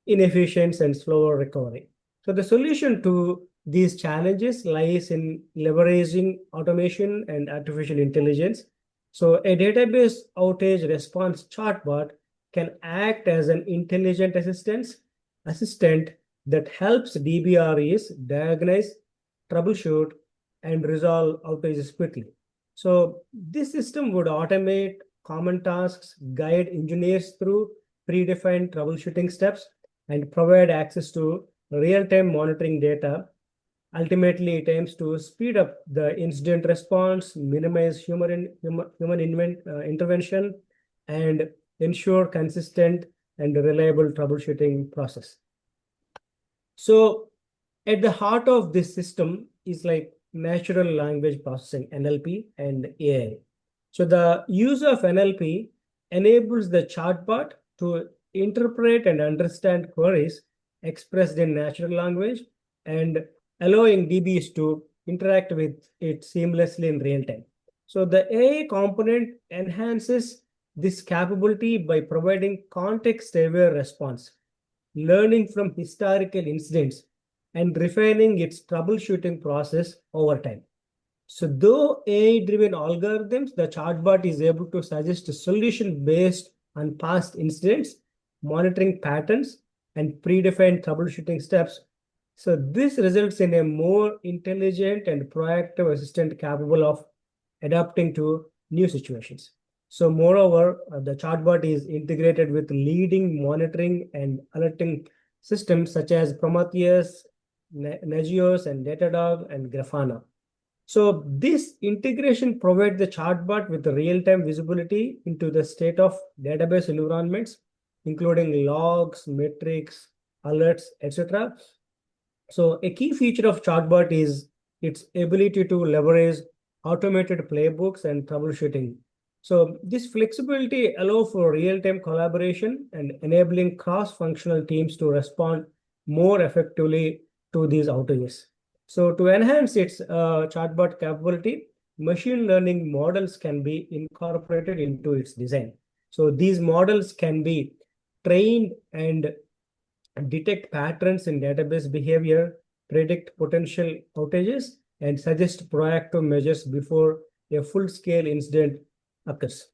inefficient and slower recovery. So the solution to these challenges lies in leveraging automation and artificial intelligence. So a database outage response chatbot can act as an intelligent assistant that helps DBREs diagnose, troubleshoot, and resolve outages quickly. So this system would automate common tasks, guide engineers through predefined troubleshooting steps, and provide access to real-time monitoring data. Ultimately, it aims to speed up the incident response, minimize human intervention, and ensure consistent and reliable troubleshooting process. So at the heart of this system is like natural language processing, NLP, and AI. So the use of NLP enables the chatbot to interpret and understand queries expressed in natural language and allowing DBs to interact with it seamlessly in real time. So the AI component enhances this capability by providing context-aware response, learning from historical incidents, and refining its troubleshooting process over time. So though AI-driven algorithms, the chatbot is able to suggest a solution based on past incidents, monitoring patterns, and predefined troubleshooting steps. So this results in a more intelligent and proactive assistant capable of adapting to new situations. So moreover, the chatbot is integrated with leading monitoring and alerting systems such as Prometheus, Nagios, and Datadog, and Grafana. So this integration provides the chatbot with real-time visibility into the state of database environments, including logs, metrics, alerts, etc. So a key feature of chatbot is its ability to leverage automated playbooks and troubleshooting. So this flexibility allows for real-time collaboration and enabling cross-functional teams to respond more effectively to these outages. So to enhance its chatbot capability, machine learning models can be incorporated into its design. So these models can be trained and detect patterns in database behavior, predict potential outages, and suggest proactive measures before a full-scale incident occurs.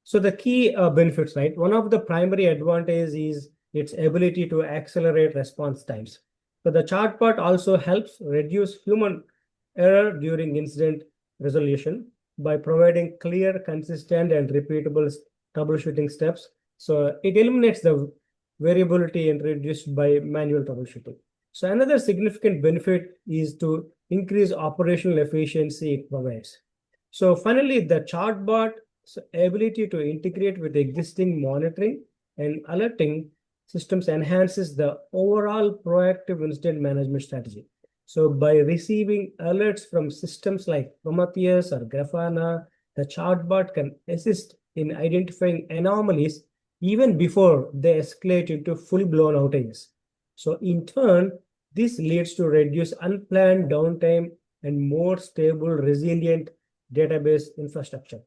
So the key benefits, right? One of the primary advantages is its ability to accelerate response times. So the chatbot also helps reduce human error during incident resolution by providing clear, consistent, and repeatable troubleshooting steps. So it eliminates the variability introduced by manual troubleshooting. So another significant benefit is to increase operational efficiency it provides. So finally, the chatbot's ability to integrate with existing monitoring and alerting systems enhances the overall proactive incident management strategy. So by receiving alerts from systems like Prometheus or Grafana, the chatbot can assist in identifying anomalies even before they escalate into full-blown outages. So in turn, this leads to reduced unplanned downtime and more stable, resilient database infrastructure.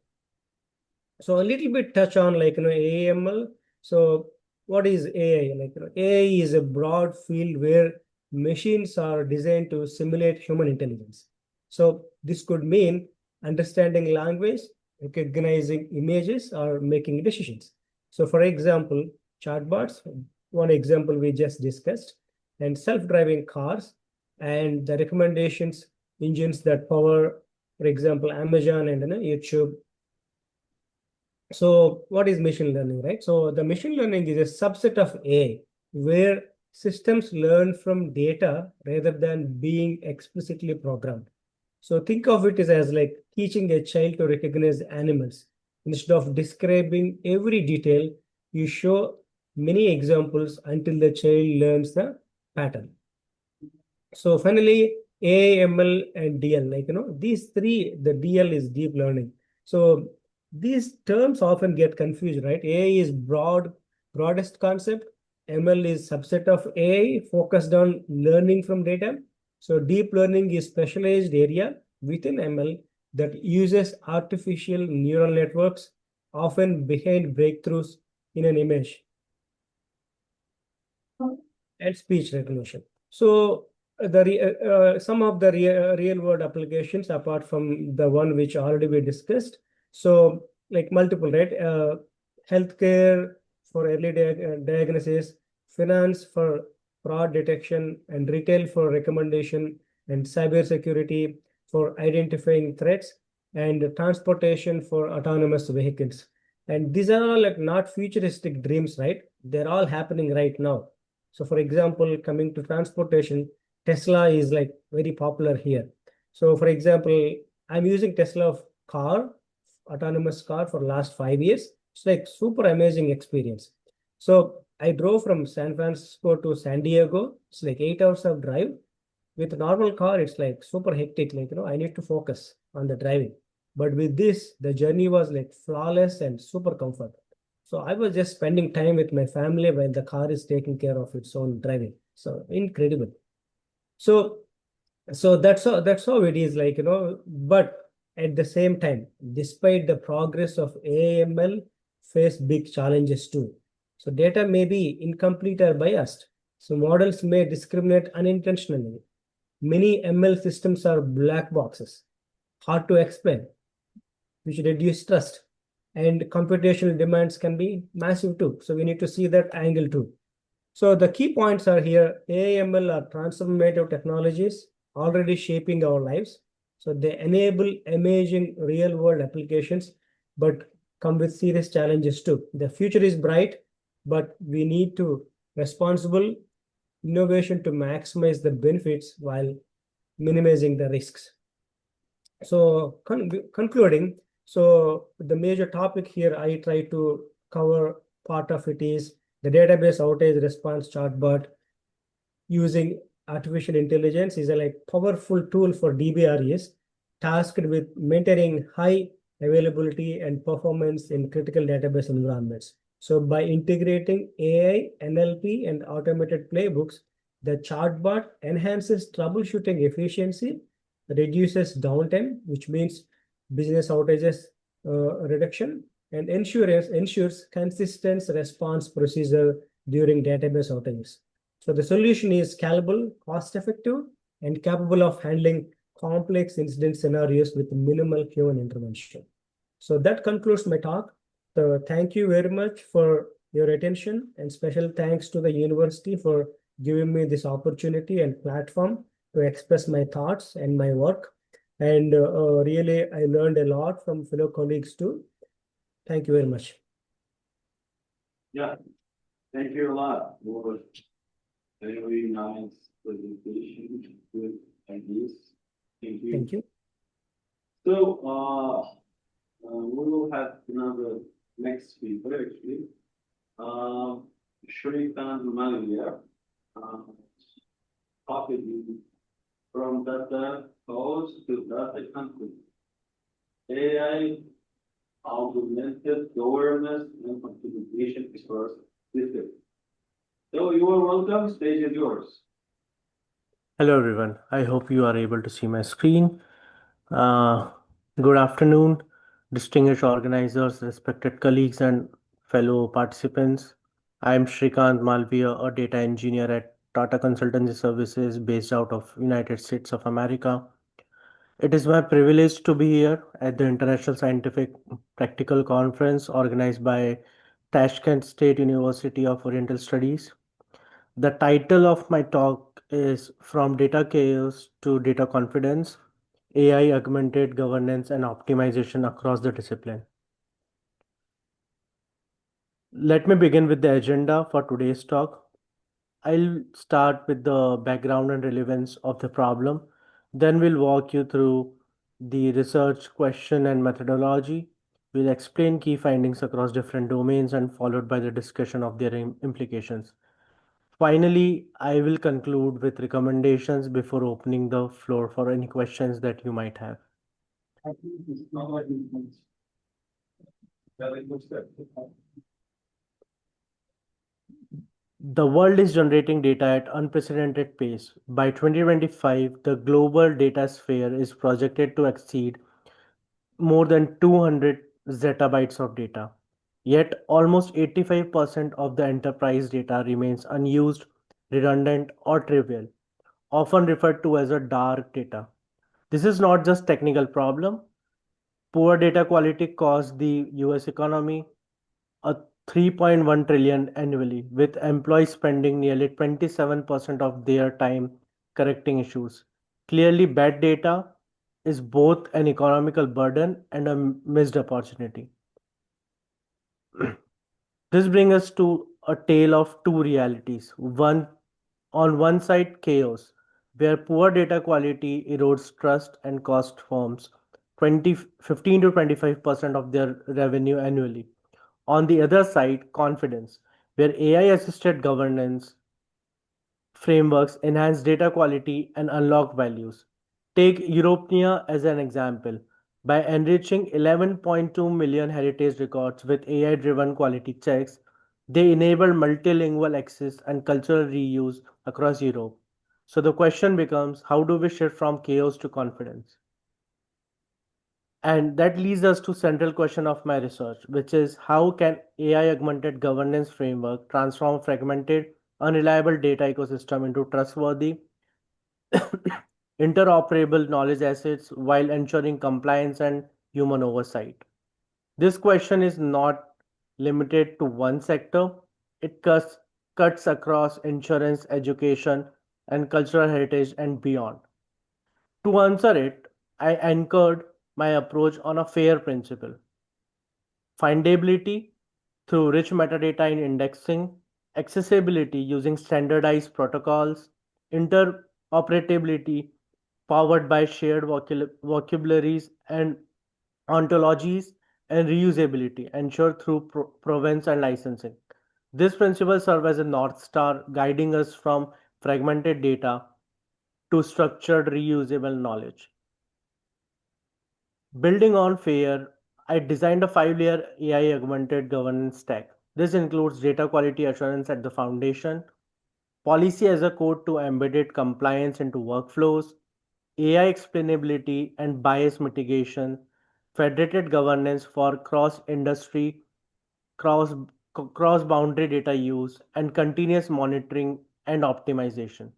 So a little bit touch on AML. So what is AI? AI is a broad field where machines are designed to simulate human intelligence. So this could mean understanding language, recognizing images, or making decisions. So for example, chatbots, one example we just discussed, and self-driving cars, and the recommendations engines that power, for example, Amazon and YouTube. So what is machine learning, right? So the machine learning is a subset of AI where systems learn from data rather than being explicitly programmed. So think of it as like teaching a child to recognize animals. Instead of describing every detail, you show many examples until the child learns the pattern. So finally, AI, ML, and DL, these three, the DL is deep learning. So these terms often get confused, right? AI is broadest concept. ML is subset of AI focused on learning from data. So deep learning is specialized area within ML that uses artificial neural networks, often behind breakthroughs in an image and speech recognition. So some of the real world applications apart from the one which already we discussed. So like multiple, right? Healthcare for early diagnosis, finance for fraud detection, and retail for recommendation, and cybersecurity for identifying threats, and transportation for autonomous vehicles. And these are all like not futuristic dreams, right? They're all happening right now. So for example, coming to transportation, Tesla is like very popular here. So for example, I'm using Tesla autonomous car for last 5 years. It's like super amazing experience. So I drove from San Francisco to San Diego. It's like 8 hours of drive. With a normal car, it's like super hectic. I need to focus on the driving. But with this, the journey was like flawless and super comfort. So I was just spending time with my family while the car is taking care of its own driving. So incredible. So that's how it is but at the same time, despite the progress of AML, face big challenges too. So data may be incomplete or biased. So models may discriminate unintentionally. Many ML systems are black boxes, hard to explain, which reduce trust. And computational demands can be massive too. So we need to see that angle too. So the key points are here. AI/ML are transformative technologies already shaping our lives. So they enable amazing real-world applications, but come with serious challenges too. The future is bright, but we need to responsible innovation to maximize the benefits while minimizing the risks. So concluding, so the major topic here I try to cover part of it is the database outage response chatbot using artificial intelligence is a like powerful tool for DBREs tasked with maintaining high availability and performance in critical database environments. So by integrating AI, NLP, and automated playbooks, the chatbot enhances troubleshooting efficiency, reduces downtime, which means business outages reduction, and ensures consistent response procedure during database outages. So the solution is scalable, cost-effective, and capable of handling complex incident scenarios with minimal human intervention. So that concludes my talk. So thank you very much for your attention, and special thanks to the university for giving me this opportunity and platform to express my thoughts and my work. And really, I learned a lot from fellow colleagues too. Thank you very much. Yeah, thank you a lot for very nice presentation, good ideas. Thank you. Thank you. So, we will have another next speaker actually. Shrikant Malia, talking from data codes to data content. AI augmented governance and communication experts listed. So you are welcome, stage is yours. Hello everyone, I hope you are able to see my screen. Good afternoon, distinguished organizers, respected colleagues and fellow participants. I am Shrikant Malviya, a data engineer at Tata Consultancy Services based out of United States of America. It is my privilege to be here at the International Scientific Practical Conference organized by Tashkent State University of Oriental Studies. The title of my talk is From Data Chaos to Data Confidence, AI Augmented Governance and Optimization Across the Discipline. Let me begin with the agenda for today's talk. I'll start with the background and relevance of the problem. Then we'll walk you through the research question and methodology. We'll explain key findings across different domains and followed by the discussion of their implications. Finally, I will conclude with recommendations before opening the floor for any questions that you might have. The world is generating data at unprecedented pace. By 2025, the global data sphere is projected to exceed more than 200 zettabytes of data. Yet, almost 85% of the enterprise data remains unused, redundant, or trivial, often referred to as a dark data. This is not just technical problem. Poor data quality costs the US economy a 3.1 trillion annually, with employees spending nearly 27% of their time correcting issues. Clearly, bad data is both an economical burden and a missed opportunity. This brings us to a tale of two realities. On one side, chaos, where poor data quality erodes trust and cost firms 15 to 25% of their revenue annually. On the other side, confidence, where AI assisted governance frameworks enhance data quality and unlock values. Take Europnia as an example. By enriching 11.2 million heritage records with AI driven quality checks, they enable multilingual access and cultural reuse across Europe. So the question becomes, how do we shift from chaos to confidence? And that leads us to central question of my research, which is how can AI augmented governance framework transform fragmented, unreliable data ecosystem into trustworthy, interoperable knowledge assets while ensuring compliance and human oversight? This question is not limited to one sector. It cuts across insurance, education, and cultural heritage and beyond. To answer it, I anchored my approach on a FAIR principle: findability through rich metadata in indexing, accessibility using standardized protocols, interoperability powered by shared vocabularies and ontologies, and reusability ensured through provenance and licensing. This principle serves as a North Star guiding us from fragmented data to structured reusable knowledge. Building on FAIR, I designed a 5-layer AI augmented governance stack. This includes data quality assurance at the foundation, policy as a code to embedded compliance into workflows, AI explainability and bias mitigation, federated governance for cross-industry, cross cross-boundary data use, and continuous monitoring and optimization.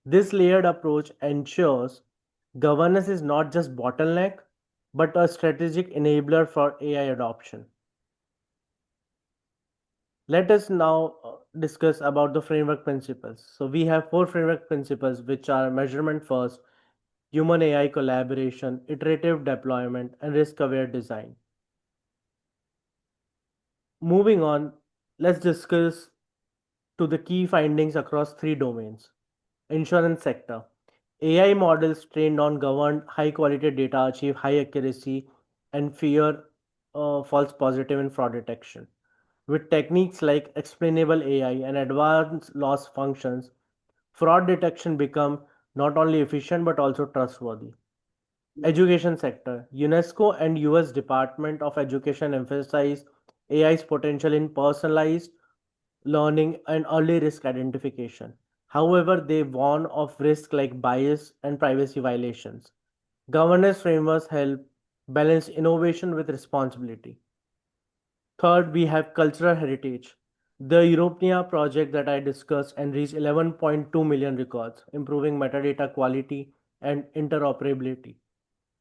This layered approach ensures governance is not just bottleneck, but a strategic enabler for AI adoption. Let us now discuss about the framework principles. So we have four framework principles, which are measurement first, human AI collaboration, iterative deployment, and risk-aware design. Moving on, let's discuss to the key findings across three domains. Insurance sector. AI models trained on governed high-quality data achieve high accuracy and fear false positive and fraud detection. With techniques like explainable AI and advanced loss functions, fraud detection become not only efficient but also trustworthy. Education sector. UNESCO and US Department of Education emphasize AI's potential in personalized learning and early risk identification. However, they warn of risks like bias and privacy violations. Governance frameworks help balance innovation with responsibility. Third, we have cultural heritage. The Europea project that I discussed and reached 11.2 million records, improving metadata quality and interoperability.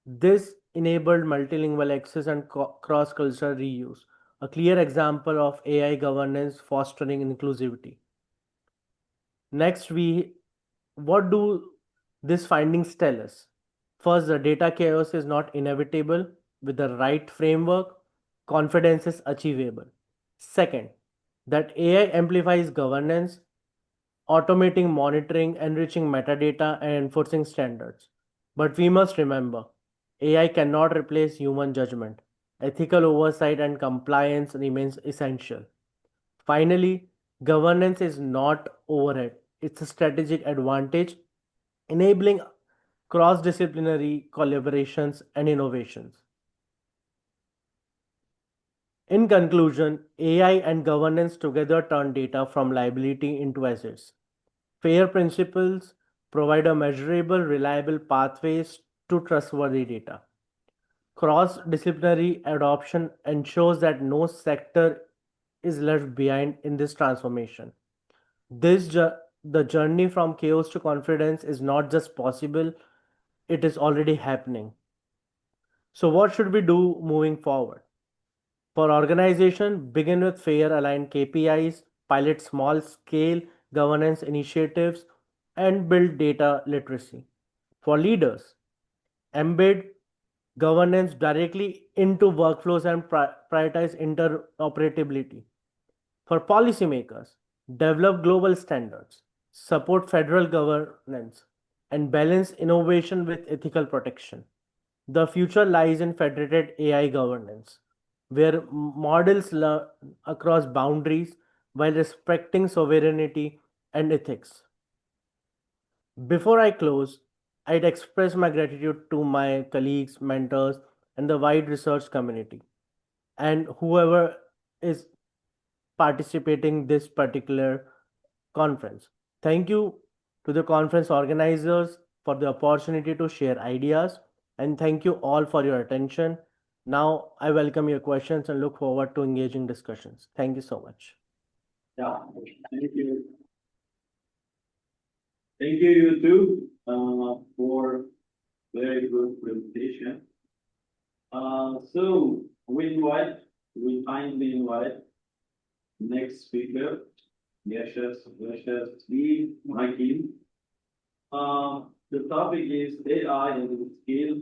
This enabled multilingual access and cross-cultural reuse, a clear example of AI governance fostering inclusivity. Next, what do these findings tell us? First, the data chaos is not inevitable. With the right framework, confidence is achievable. Second, that AI amplifies governance, automating monitoring, enriching metadata, and enforcing standards. But we must remember, AI cannot replace human judgment. Ethical oversight and compliance remains essential. Finally, governance is not overhead, it's a strategic advantage, enabling cross disciplinary collaborations and innovations. In conclusion, AI and governance together turn data from liability into assets. Fair principles provide a measurable, reliable pathways to trustworthy data. Cross-disciplinary adoption ensures that no sector is left behind in this transformation. The journey from chaos to confidence is not just possible, it is already happening. So what should we do moving forward? For organization, begin with fair aligned KPIs, pilot small scale governance initiatives, and build data literacy. For leaders, embed governance directly into workflows and prioritize interoperability. For policymakers, develop global standards, support federal governance, and balance innovation with ethical protection. The future lies in federated AI governance, where models learn across boundaries while respecting sovereignty and ethics. Before I close, I'd express my gratitude to my colleagues, mentors, and the wide research community, and whoever is participating this particular conference. Thank you to the conference organizers for the opportunity to share ideas, and thank you all for your attention. Now I welcome your questions and look forward to engaging discussions. Thank you so much. Yeah, thank you. Thank you, you too, for very good presentation. So we kindly invite next speaker, Yashas B. Mikey. The topic is AI and scale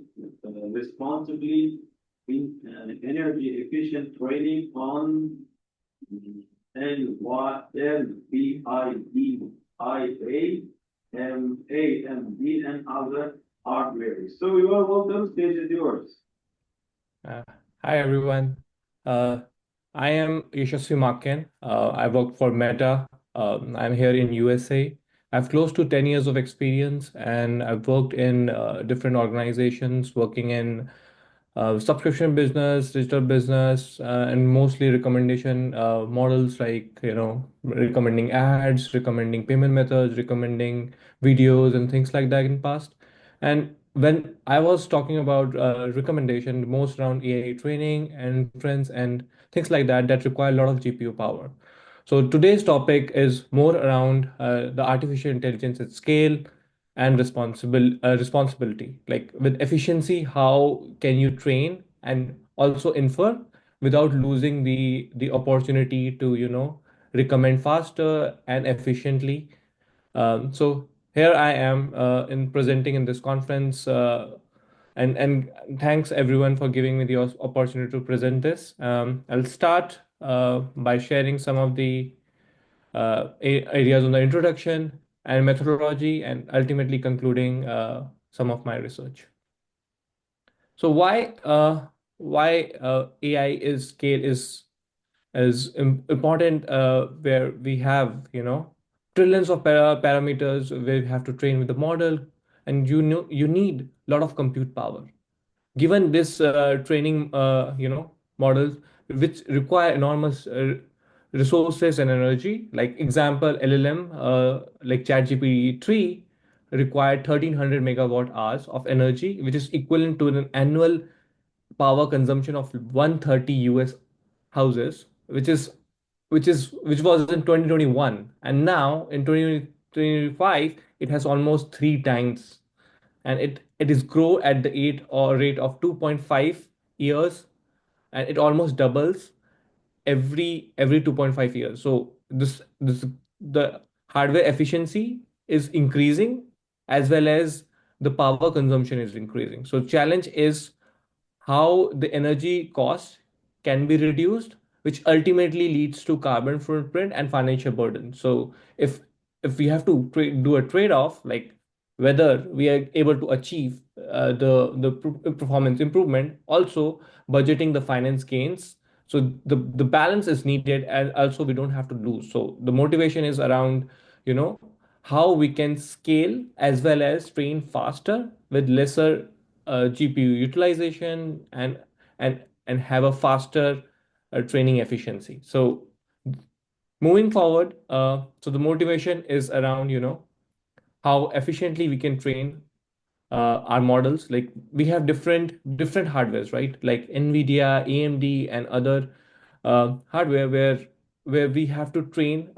responsibly in energy efficient trading on NVIDIA, AMD, and other hardware. So you are welcome. Stage is yours. Hi everyone. I am Yashasvi Maken. I work for Meta. I'm here in USA. I have close to 10 years of experience and I've worked in different organizations working in subscription business, digital business, and mostly recommendation models like, recommending ads, recommending payment methods, recommending videos and things like that in past. And when I was talking about recommendation, most around AI training and inference and things like that that require a lot of GPU power. So today's topic is more around the artificial intelligence at scale and responsibility. Like with efficiency, how can you train and also infer without losing the opportunity to, recommend faster and efficiently. So here I am in presenting in this conference, and thanks everyone for giving me the opportunity to present this. I'll start by sharing some of the areas on the introduction and methodology, and ultimately concluding some of my research. So why AI is scale is important, where we have, trillions of parameters where you have to train with the model, and you need a lot of compute power. Given this training, models which require enormous resources and energy, like example LLM, like ChatGPT 3 required 1300 megawatt hours of energy, which is equivalent to an annual power consumption of 130 US houses, which was in 2021, and now in 2025 it has almost three times, and it is grow at the rate of 2.5 years, and it almost doubles every 2.5 years. So this the hardware efficiency is increasing, as well as the power consumption is increasing. So challenge is how the energy cost can be reduced, which ultimately leads to carbon footprint and financial burden. So if we have to do a trade-off, like whether we are able to achieve the performance improvement, also budgeting the finance gains. So the balance is needed, and also we don't have to lose. So the motivation is around, how we can scale as well as train faster with lesser GPU utilization, and have a faster training efficiency. So moving forward, so the motivation is around, how efficiently we can train our models. Like we have different hardwares, right? Like NVIDIA, AMD, and other hardware where we have to train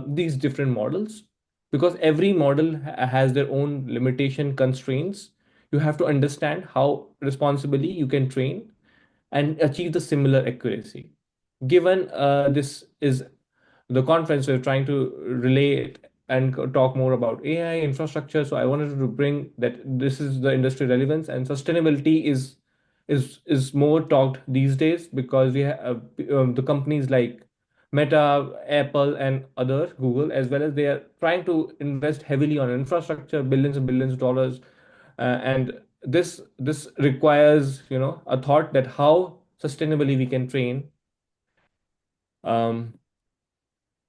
these different models, because every model has their own limitation constraints. You have to understand how responsibly you can train and achieve the similar accuracy. Given this is the conference, we're trying to relate and talk more about AI infrastructure. So I wanted to bring that this is the industry relevance, and sustainability is more talked these days, because we have the companies like Meta, Apple, and other Google, as well as they are trying to invest heavily on infrastructure, billions and billions of dollars, and this requires, a thought that how sustainably we can train. Um,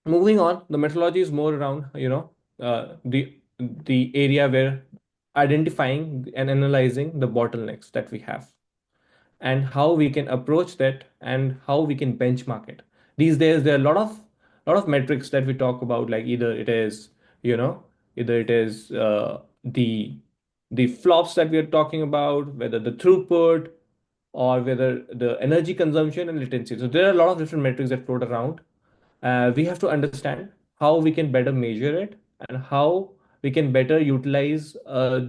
Moving on, the methodology is more around, the area where identifying and analyzing the bottlenecks that we have, and how we can approach that, and how we can benchmark it. These days there are a lot of metrics that we talk about, like you know either it is the flops that we are talking about, whether the throughput, or whether the energy consumption and latency. So there are a lot of different metrics that float around. We have to understand how we can better measure it, and how we can better utilize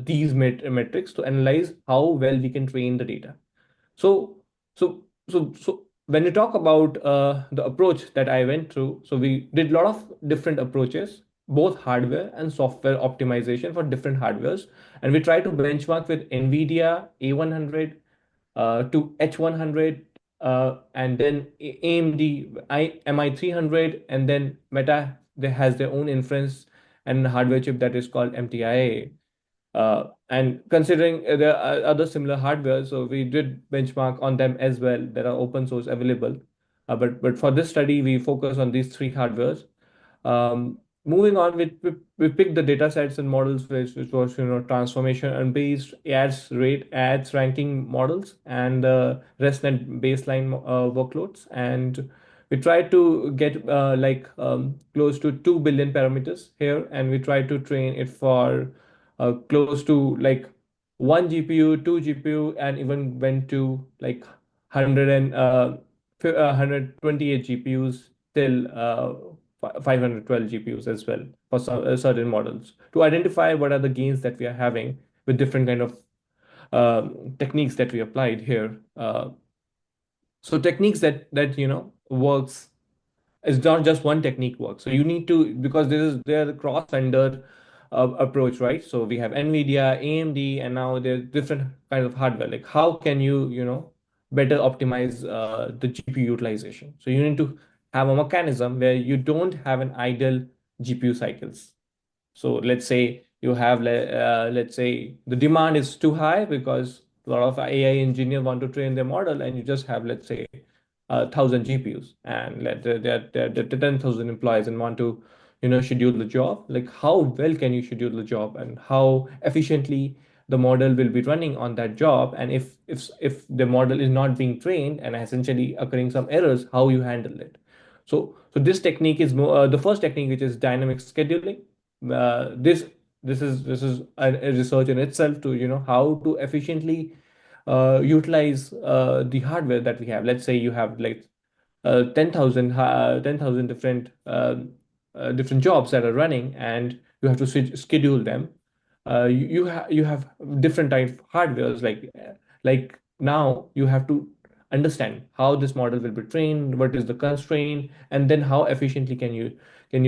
these metrics to analyze how well we can train the data. So, so when you talk about the approach that I went through, so we did a lot of different approaches, both hardware and software optimization for different hardwares, and we try to benchmark with NVIDIA A100 to H100, and then AMD MI300, and then Meta, they has their own inference and hardware chip that is called MTIA. And considering there are other similar hardware, so we did benchmark on them as well. There are open source available, but for this study we focus on these three hardwares. Moving on, we picked the data sets and models which was, transformation and based ads ranking models, and ResNet baseline workloads, and we tried to get close to 2 billion parameters here, and we tried to train it for close to like one GPU, two GPU, and even went to like 128 GPUs till 512 GPUs as well for some certain models to identify what are the gains that we are having with different kind of techniques that we applied here. So techniques that works, it's not just one technique works. So you need to, because there the cross vendor approach, right? So we have NVIDIA, AMD, and now there's different kind of hardware. Like how can you better optimize the GPU utilization? So you need to have a mechanism where you don't have an idle GPU cycles. So let's say you have, let's say the demand is too high because a lot of AI engineers want to train their model, and you just have, let's say, 1,000 GPUs, and there are 10,000 employees and want to, schedule the job. Like how well can you schedule the job, and how efficiently the model will be running on that job, and if the model is not being trained and essentially occurring some errors, how you handle it. So this technique is more the first technique, which is dynamic scheduling. This is a research in itself to how to efficiently utilize the hardware that we have. Let's say you have like 10,000 different jobs that are running, and you have to schedule them. You have different type of hardwares, like now you have to understand how this model will be trained, what is the constraint, and then how efficiently can you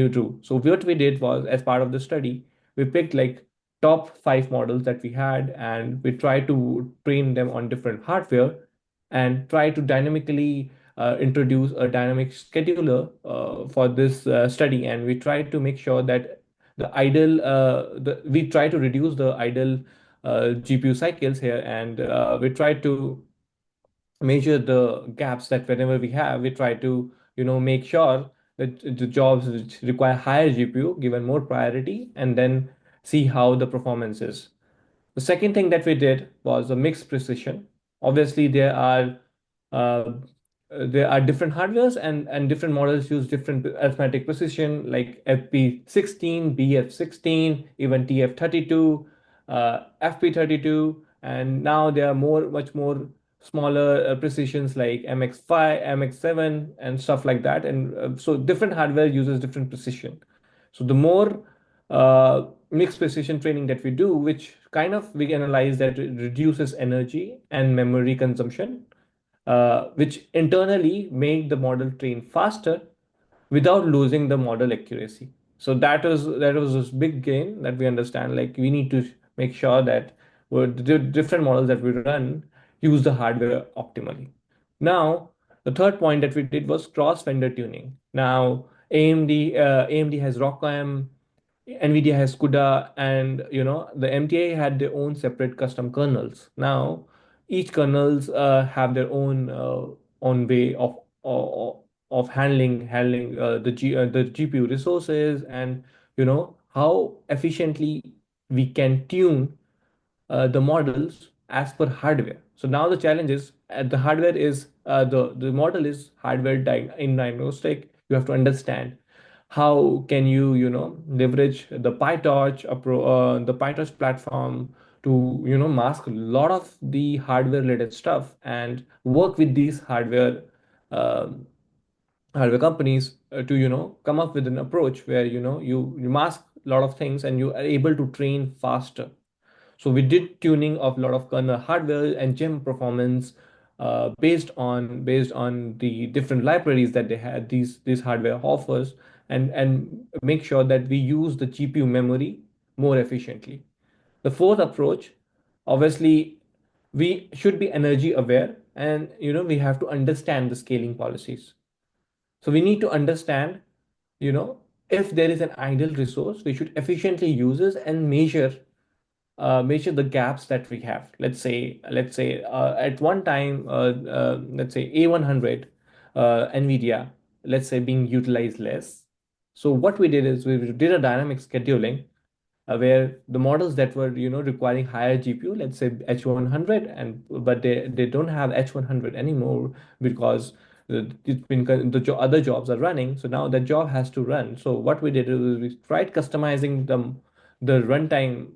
do. So what we did was, as part of the study, we picked like top 5 models that we had, and we tried to train them on different hardware and try to dynamically introduce a dynamic scheduler for this study. And we try to make sure that we try to reduce the idle GPU cycles here, and we try to measure the gaps that whenever we have, we try to make sure that the jobs which require higher GPU given more priority, and then see how the performance is. The second thing that we did was a mixed precision. Obviously, uh, there are different hardwares, and different models use different arithmetic precision, like FP16, BF16, even TF32, FP32, and now there are much more smaller precisions like MX5, MX7, and stuff like that. And so different hardware uses different precision. So the more mixed precision training that we do, which kind of we analyze that it reduces energy and memory consumption, which internally make the model train faster without losing the model accuracy. So that was this big gain that we understand. Like we need to make sure that the different models that we run use the hardware optimally. Now, the third point that we did was cross-vendor tuning. Now, AMD has ROCm, NVIDIA has CUDA, and the MTA had their own separate custom kernels. Now, each kernels have their own way of handling the GPU resources, and how efficiently we can tune the models as per hardware. So now the challenge is, the hardware is the model is hardware in diagnostic. You have to understand how can you leverage the PyTorch platform to mask a lot of the hardware related stuff, and work with these um hardware companies to come up with an approach where you mask a lot of things, and you are able to train faster. So we did tuning of a lot of kernel hardware and gem performance based on the different libraries that they had, these hardware offers, and make sure that we use the GPU memory more efficiently. The fourth approach, obviously, we should be energy aware, and we have to understand the scaling policies. So we need to understand, you know, if there is an idle resource, we should efficiently use it and measure the gaps that we have. Let's say at one time, let's say A100 NVIDIA, let's say being utilized less. So what we did is we did a dynamic scheduling where the models that were requiring higher GPU, let's say H100, but they don't have H100 anymore because other jobs are running. So now that job has to run. So what we did is we tried customizing the runtime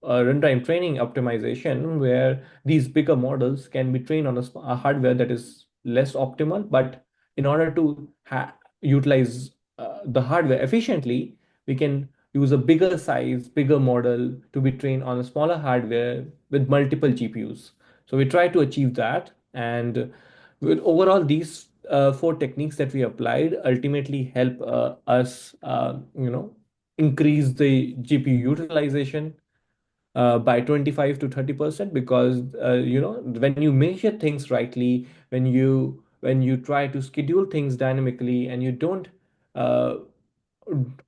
runtime training optimization, where these bigger models can be trained on a hardware that is less optimal. But in order to utilize the hardware efficiently, we can use a bigger size, bigger model to be trained on a smaller hardware with multiple GPUs. So we try to achieve that. And with overall, these four techniques that we applied ultimately help us, increase the GPU utilization by 25 to 30%, because when you measure things rightly, when you try to schedule things dynamically, and you don't uh,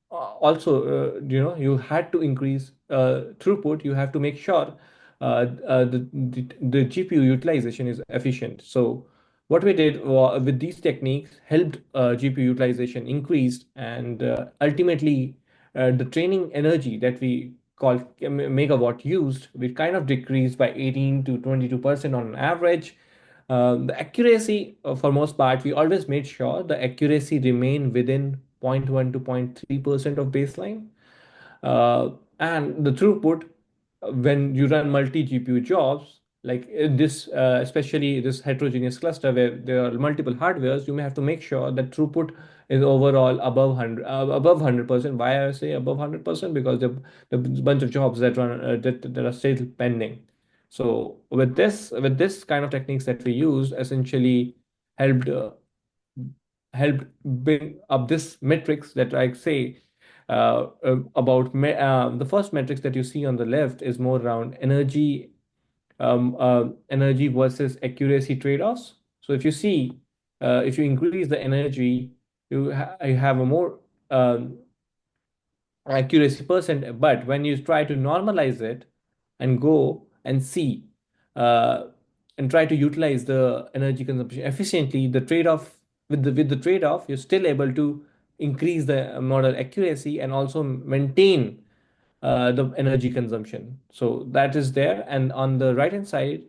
also you had to increase throughput, you have to make sure the GPU utilization is efficient. So what we did with these techniques helped GPU utilization increased, and ultimately the training energy that we call megawatt used, we kind of decreased by 18 to 22% on average. The accuracy, for most part, we always made sure the accuracy remained within zero point 0.1 to 0.3% of baseline. And the throughput, when you run multi-GPU jobs, like in this, especially this heterogeneous cluster where there are multiple hardwares, you may have to make sure that throughput is overall above 100%. Why I say above 100%? Because the bunch of jobs that run that are still pending. So with this kind of techniques that we use, essentially helped helped bring up this metrics that I say about the first metrics that you see on the left is more around energy versus accuracy trade-offs. So if you see, if you increase the energy, you have a more accuracy percent. But when you try to normalize it and go and see uh, and try to utilize the energy consumption efficiently, the trade-off with the trade-off, you're still able to increase the model accuracy and also maintain the energy consumption. So that is there. And on the right hand side,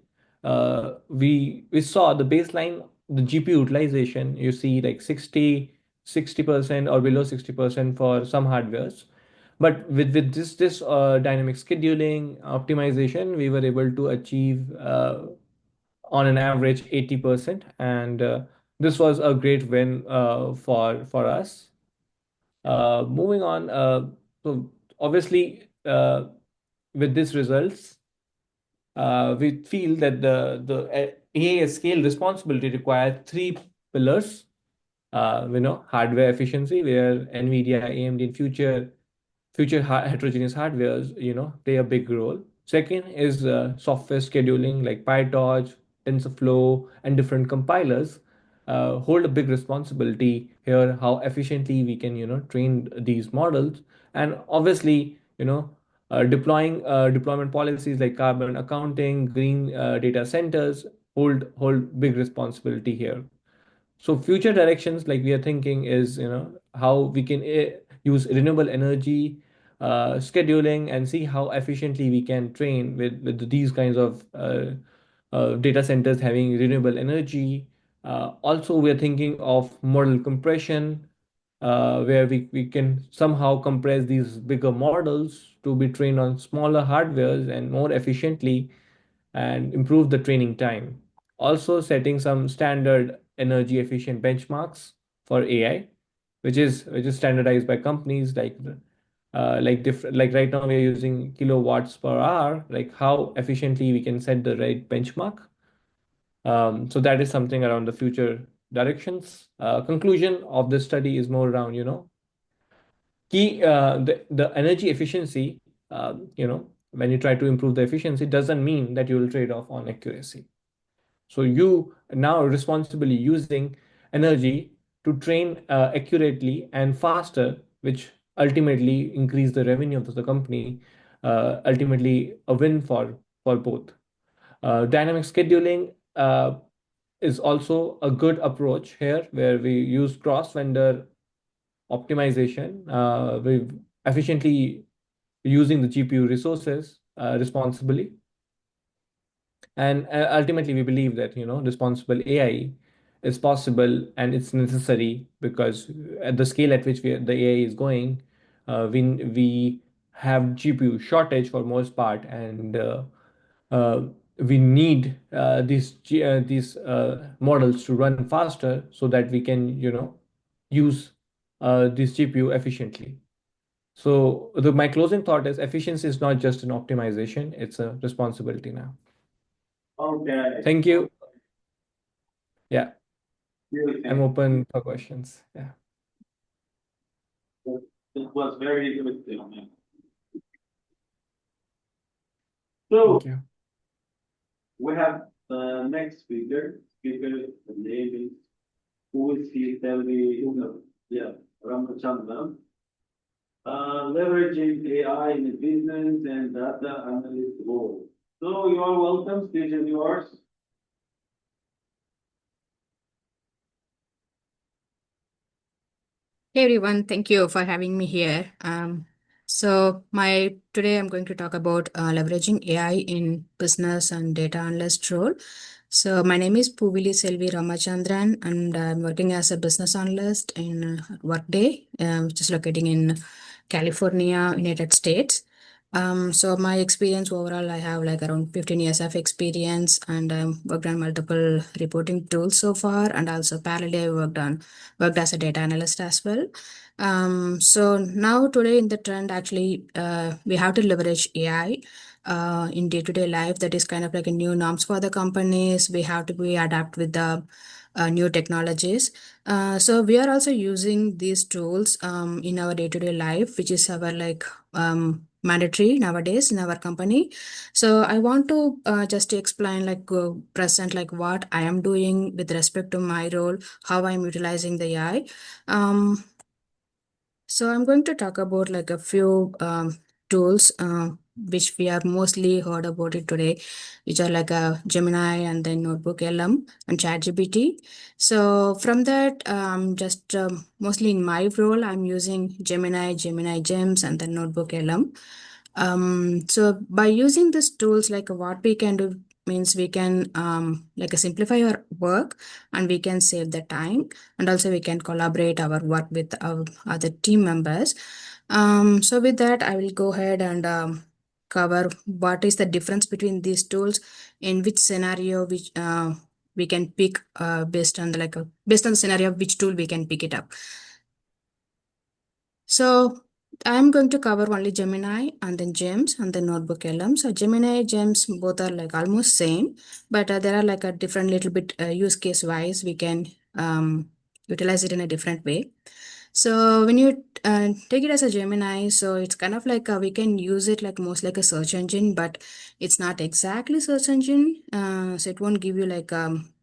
we saw the baseline, the GPU utilization. You see like 60% or below 60% for some hardwares. But with this dynamic scheduling optimization, we were able to achieve on an average 80%, and this was a great win for us. Moving on, so obviously, with these results, we feel that the AI scale responsibility requires three pillars. Hardware efficiency, where NVIDIA, AMD, and future heterogeneous hardwares, play a big role. Second is software scheduling, like PyTorch, TensorFlow, and different compilers hold a big responsibility here, how efficiently we can, train these models. And obviously, deploying deployment policies like carbon accounting, green data centers hold big responsibility here. So future directions, like we are thinking, is how we can use renewable energy scheduling, and see how efficiently we can train with these kinds of data centers having renewable energy. Also, we are thinking of model compression, where we can somehow compress these bigger models to be trained on smaller hardwares and more efficiently, and improve the training time. Also, setting some standard energy efficient benchmarks for AI, which is standardized by companies like right now we are using kilowatts per hour, like how efficiently we can set the right benchmark. So that is something around the future directions. Conclusion of this study is more around, the energy efficiency. When you try to improve the efficiency, doesn't mean that you will trade off on accuracy. So you now responsibly using energy to train accurately and faster, which ultimately increase the revenue of the company. Ultimately, a win for both. Dynamic scheduling is also a good approach here, where we use cross-vendor optimization. We efficiently using the GPU resources responsibly. And ultimately, we believe that responsible AI is possible and it's necessary, because at the scale at which the AI is going, we have GPU shortage for most part, and we need these models to run faster so that we can, use this GPU efficiently. So my closing thought is efficiency is not just an optimization, it's a responsibility now. Okay. Thank you. Yeah, Really, I'm open for questions. Yeah. it was very good. Man. Thank So you. we have the next speaker. The name is who is he? Tell me, yeah, Ramachandran. Leveraging AI in the business and data analyst role. So you are welcome. Stage is yours. Hey everyone, thank you for having me here. Today I'm going to talk about leveraging AI in business and data analyst role. So my name is Puvili Selvi Ramachandran, and I'm working as a business analyst in Workday, which is located in California, United States. So my experience overall, I have like around 15 years of experience, and worked on multiple reporting tools so far, and also parallelly I worked as a data analyst as well. So now today in the trend, actually, we have to leverage AI in day-to-day life. That is kind of like a new norms for the companies. We have to be adapt with the new technologies. So we are also using these tools in our day-to-day life, which is our mandatory nowadays in our company. So I want to just explain present like what I am doing with respect to my role, how I'm utilizing the AI. So I'm going to talk about like a few tools which we are mostly heard about it today, which are like a Gemini and then Notebook LM and ChatGPT. So from that, just mostly in my role, I'm using Gemini Gems, and then Notebook LM. So by using these tools, like what we can do means we can simplify our work, and we can save the time, and also we can collaborate our work with our other team members. So with that, I will go ahead and cover what is the difference between these tools, in which scenario which we can pick based on based on the scenario of which tool we can pick it up. So I'm going to cover only Gemini and then Gems and then Notebook LM. So Gemini, Gems, both are like almost same, but there are like a different little bit use case wise. We can utilize it in a different way. So when you take it as a Gemini, so it's kind of like we can use it like most like a search engine, but it's not exactly search engine. So it won't give you like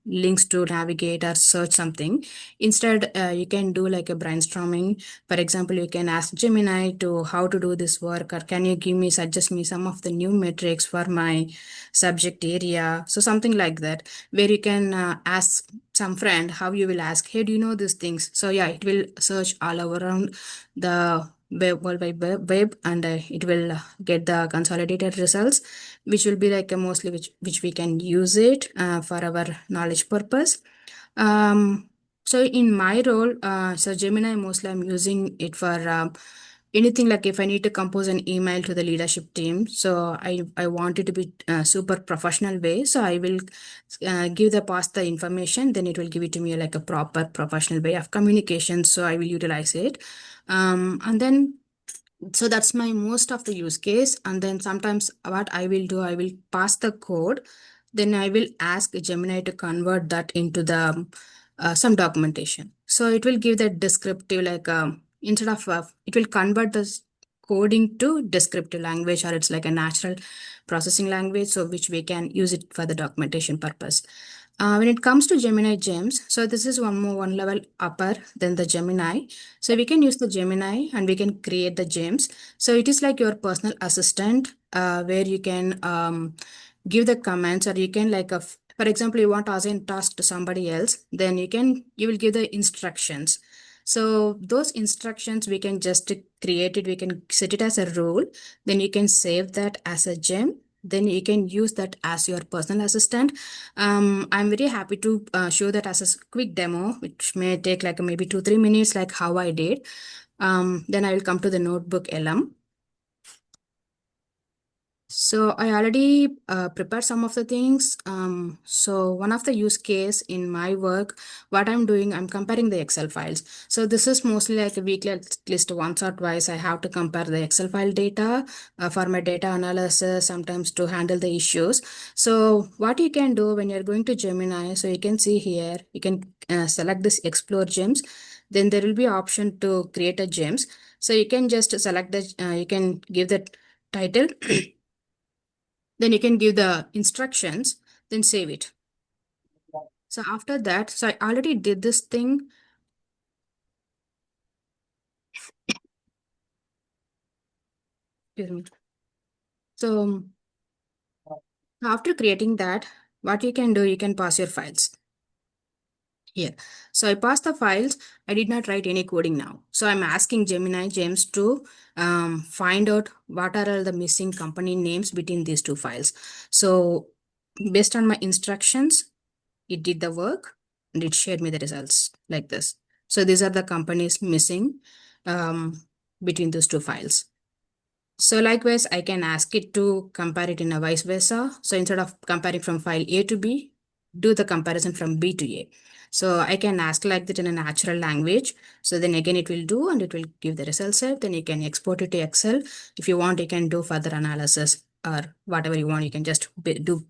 links to navigate or search something. Instead, you can do like a brainstorming. For example, you can ask Gemini to how to do this work, or can you suggest me some of the new metrics for my subject area. So something like that, where you can ask some friend, how you will ask, hey, do you know these things? So yeah, it will search all around the World Wide Web, and it will get the consolidated results, which will be like a mostly which we can use it for our knowledge purpose. So in my role, so Gemini mostly I'm using it for anything like if I need to compose an email to the leadership team. So I want it to be super professional way. So I will give the pass the information, then it will give it to me like a proper professional way of communication. So I will utilize it. And then so that's my most of the use case. And then sometimes what I will do, I will pass the code, then I will ask Gemini to convert that into the some documentation. So it will give that descriptive instead of it will convert the coding to descriptive language, or it's like a natural processing language, so which we can use it for the documentation purpose. When it comes to Gemini Gems, so this is one level upper than the Gemini. So we can use the Gemini and we can create the gems. So it is like your personal assistant where you can give the commands, or you can for example, you want to assign a task to somebody else, then you will give the instructions. So those instructions we can just create it, we can set it as a rule, then you can save that as a gem, then you can use that as your personal assistant. I'm very happy to show that as a quick demo, which may take like maybe 2-3 minutes, like how I did. Then I will come to the Notebook LM. So I already prepared some of the things. So one of the use case in my work, what I'm doing, I'm comparing the Excel files. So this is mostly like a weekly, at least once or twice, I have to compare the Excel file data for my data analysis, sometimes to handle the issues. So what you can do when you're going to Gemini, so you can see here, you can select this Explore Gems. Then there will be option to create a gems. So you can just select the, you can give the title. Then you can give the instructions, then save it. So after that, so I already did this thing. Excuse me. So after creating that, what you can do, you can pass your files here. So I passed the files. I did not write any coding now. So I'm asking Gemini James to find out what are all the missing company names between these two files. So based on my instructions, it did the work and it shared me the results like this. So these are the companies missing between those two files. So likewise, I can ask it to compare it in a vice versa. So instead of comparing from file A to B, do the comparison from B to A. So I can ask like that in a natural language. So then again, it will do and it will give the result set. Then you can export it to Excel. If you want, you can do further analysis or whatever you want. You can just do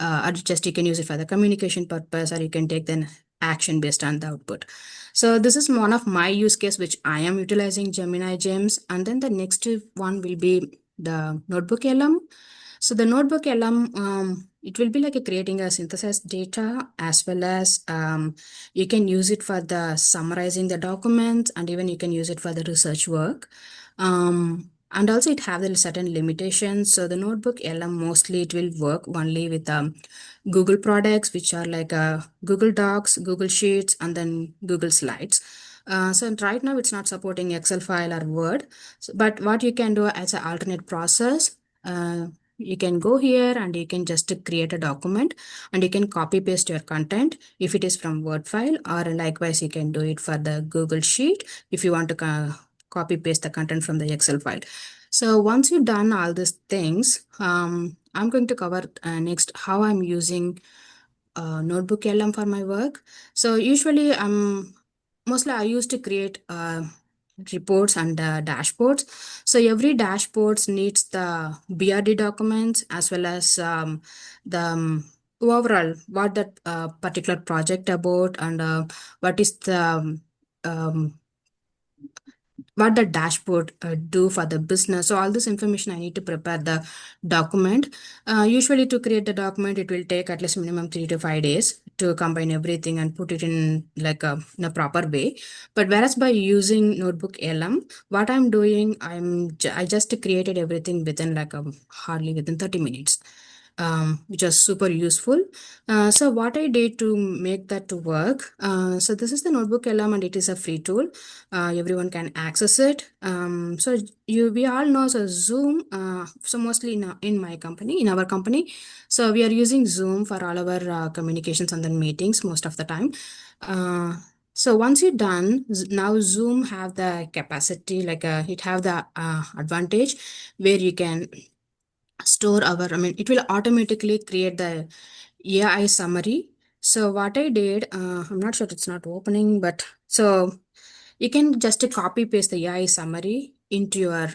or just you can use it for the communication purpose, or you can take the action based on the output. So this is one of my use case which I am utilizing Gemini Gems. And then the next one will be the Notebook LM. So the Notebook LM, it will be like creating a synthesized data, as well as you can use it for the summarizing the documents, and even you can use it for the research work. And also it have the certain limitations. So the Notebook LM, mostly it will work only with Google products, which are like Google Docs, Google Sheets, and then Google Slides. So right now it's not supporting Excel file or Word. So, but what you can do as an alternate process, you can go here and you can just create a document and you can copy paste your content if it is from Word file, or likewise you can do it for the Google Sheet if you want to copy paste the content from the Excel file. So once you've done all these things, I'm going to cover next how I'm using Notebook LM for my work. So usually mostly I used to create reports and dashboards. So every dashboards needs the BRD documents, as well as the overall what that particular project about, and what is the what the dashboard do for the business. So all this information I need to prepare the document. Usually to create the document, it will take at least minimum 3 to 5 days to combine everything and put it in like in a proper way. But whereas by using Notebook LM, what I'm doing, I just created everything within like hardly within 30 minutes. Which was super useful. So what I did to make that to work, so this is the Notebook LM and it is a free tool. Everyone can access it. So we all know so Zoom. So mostly in my company, in our company, so we are using Zoom for all our communications and then meetings most of the time. So once you're done, now Zoom have the capacity, like it have the advantage where you can store it will automatically create the AI summary. So what I did, I'm not sure it's not opening, but so you can just copy paste the AI summary into your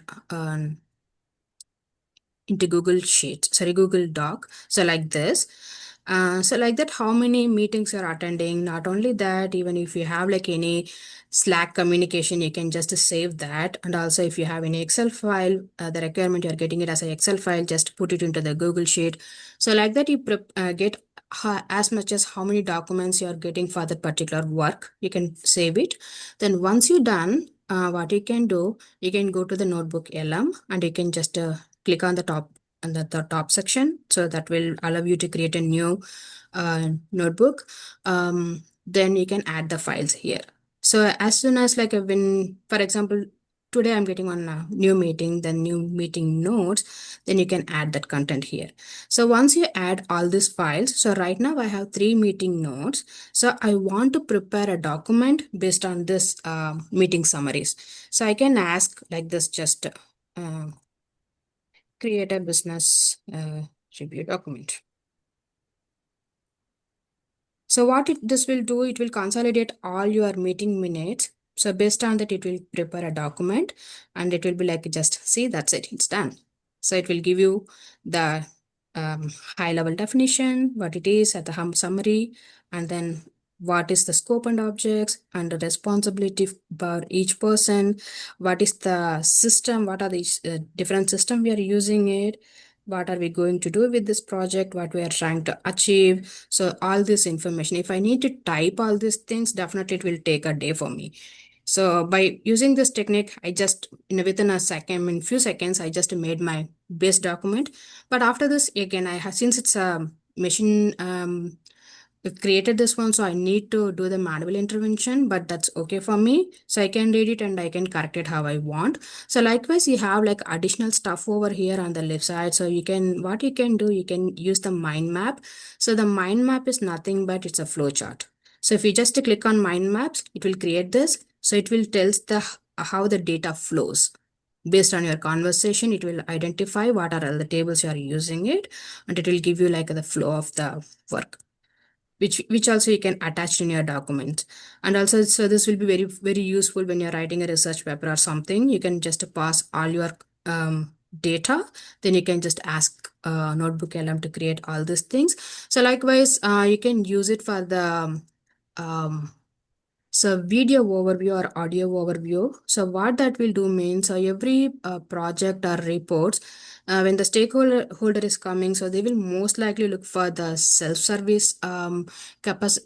into Google Sheets, sorry, Google Doc. So like this. So like that, how many meetings you're attending. Not only that, even if you have like any Slack communication, you can just save that. And also if you have any Excel file, the requirement you're getting it as an Excel file, just put it into the Google Sheet. So like that, you get as much as how many documents you're getting for that particular work. You can save it. Then once you're done, what you can do, you can go to the Notebook LM and you can just click on the top and the top section. So that will allow you to create a new notebook. Then you can add the files here. So as soon as like when, for example, today I'm getting on a new meeting, then new meeting notes, then you can add that content here. So once you add all these files, so right now I have 3 meeting notes. So I want to prepare a document based on this meeting summaries. So I can ask like this, just create a business review document. So what this will do, it will consolidate all your meeting minutes. So based on that, it will prepare a document and it will be like, just see, that's it, it's done. So it will give you the high level definition, what it is at the summary, and then what is the scope and objects and the responsibility for each person, what is the system, what are these different system we are using it, what are we going to do with this project, what we are trying to achieve. So all this information, if I need to type all these things, definitely it will take a day for me. So by using this technique, I just within a second, in few seconds, I just made my base document. But after this, again, I have, since it's a machine created this one, so I need to do the manual intervention, but that's okay for me. So I can read it and I can correct it how I want. So likewise, you have like additional stuff over here on the left side. So you can, what you can do, you can use the mind map. So the mind map is nothing but it's a flow chart. So if you just click on mind maps, it will create this. So it will tells the how the data flows. Based on your conversation, it will identify what are all the tables you are using it, and it will give you like the flow of the work, which also you can attach in your document. And also, so this will be very useful when you're writing a research paper or something. You can just pass all your data, then you can just ask notebook LM to create all these things. So likewise, you can use it for the so video overview or audio overview. So what that will do means, every project or reports, when the stakeholder is coming, so they will most likely look for the self-service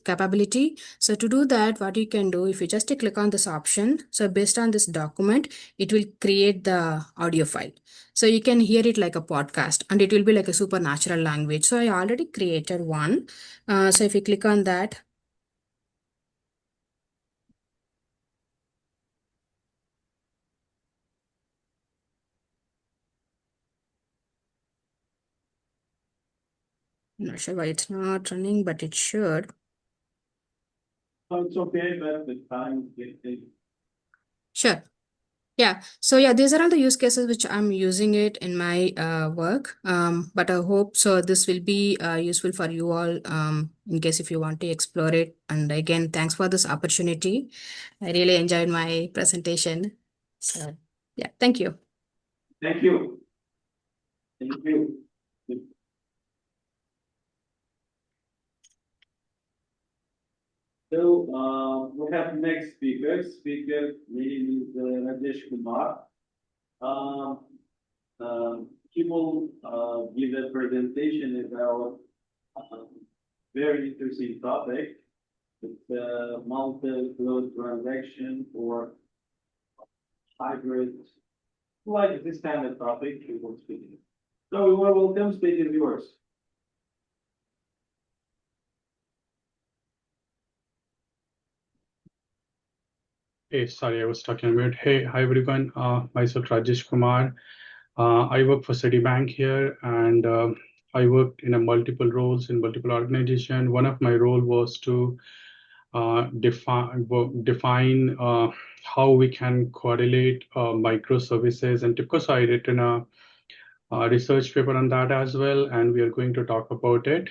capability. So to do that, what you can do, if you just click on this option, so based on this document, it will create the audio file. So you can hear it like a podcast and it will be like a supernatural language. So I already created one. So if you click on that, I'm not sure why it's not running, but it should. Oh, it's okay, but the time is Sure. Yeah. So yeah, these are all the use cases which I'm using it in my work. But I hope so this will be useful for you all in case if you want to explore it. And again, thanks for this opportunity. I really enjoyed my presentation. So yeah, thank you. Thank you. Thank you. So we have next speaker. Speaker name is Rajesh Kumar. Um, he will give a presentation about a very interesting topic. It's multi-cloud transaction or hybrid, like this kind of topic he will speak. So we want to welcome speaker viewers. Hey, sorry, I was talking about. Hey, hi everyone. Myself Rajesh Kumar. I work for Citibank here, and I worked in a multiple roles in multiple organizations. One of my role was to define how we can correlate microservices, and of course, I written a research paper on that as well, and we are going to talk about it.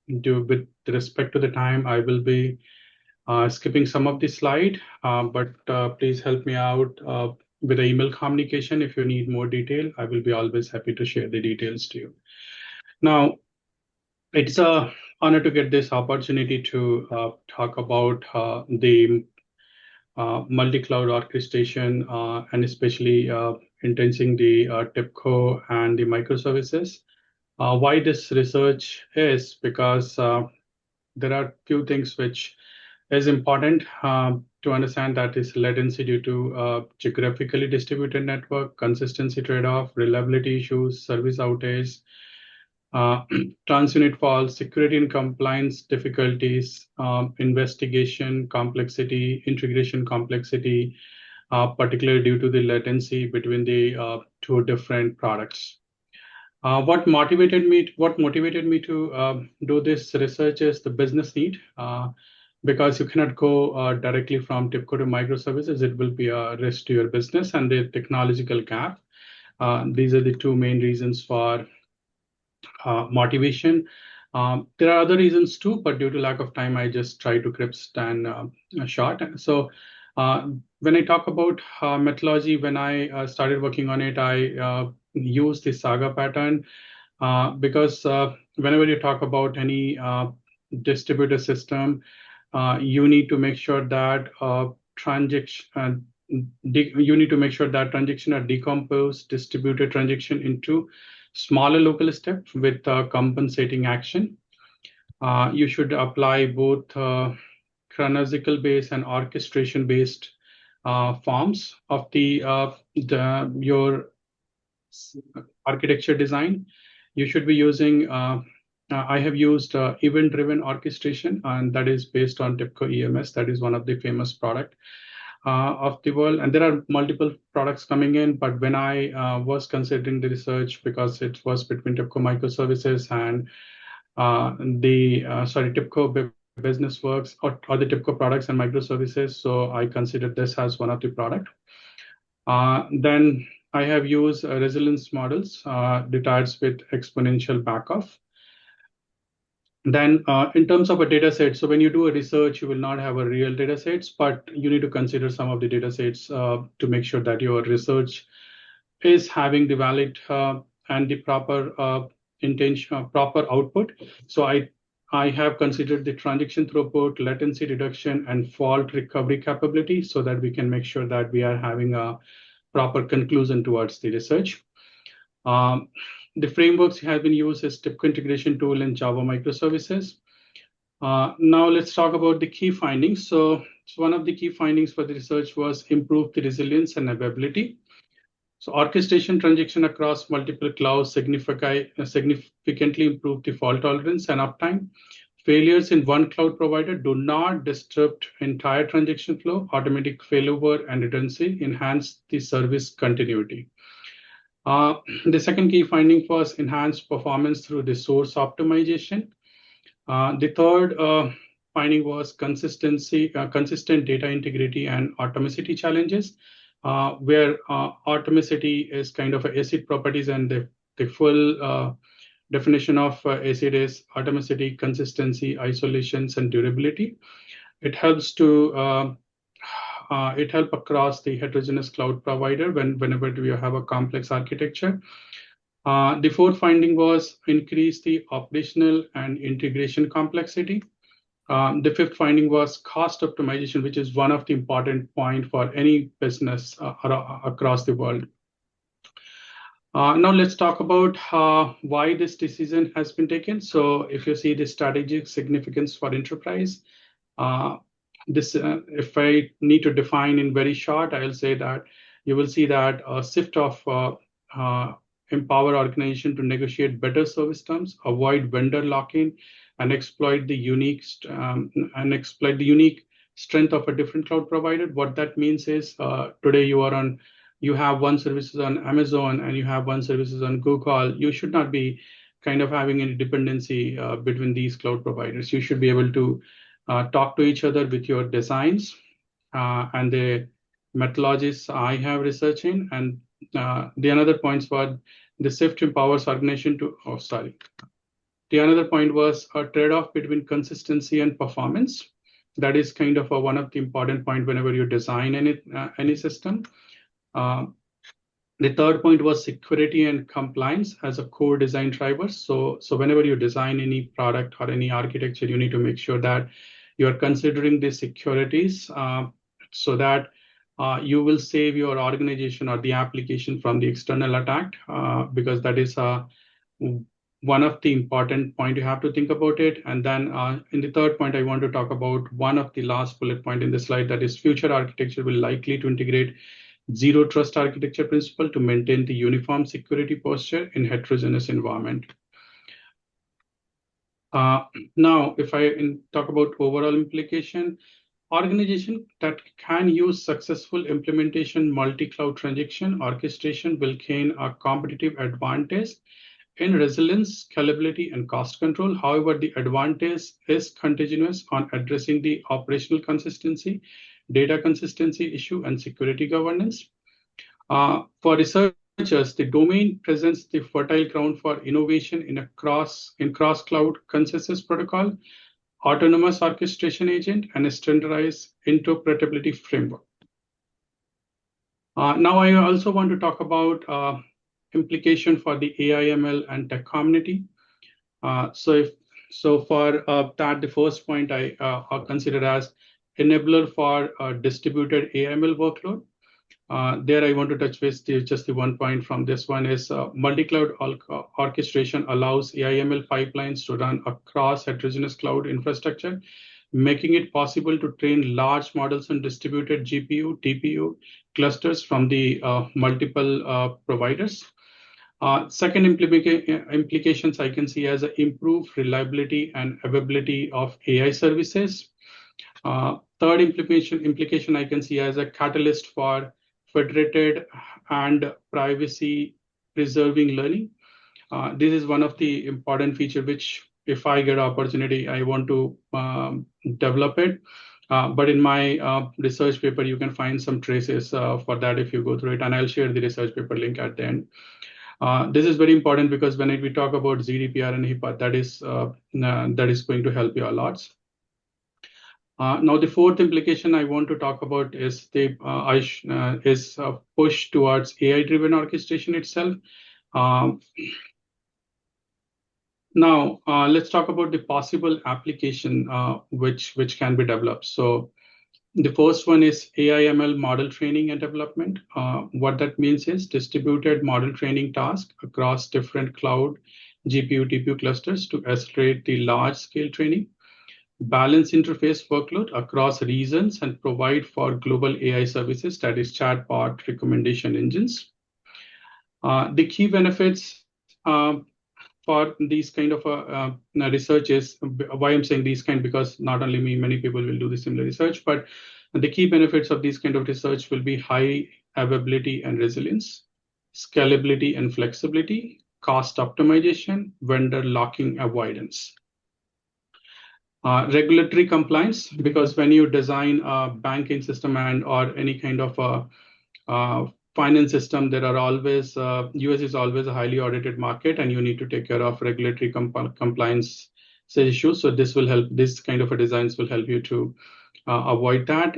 With respect to the time, I will be skipping some of the slide, but please help me out with the email communication. If you need more detail, I will be always happy to share the details to you. Now, it's a honor to get this opportunity to talk about the multi-cloud orchestration and especially intensing the TIPCO and the microservices. Why this research is because there are few things which is important to understand, that is latency due to geographically distributed network, consistency trade-off, reliability issues, service outage, transunit falls, security and compliance difficulties, investigation complexity, integration complexity, particularly due to the latency between the two different products. What motivated me to do this research is the business need, because you cannot go directly from TIPCO to microservices. It will be a risk to your business and the technological gap. These are the two main reasons for motivation. There are other reasons too, but due to lack of time, I just try to crisp and short. So when I talk about methodology, when I started working on it, I used the saga pattern because whenever you talk about any distributed system, you need to make sure that transaction are decomposed, distributed transaction into smaller local steps with compensating action. You should apply both chronological based and orchestration based forms of your architecture design. You should be using I have used event-driven orchestration, and that is based on TIBCO EMS. That is one of the famous product of the world. And there are multiple products coming in, but when I was considering the research, because it was between TIBCO microservices and TIBCO business works or the TIBCO products and microservices, so I considered this as one of the product. Then I have used resilience models, detached with exponential backoff. Then in terms of a data set, so when you do a research, you will not have a real data sets, but you need to consider some of the data sets to make sure that your research is having the valid and the proper intention, proper output. So I have considered the transaction throughput, latency reduction, and fault recovery capability so that we can make sure that we are having a proper conclusion towards the research. The frameworks have been used as TIBCO integration tool and Java microservices. Now let's talk about the key findings. So one of the key findings for the research was improve the resilience and availability. So orchestration transaction across multiple clouds significantly improve the fault tolerance and uptime. Failures in one cloud provider do not disrupt entire transaction flow. Automatic failover and redundancy enhance the service continuity. The second key finding was enhanced performance through resource optimization. The third finding was consistent data integrity and atomicity challenges, where atomicity is kind of acid properties, and the full definition of acid is atomicity, consistency, isolations, and durability. It helps to help across the heterogeneous cloud provider whenever you have a complex architecture. The fourth finding was increase the operational and integration complexity. The fifth finding was cost optimization, which is one of the important points for any business across the world. Now let's talk about why this decision has been taken. So if you see the strategic significance for enterprise, if I need to define in very short, I'll say that you will see that a shift of empower organization to negotiate better service terms, avoid vendor lock-in, and exploit the unique strength of a different cloud provider. What that means is today you have one services on Amazon and you have one services on Google. You should not be kind of having any dependency between these cloud providers. You should be able to talk to each other with your designs and the methodologies I have researched in. And the another points were the shift empowers organization to, The another point was a trade-off between consistency and performance. That is kind of one of the important point whenever you design any system. The third point was security and compliance as a core design driver. So whenever you design any product or any architecture, you need to make sure that you are considering the securities so that you will save your organization or the application from the external attack, because that is one of the important point you have to think about it. And then in the third point, I want to talk about one of the last bullet point in the slide, that is future architecture will likely to integrate zero trust architecture principle to maintain the uniform security posture in heterogeneous environment. Now, if I talk about overall implication, organization that can use successful implementation multi-cloud transaction orchestration will gain a competitive advantage in resilience, scalability, and cost control. However, the advantage is continuous on addressing the operational consistency, data consistency issue, and security governance. For research the domain presents the fertile ground for innovation in cross-cloud consensus protocol, autonomous orchestration agent, and a standardized interpretability framework. Now, I also want to talk about implication for the AI/ML and tech community. So for that, the first point I consider as enabler for distributed AI/ML workload. There I want to touch base just the one point from this one is multi-cloud orchestration allows AI/ML pipelines to run across heterogeneous cloud infrastructure, making it possible to train large models on distributed GPU, TPU clusters from the multiple providers. Second implications I can see as improved reliability and availability of AI services. Third implication I can see as a catalyst for federated and privacy preserving learning. This is one of the important feature which if I get opportunity, I want to develop it. But in my research paper, you can find some traces for that if you go through it, and I'll share the research paper link at the end. This is very important because when we talk about GDPR and HIPAA, that is going to help you a lot. Now, the fourth implication I want to talk about is the push towards AI-driven orchestration itself. Now, let's talk about the possible application which can be developed. So the first one is AI/ML model training and development. What that means is distributed model training task across different cloud GPU, TPU clusters to accelerate the large-scale training, balance interface workload across regions, and provide for global AI services, that is chatbot recommendation engines. The key benefits for these kind of research is why I'm saying these kind, because not only me, many people will do the similar research, but the key benefits of these kind of research will be high availability and resilience, scalability and flexibility, cost optimization, vendor locking avoidance. Regulatory compliance, because when you design a banking system or any kind of a finance system, there are always US is always a highly audited market, and you need to take care of regulatory compliance issues. So this will help. This kind of a designs will help you to avoid that,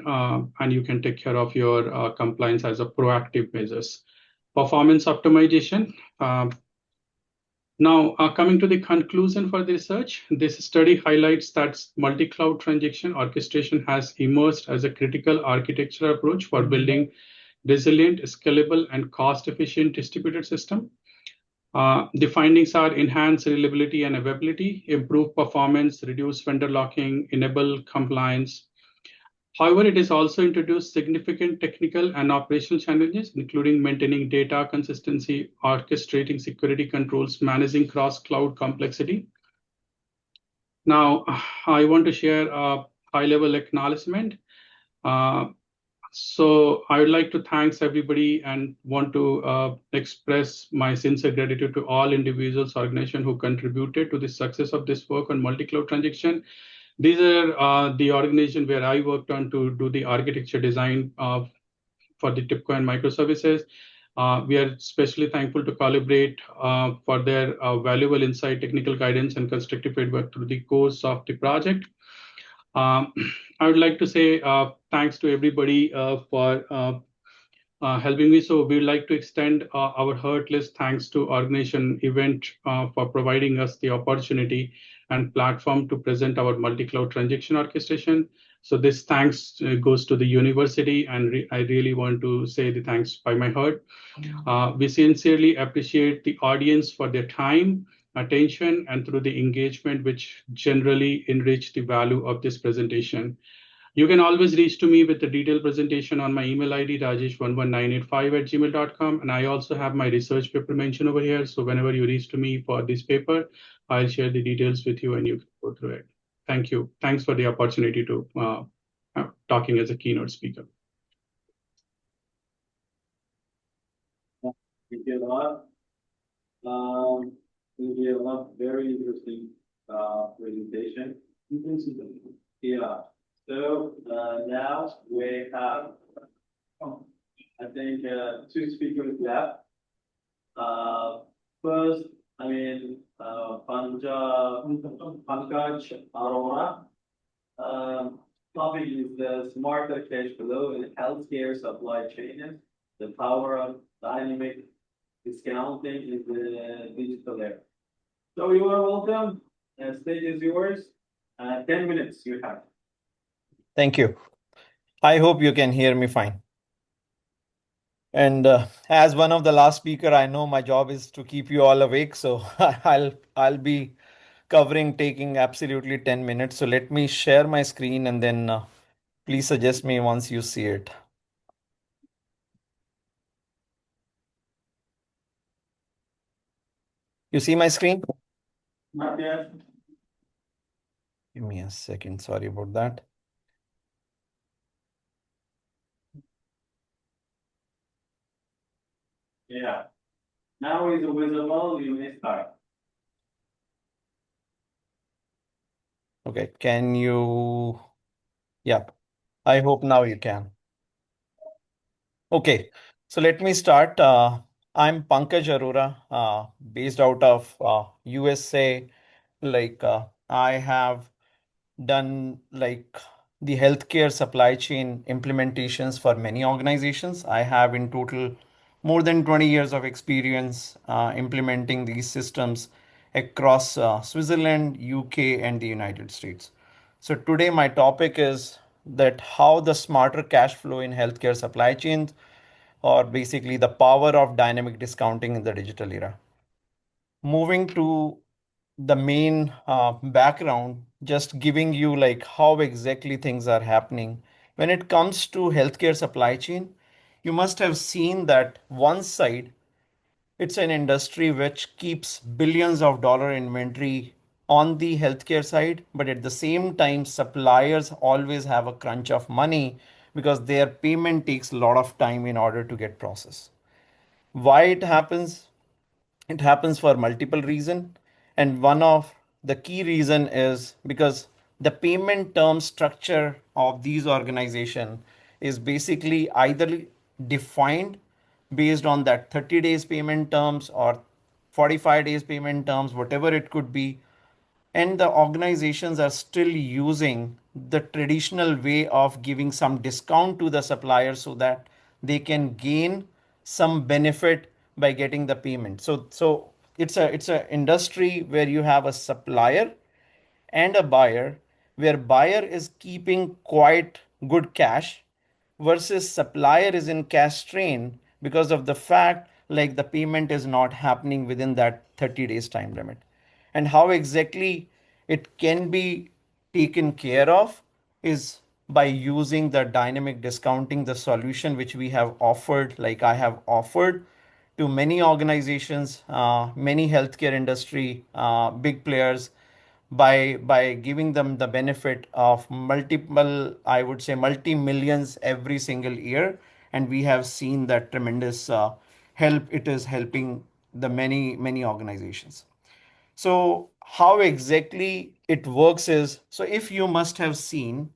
and you can take care of your compliance as a proactive measures. Performance optimization. Now, coming to the conclusion for the research, this study highlights that multi-cloud transaction orchestration has emerged as a critical architectural approach for building resilient, scalable, and cost-efficient distributed system. The findings are enhanced reliability and availability, improve performance, reduce vendor locking, enable compliance. However, it has also introduced significant technical and operational challenges, including maintaining data consistency, orchestrating security controls, managing cross-cloud complexity. Now, I want to share a high-level acknowledgement. So I would like to thank everybody and want to express my sincere gratitude to all individuals, organizations who contributed to the success of this work on multi-cloud transaction. These are the organization where I worked on to do the architecture design for the TIBCO and microservices. We are especially thankful to Collaborate for their valuable insight, technical guidance, and constructive feedback through the course of the project. I would like to say thanks to everybody for helping me. So we would like to extend our heartless thanks to organization event for providing us the opportunity and platform to present our multi-cloud transaction orchestration. So this thanks goes to the university, and I really want to say the thanks by my heart. We sincerely appreciate the audience for their time, attention, and through the engagement, which generally enrich the value of this presentation. You can always reach to me with the detailed presentation on my email ID, rajesh11985@gmail.com. And I also have my research paper mentioned over here. So whenever you reach to me for this paper, I'll share the details with you and you can go through it. Thank you. Thanks for the opportunity to talking as a keynote speaker. Thank you a lot. Thank you a lot. Very interesting presentation. Yeah. So now we have, I think, two speakers left. First, Pankaj Arora. Topic is the smarter cash flow in healthcare supply chain, the power of dynamic discounting in the digital era. So you are welcome. Stage is yours. 10 minutes you have. Thank you. I hope you can hear me fine. And as one of the last speaker, I know my job is to keep you all awake. So I'll be covering taking absolutely 10 minutes. So let me share my screen and then please suggest me once you see it. You see my screen? Not yet. Give me a second. Sorry about that. Yeah. Now is visible. You may start. Okay. Can you? Yeah. I hope now you can. Okay. So let me start. I'm Pankaj Arora, based out of USA. I have done the healthcare supply chain implementations for many organizations. I have in total more than 20 years of experience implementing these systems across Switzerland, UK, and the United States. So today my topic is that how the smarter cash flow in healthcare supply chains, or basically the power of dynamic discounting in the digital era. Moving to the main background, just giving you how exactly things are happening. When it comes to healthcare supply chain, you must have seen that one side, it's an industry which keeps billions of dollar inventory on the healthcare side, but at the same time, suppliers always have a crunch of money because their payment takes a lot of time in order to get processed. Why it happens? It happens for multiple reasons, and one of the key reason is because the payment term structure of these organizations is basically either defined based on that 30 days payment terms or 45 days payment terms, whatever it could be, and the organizations are still using the traditional way of giving some discount to the supplier so that they can gain some benefit by getting the payment. So it's a industry where you have a supplier and a buyer, where buyer is keeping quite good cash versus supplier is in cash strain because of the fact the payment is not happening within that 30 days time limit. And how exactly it can be taken care of is by using the dynamic discounting, the solution which we have offered, like I have offered to many organizations, many healthcare industry, big players, by giving them the benefit of multiple, I would say multi-millions every single year. And we have seen that tremendous help it is helping the many organizations. So how exactly it works is, so if you must have seen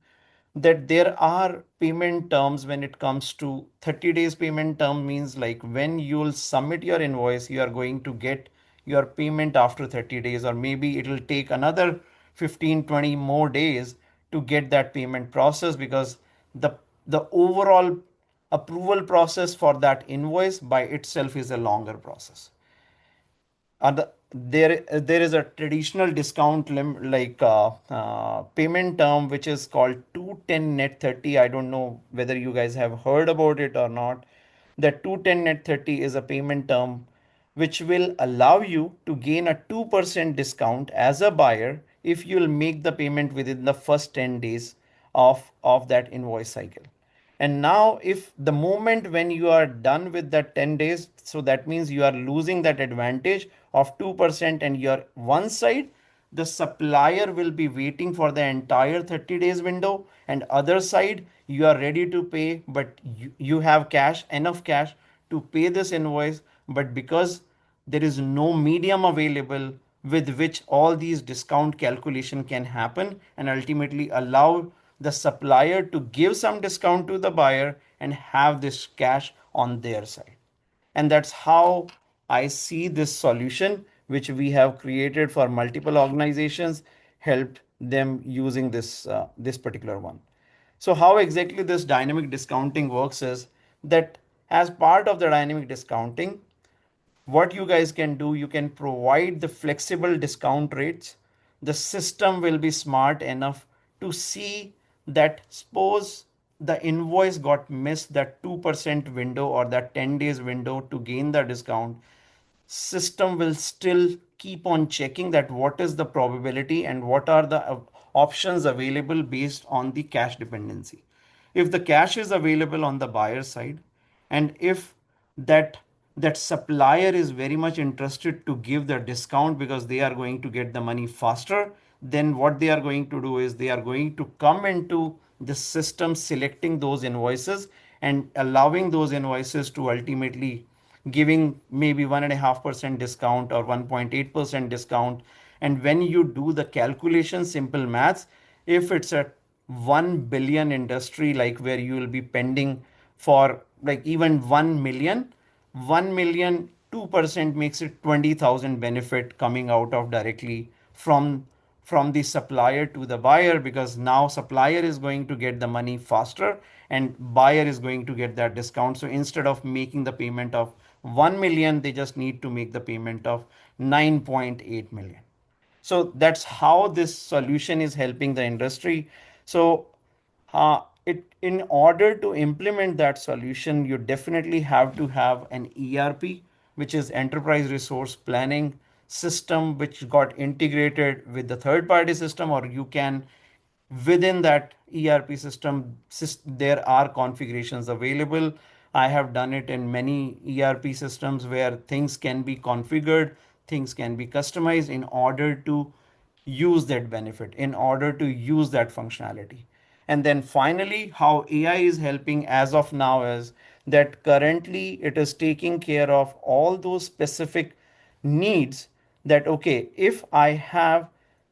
that there are payment terms when it comes to 30 days payment term, means like when you'll submit your invoice, you are going to get your payment after 30 days, or maybe it'll take another 15-20 more days to get that payment process, because the the overall approval process for that invoice by itself is a longer process. There is a traditional discount payment term which is called 210 net 30. I don't know whether you guys have heard about it or not. That 210 net 30 is a payment term which will allow you to gain a 2% discount as a buyer if you'll make the payment within the first 10 days of that invoice cycle. And now, if the moment when you are done with that 10 days, so that means you are losing that advantage of 2%, and your one side, the supplier will be waiting for the entire 30 days window, and other side, you are ready to pay, but you have cash, enough cash to pay this invoice. But because there is no medium available with which all these discount calculation can happen and ultimately allow the supplier to give some discount to the buyer and have this cash on their side. And that's how I see this solution which we have created for multiple organizations helped them using this particular one. So how exactly this dynamic discounting works is that as part of the dynamic discounting, what you guys can do, you can provide the flexible discount rates. The system will be smart enough to see that suppose the invoice got missed that 2% window or that 10 days window to gain the discount, system will still keep on checking that what is the probability and what are the options available based on the cash dependency. If the cash is available on the buyer side, and if that that supplier is very much interested to give the discount because they are going to get the money faster, then what they are going to do is they are going to come into the system selecting those invoices and allowing those invoices to ultimately giving maybe 1.5% discount or 1.8% discount. And when you do the calculation, simple maths, if it's a 1 billion industry, like where you will be pending for like even 1 million, 1 million, 2% makes it 20,000 benefit coming out of directly from the supplier to the buyer, because now supplier is going to get the money faster and buyer is going to get that discount. So instead of making the payment of 1 million, they just need to make the payment of 9.8 million. So that's how this solution is helping the industry. So in order to implement that solution, you definitely have to have an ERP, which is enterprise resource planning system, which got integrated with the third party system, or you can within that ERP system, there are configurations available. I have done it in many ERP systems where things can be configured, things can be customized in order to use that benefit, in order to use that functionality. And then finally, how AI is helping as of now is that currently it is taking care of all those specific needs. That okay, if I have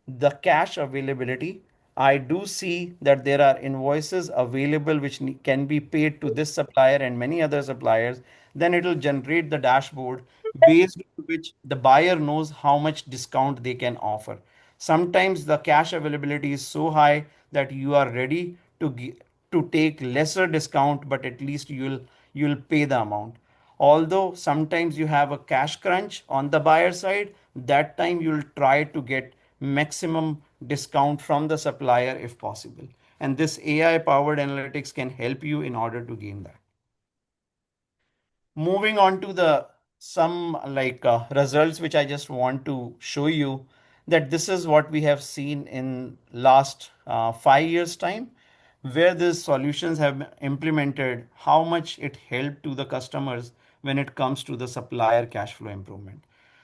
the cash availability, I do see that there are invoices available which can be paid to this supplier and many other suppliers. Then it will generate the dashboard based on which the buyer knows how much discount they can offer. Sometimes the cash availability is so high that you are ready to take lesser discount, but at least you'll pay the amount. Although sometimes you have a cash crunch on the buyer side, that time you'll try to get maximum discount from the supplier if possible. And this AI powered analytics can help you in order to gain that. Moving on to the some results which I just want to show you, that this is what we have seen in last 5 years time, where these solutions have been implemented, how much it helped to the customers when it comes to the supplier cash flow improvement.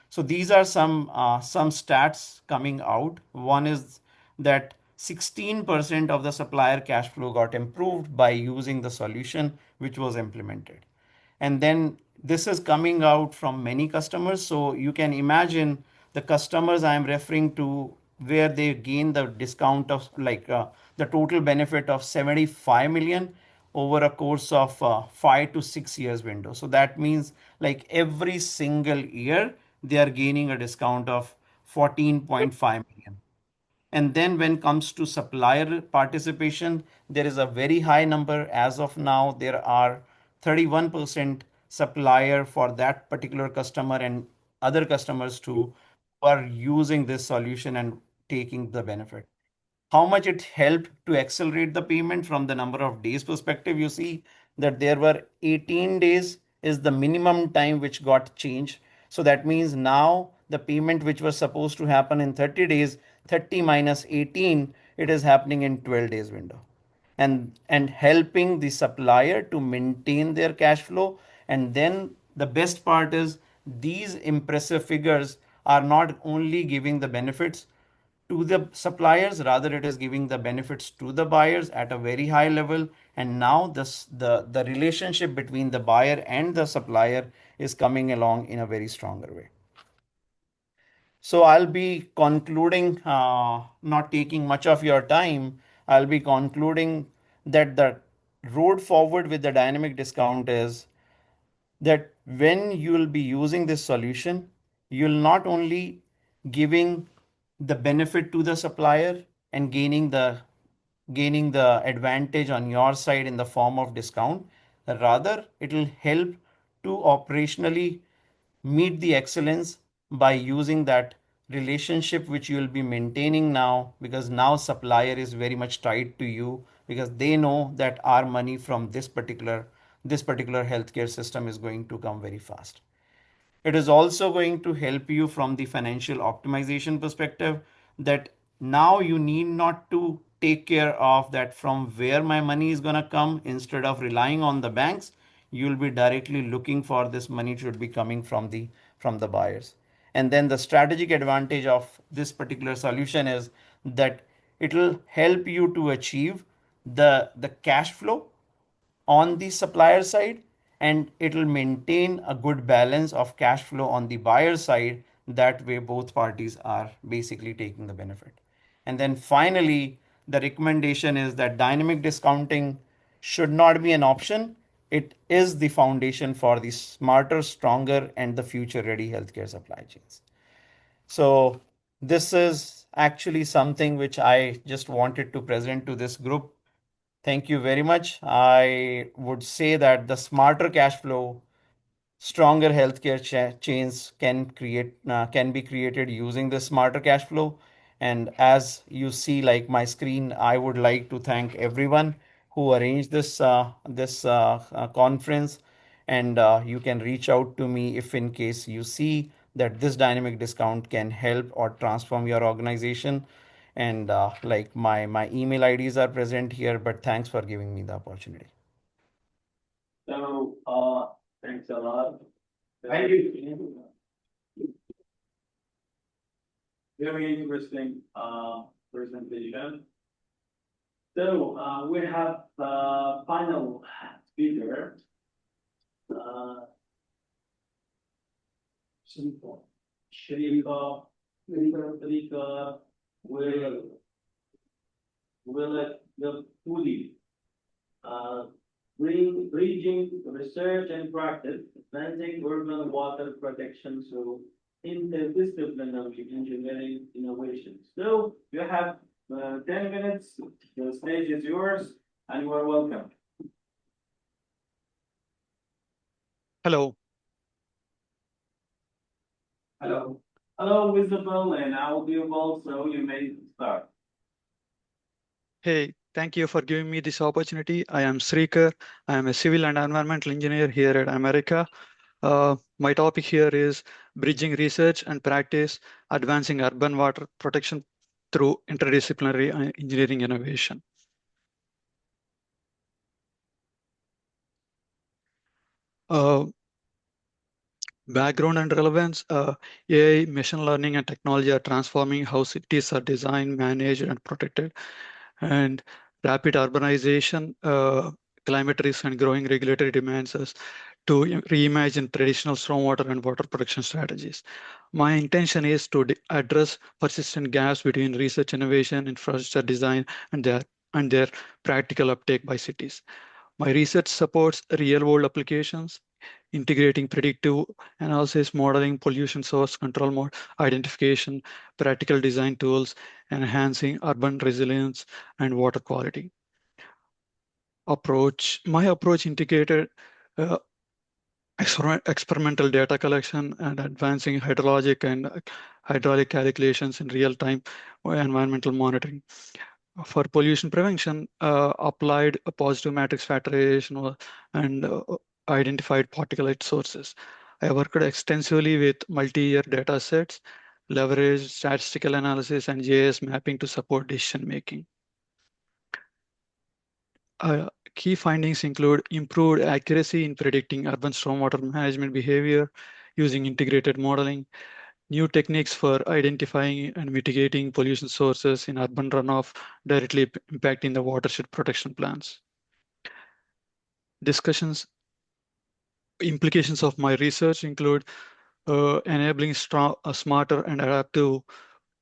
So these are some stats coming out. One is that 16% of the supplier cash flow got improved by using the solution which was implemented. And then this is coming out from many customers. So you can imagine the customers I am referring to where they gain the discount of the total benefit of 75 million over a course of 5 to 6 years window. So that means like every single year they are gaining a discount of 14.5 million. And then when it comes to supplier participation, there is a very high number. As of now, there are 31% supplier for that particular customer and other customers too who are using this solution and taking the benefit. How much it helped to accelerate the payment from the number of days perspective, you see that there were 18 days is the minimum time which got changed. So that means now the payment which was supposed to happen in 30 days, 30 minus 18, it is happening in 12 days window. And helping the supplier to maintain their cash flow. And then the best part is these impressive figures are not only giving the benefits to the suppliers, rather it is giving the benefits to the buyers at a very high level. And now the relationship between the buyer and the supplier is coming along in a very stronger way. So I'll be concluding, not taking much of your time. I'll be concluding that the road forward with the dynamic discount is that when you will be using this solution, you'll not only giving the benefit to the supplier and gaining the advantage on your side in the form of discount, rather it will help to operationally meet the excellence by using that relationship which you will be maintaining now, because now supplier is very much tied to you because they know that our money from this particular healthcare system is going to come very fast. It is also going to help you from the financial optimization perspective, that now you need not to take care of that from where my money is going to come. Instead of relying on the banks, you will be directly looking for this money should be coming from the buyers. And then the strategic advantage of this particular solution is that it will help you to achieve the cash flow on the supplier side, and it will maintain a good balance of cash flow on the buyer side. That way both parties are basically taking the benefit. And then finally, the recommendation is that dynamic discounting should not be an option. It is the foundation for the smarter, stronger, and the future ready healthcare supply chains. So this is actually something which I just wanted to present to this group. Thank you very much. I would say that the smarter cash flow, stronger healthcare chains can be created using the smarter cash flow. And as you see, like my screen, I would like to thank everyone who arranged this conference. And you can reach out to me if in case you see that this dynamic discount can help or transform your organization. And like my email IDs are present here, but thanks for giving me the opportunity. So, thanks a lot. Thank you. Very interesting presentation. So we have final speaker. Shrika will fully bridging research and practice, advancing urban water protection through interdisciplinary engineering innovations. So you have 10 minutes. The stage is yours, and you are welcome. Hello. Hello. Hello, visible and audible, so you may start. Hey, thank you for giving me this opportunity. I am Srikar. I am a civil and environmental engineer here at America. My topic here is bridging research and practice, advancing urban water protection through interdisciplinary engineering innovation. Background and relevance, AI, machine learning, and technology are transforming how cities are designed, managed, and protected. And rapid urbanization, climate risk, and growing regulatory demands us to reimagine traditional stormwater and water protection strategies. My intention is to address persistent gaps between research innovation, infrastructure design, and their practical uptake by cities. My research supports real-world applications, integrating predictive analysis, modeling, pollution source control mode, identification, practical design tools, enhancing urban resilience and water quality. My approach integrated experimental data collection and advancing hydrologic and hydraulic calculations in real-time environmental monitoring. For pollution prevention, applied a positive matrix factorization and identified particulate sources. I worked extensively with multi-year data sets, leveraged statistical analysis and GIS mapping to support decision making. Key findings include improved accuracy in predicting urban stormwater management behavior using integrated modeling, new techniques for identifying and mitigating pollution sources in urban runoff directly impacting the watershed protection plans. Implications of my research include enabling smarter and adaptive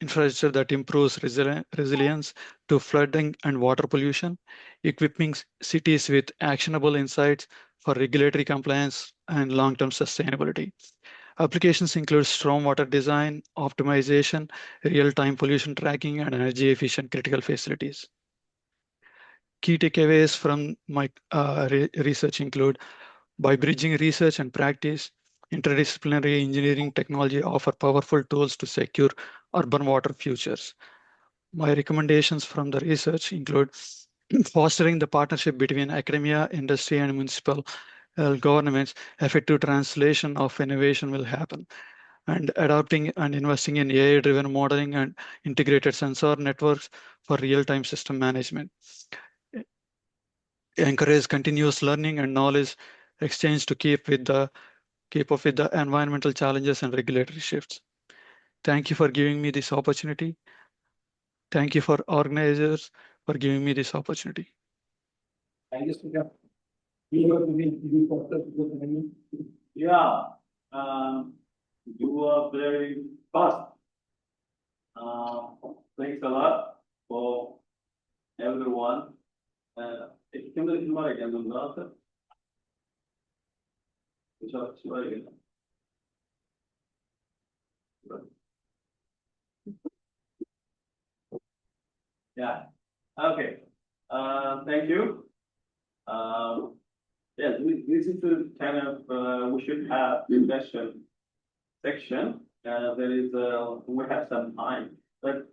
infrastructure that improves resilience to flooding and water pollution, equipping cities with actionable insights for regulatory compliance and long-term sustainability. Applications include stormwater design, optimization, real-time pollution tracking, and energy-efficient critical facilities. Key takeaways from my research include: by bridging research and practice, interdisciplinary engineering technology offer powerful tools to secure urban water futures. My recommendations from the research include fostering the partnership between academia, industry, and municipal governments. Effective translation of innovation will happen. And adopting and investing in AI-driven modeling and integrated sensor networks for real-time system management. Encourage continuous learning and knowledge exchange to keep up with the environmental challenges and regulatory shifts. Thank you for giving me this opportunity. Thank you for organizers for giving me this opportunity. Thank you, speaker. Yeah, you are very fast. Thanks a lot for everyone. اكتمل المرة جنب المناطق. شوية. Yeah. Okay. Thank you. Yes, this is the kind of we should have discussion section. There is we have some time, but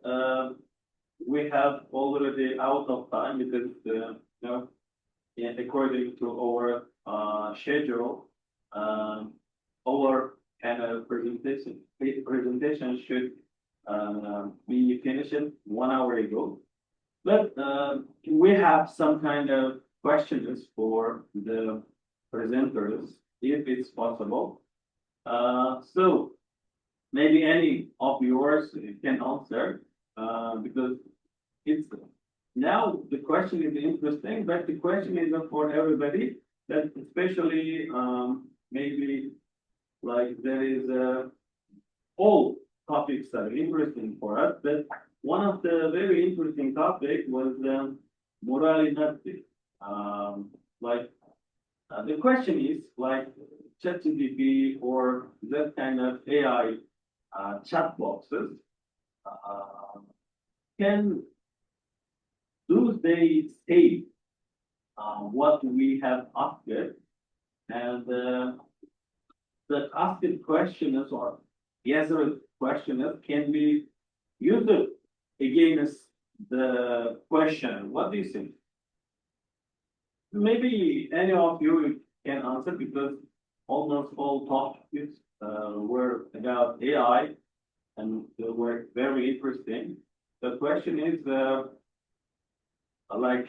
we have already out of time because according to our schedule, our kind of presentation should be finished 1 hour ago. But we have some kind of questions for the presenters, if it's possible. So maybe any of yours can answer, because it's now the question is interesting, but the question is for everybody, that especially maybe like there is all topics that are interesting for us, but one of the very interesting topic was morality. Like the question is like ChatGPT or that kind of AI chat boxes can do they say what we have asked, and the asked questions or answered questions can be used against the question. What do you think? Maybe any of you can answer, because almost all topics were about AI and they were very interesting. The question is like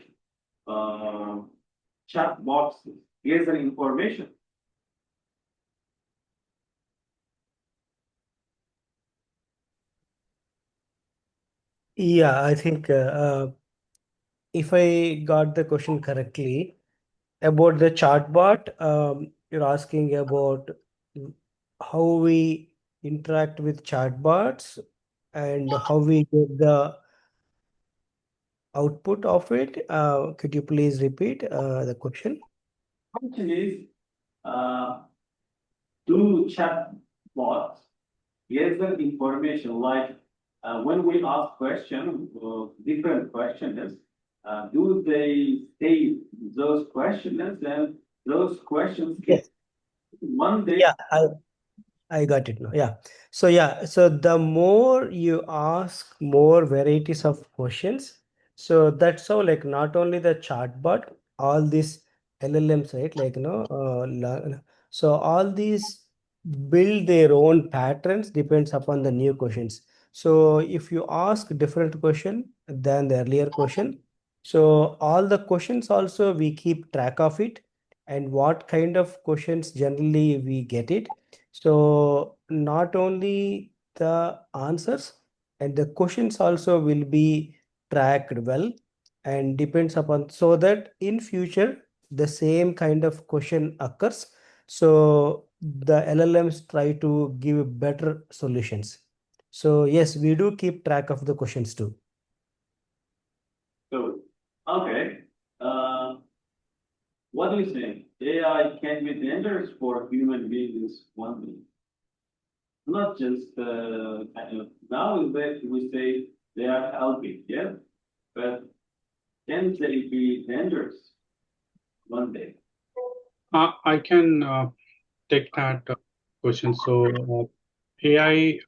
chat boxes, gather information. Yeah, I think if I got the question correctly about the chatbot, you're asking about how we interact with chatbots and how we get the output of it. Could you please repeat the question? Question is, do chatbots gather information like when we ask questions, different questions, do they save those questions and those questions can one day? Yeah, I got it now. Yeah. So the more you ask more varieties of questions, so that's how like not only the chatbot, all these LLMs, right? Like so all these build their own patterns depends upon the new questions. So if you ask different question than the earlier question, so all the questions also we keep track of it, and what kind of questions generally we get it. So not only the answers and the questions also will be tracked well, and depends upon, so that in future the same kind of question occurs. So the LLMs try to give better solutions. So yes, we do keep track of the questions too. So, okay. What do you think? AI can be dangerous for human beings one day. Not just kind of now we say they are helping, yeah, but can they be dangerous one day? I can take that question. So AI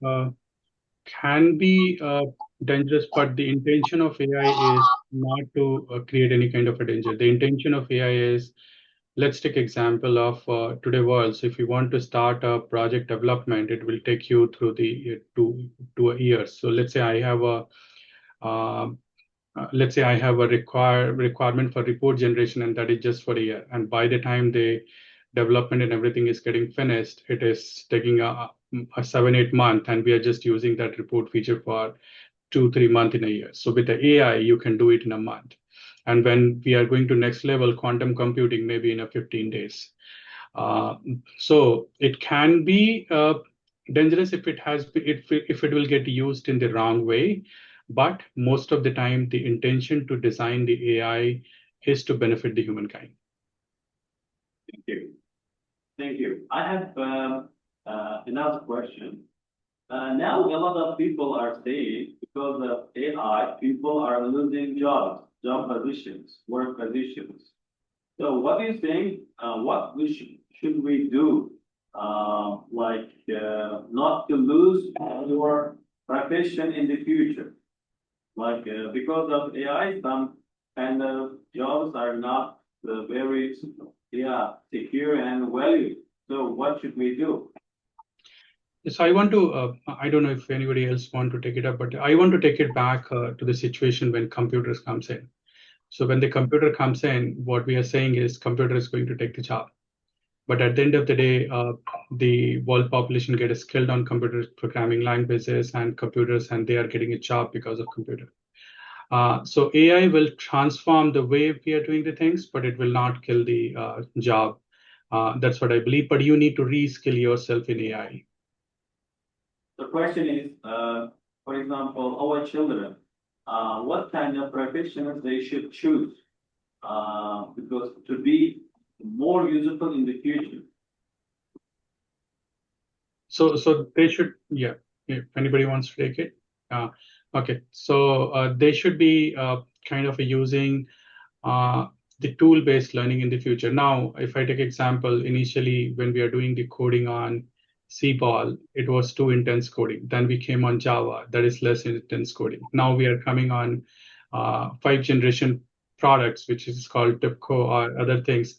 can be dangerous, but the intention of AI is not to create any kind of a danger. The intention of AI is, let's take example of today world. So if you want to start a project development, it will take you through the 2 years. So let's say I have a requirement for report generation, and that is just for a year. And by the time the development and everything is getting finished, it is taking a 7-8 month, and we are just using that report feature for 2-3 months in a year. So with the AI, you can do it in a month. And when we are going to next level, quantum computing, maybe in a 15 days. So it can be dangerous if if it will get used in the wrong way. But most of the time, the intention to design the AI is to benefit the humankind. Thank you. Thank you. I have another question. Now a lot of people are saying because of AI, people are losing jobs, job positions, work positions. So what do you think? What should we do? Not to lose your profession in the future. Because of AI, some kind of jobs are not very secure and valued. So what should we do? So I want to, I don't know if anybody else want to take it up, but I want to take it back to the situation when computers comes in. So when the computer comes in, what we are saying is computer is going to take the job. But at the end of the day, the world population gets skilled on computer programming languages and computers, and they are getting a job because of computer. So AI will transform the way we are doing the things, but it will not kill the job. That's what I believe. But you need to reskill yourself in AI. The question is, for example, our children, what kind of professions they should choose because to be more useful in the future. So they should, yeah, if anybody wants to take it. Okay, so they should be kind of using the tool-based learning in the future. Now, if I take example, initially when we are doing the coding on CBOL, it was too intense coding. Then we came on Java, that is less intense coding. Now we are coming on 5th generation products, which is called TIPCO or other things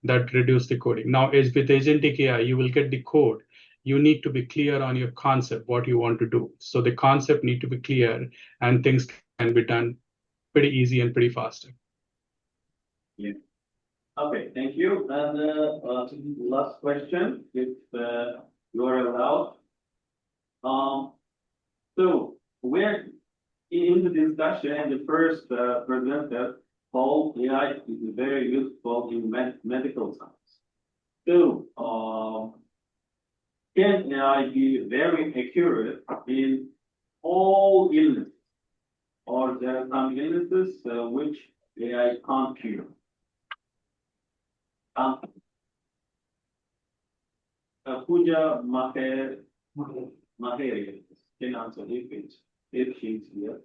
that reduce the coding. Now, as with agentic AI, you will get the code. You need to be clear on your concept, what you want to do. So the concept need to be clear, and things can be done pretty easy and pretty faster. Yeah. Okay, thank you. And last question, if you are allowed. So we're in the discussion, and the first presenter told AI is very useful in medical science. So can AI be very accurate in all illnesses, or there are some illnesses which AI can't cure? Pooja Maher can answer if she's here.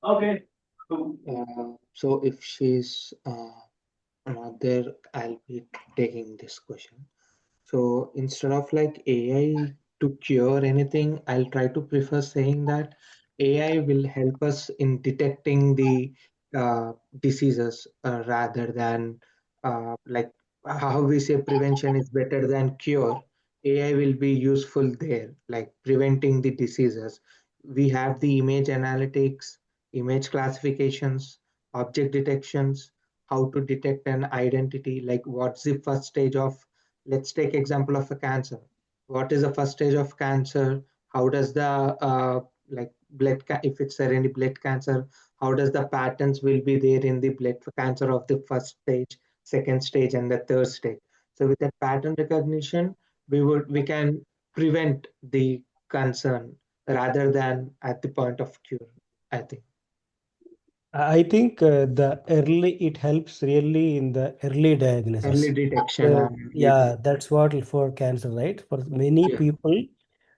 Okay. So if she's not there, I'll be taking this question. So instead of like AI to cure anything, I'll try to prefer saying that AI will help us in detecting the diseases rather than like how we say prevention is better than cure. AI will be useful there, like preventing the diseases. We have the image analytics, image classifications, object detections, how to detect an identity, like what's the first stage of, let's take example of a cancer. What is the first stage of cancer? How does the like if it's any blood cancer, how does the patterns will be there in the blood cancer of the first stage, second stage, and the third stage? So with that pattern recognition, we can prevent the concern rather than at the point of cure. I think. I think it helps really in the early diagnosis. Early detection So, and yeah, that's what for cancer, right? For many yeah. people,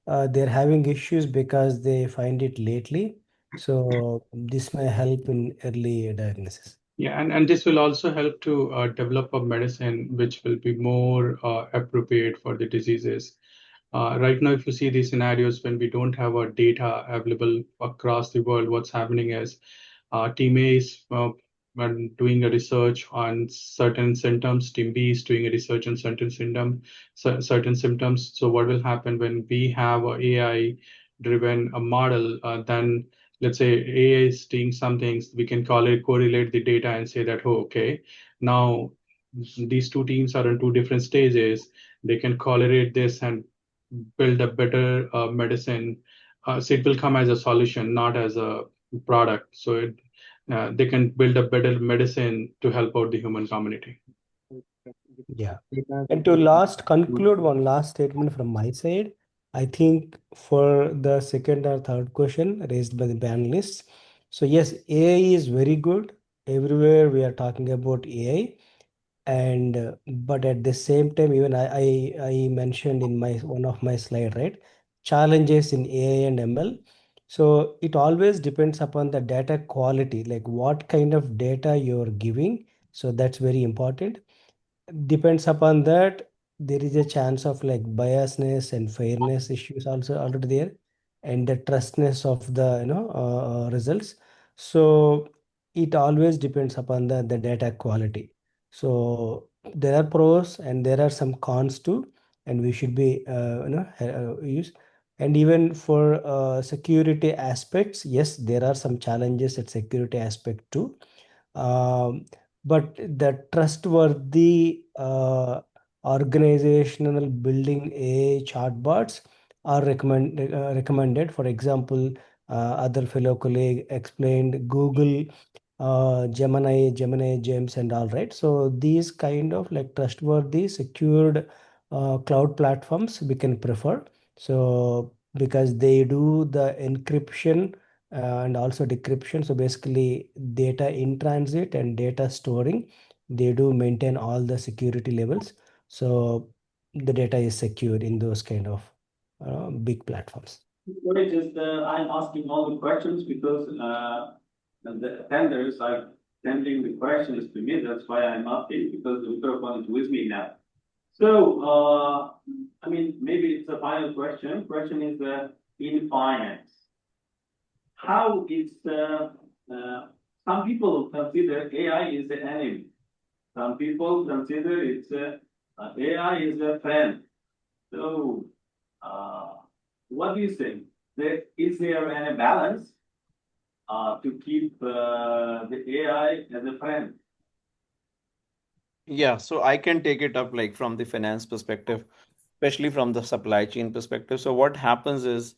they're having issues because they find it lately. So this may help in early diagnosis. Yeah, and this will also help to develop a medicine which will be more appropriate for the diseases. Right now, if you see these scenarios when we don't have our data available across the world, what's happening is team A is when doing a research on certain symptoms, team B is doing a research on certain symptoms. So what will happen when we have a AI-driven model, then let's say AI is seeing some things, we can correlate the data and say that, oh, okay, now these two teams are in two different stages. They can correlate this and build a better medicine. So it will come as a solution, not as a product. So they can build a better medicine to help out the human community. Yeah. Data And to conclude one last statement from my side, I think for the second or third question raised by the panelists. So yes, AI is very good. Everywhere we are talking about AI. And but at the same time, even I mentioned in my one of my slide, right? Challenges in AI and ML. So it always depends upon the data quality, like what kind of data you're giving. So that's very important. Depends upon that, there is a chance of like biasness and fairness issues also already there, and the trustness of the results. So it always depends upon the data quality. So there are pros and there are some cons too, and we should be use. And even for security aspects, yes, there are some challenges at security aspect too. um, but the trustworthy organizational building AI chatbots are recommended. For example, other fellow colleague explained Google, Gemini, James, and all, right. So these kind of like trustworthy, secured cloud platforms we can prefer. So because they do the encryption and also decryption. So basically data in transit and data storing, they do maintain all the security levels. So the data is secured in those kind of big platforms. Sorry, just I'm asking all the questions because the attenders are sending the questions to me. That's why I'm asking, because the microphone is with me now. So, I mean, maybe it's a final question. Question is in finance, how is some people consider AI is the enemy. Some people consider it's AI is a friend. So, what do you think? Is there any balance to keep the AI as a friend? Yeah, so I can take it up like from the finance perspective, especially from the supply chain perspective. So what happens is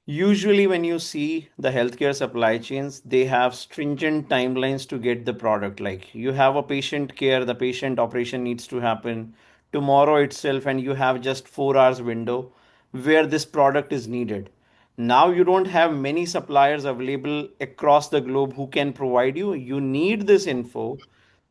usually when you see the healthcare supply chains, they have stringent timelines to get the product. Like you have a patient care, the patient operation needs to happen tomorrow itself, and you have just 4 hours window where this product is needed. Now you don't have many suppliers available across the globe who can provide you. You need this info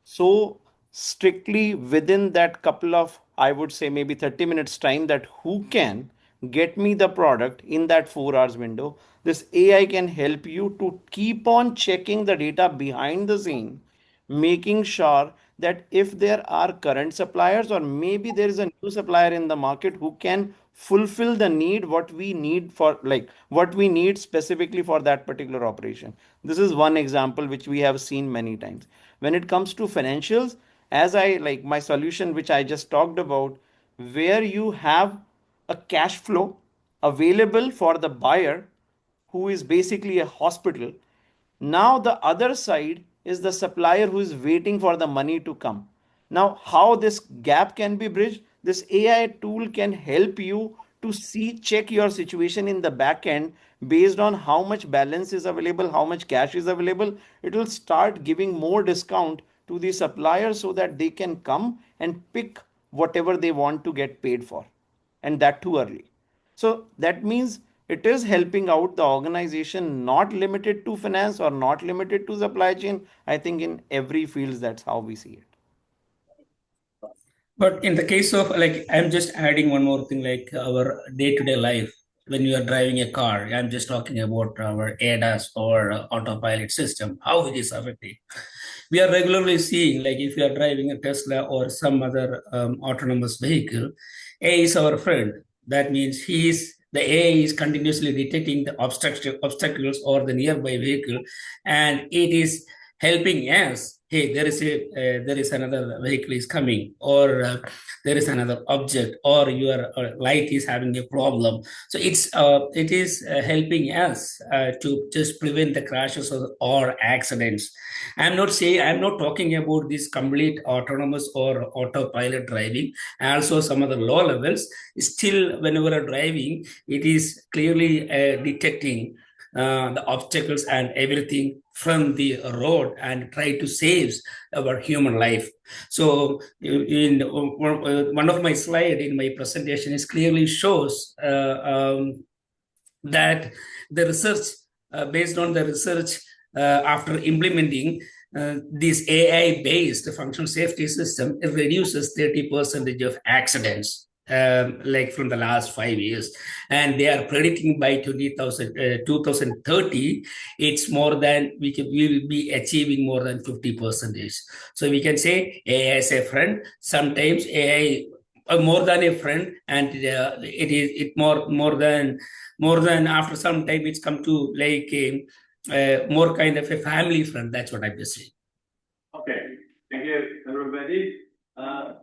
so strictly within that couple of, I would say maybe 30 minutes time, that who can get me the product in that 4 hours window. This AI can help you to keep on checking the data behind the scene, making sure that if there are current suppliers or maybe there is a new supplier in the market who can fulfill the need what we need for, like what we need specifically for that particular operation. This is one example which we have seen many times. When it comes to financials, as I like my solution which I just talked about, where you have a cash flow available for the buyer who is basically a hospital. Now the other side is the supplier who is waiting for the money to come. Now, how this gap can be bridged? This AI tool can help you to see, check your situation in the back end based on how much balance is available, how much cash is available. It will start giving more discount to the supplier so that they can come and pick whatever they want to get paid for, and that too early. So that means it is helping out the organization, not limited to finance or not limited to supply chain. I think in every field, that's how we see it. But in the case of, like, I'm just adding one more thing, like our day-to-day life, when you are driving a car, I'm just talking about our ADAS or autopilot system, how it is affecting. We are regularly seeing, like if you are driving a Tesla or some other autonomous vehicle, AI is our friend. That means the AI is continuously detecting the obstacles or the nearby vehicle, and it is helping us. Hey, there is another vehicle is coming, or there is another object, or your light is having a problem. So it is helping us to just prevent the crashes or accidents. I'm not talking about this complete autonomous or autopilot driving. Also, some other low levels. Still, whenever I'm driving, it is clearly detecting the obstacles and everything from the road and try to save our human life. So in one of my slide in my presentation is clearly shows that the research, based on the research after implementing this AI-based functional safety system, it reduces 30% of accidents, like from the last 5 years. And they are predicting by 2030, it's more than we will be achieving more than 50%. So we can say AI is a friend. Sometimes AI more than a friend, and it more than after some time it's come to like a more kind of a family friend. That's what I'm just saying. Okay, thank you, everybody. And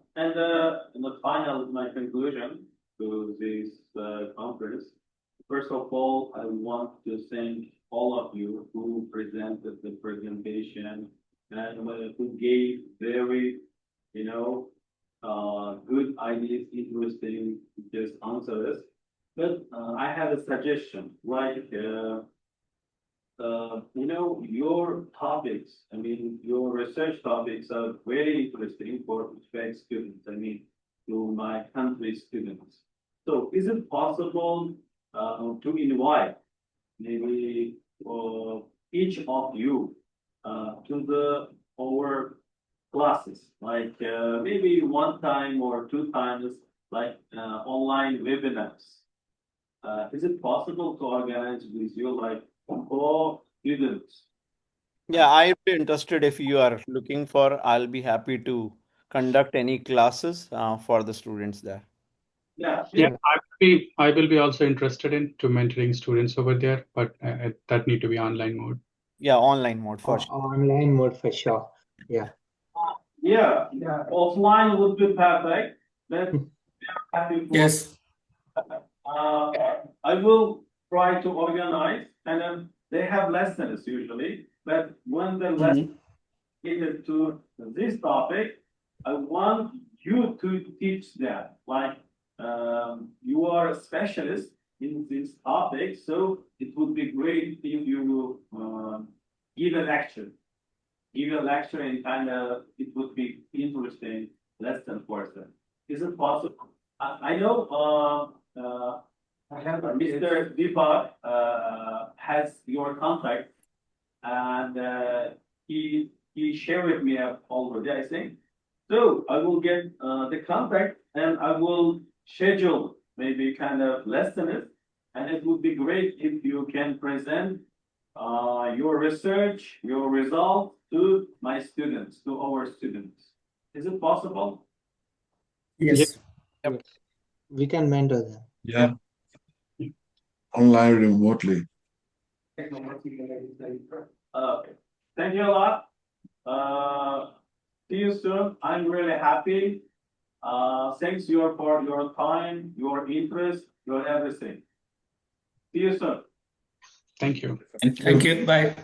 in the final, my conclusion to this conference. First of all, I want to thank all of you who presented the presentation and who gave very, good ideas, interesting just answers. But I have a suggestion, like, your topics, your research topics are very interesting for Uzbek students, to my country students. So is it possible to invite maybe each of you to our classes, like maybe one time or two times, like online webinars? Is it possible to organize with you, like, for students? Yeah, I'd be interested if you are looking for. I'll be happy to conduct any classes for the students there. Yeah, Yeah, I will be also interested in to mentoring students over there, but that need to be online mode. Yeah, online mode for sure. Online mode for sure. Yeah. Yeah, offline would be perfect. But happy for, Yes. I will try to organize, and then they have lessons usually. But when the lesson is to this topic, I want you to teach them. Like, you are a specialist in this topic, so it would be great if you give a lecture. Give a lecture, and kind of it would be interesting lesson for them. Is it possible? I know Mr. Deepak has your contact, and he shared with me already, I think. So I will get the contact, and I will schedule maybe kind of lessons, and it would be great if you can present your research, your results to my students, to our students. Is it possible? Yes. Yes. We can mentor them. Yeah. Online remotely. Okay. Thank you a lot. See you soon. I'm really happy. Thanks for your time, your interest, your everything. See you soon. Thank you. Thank you. Bye.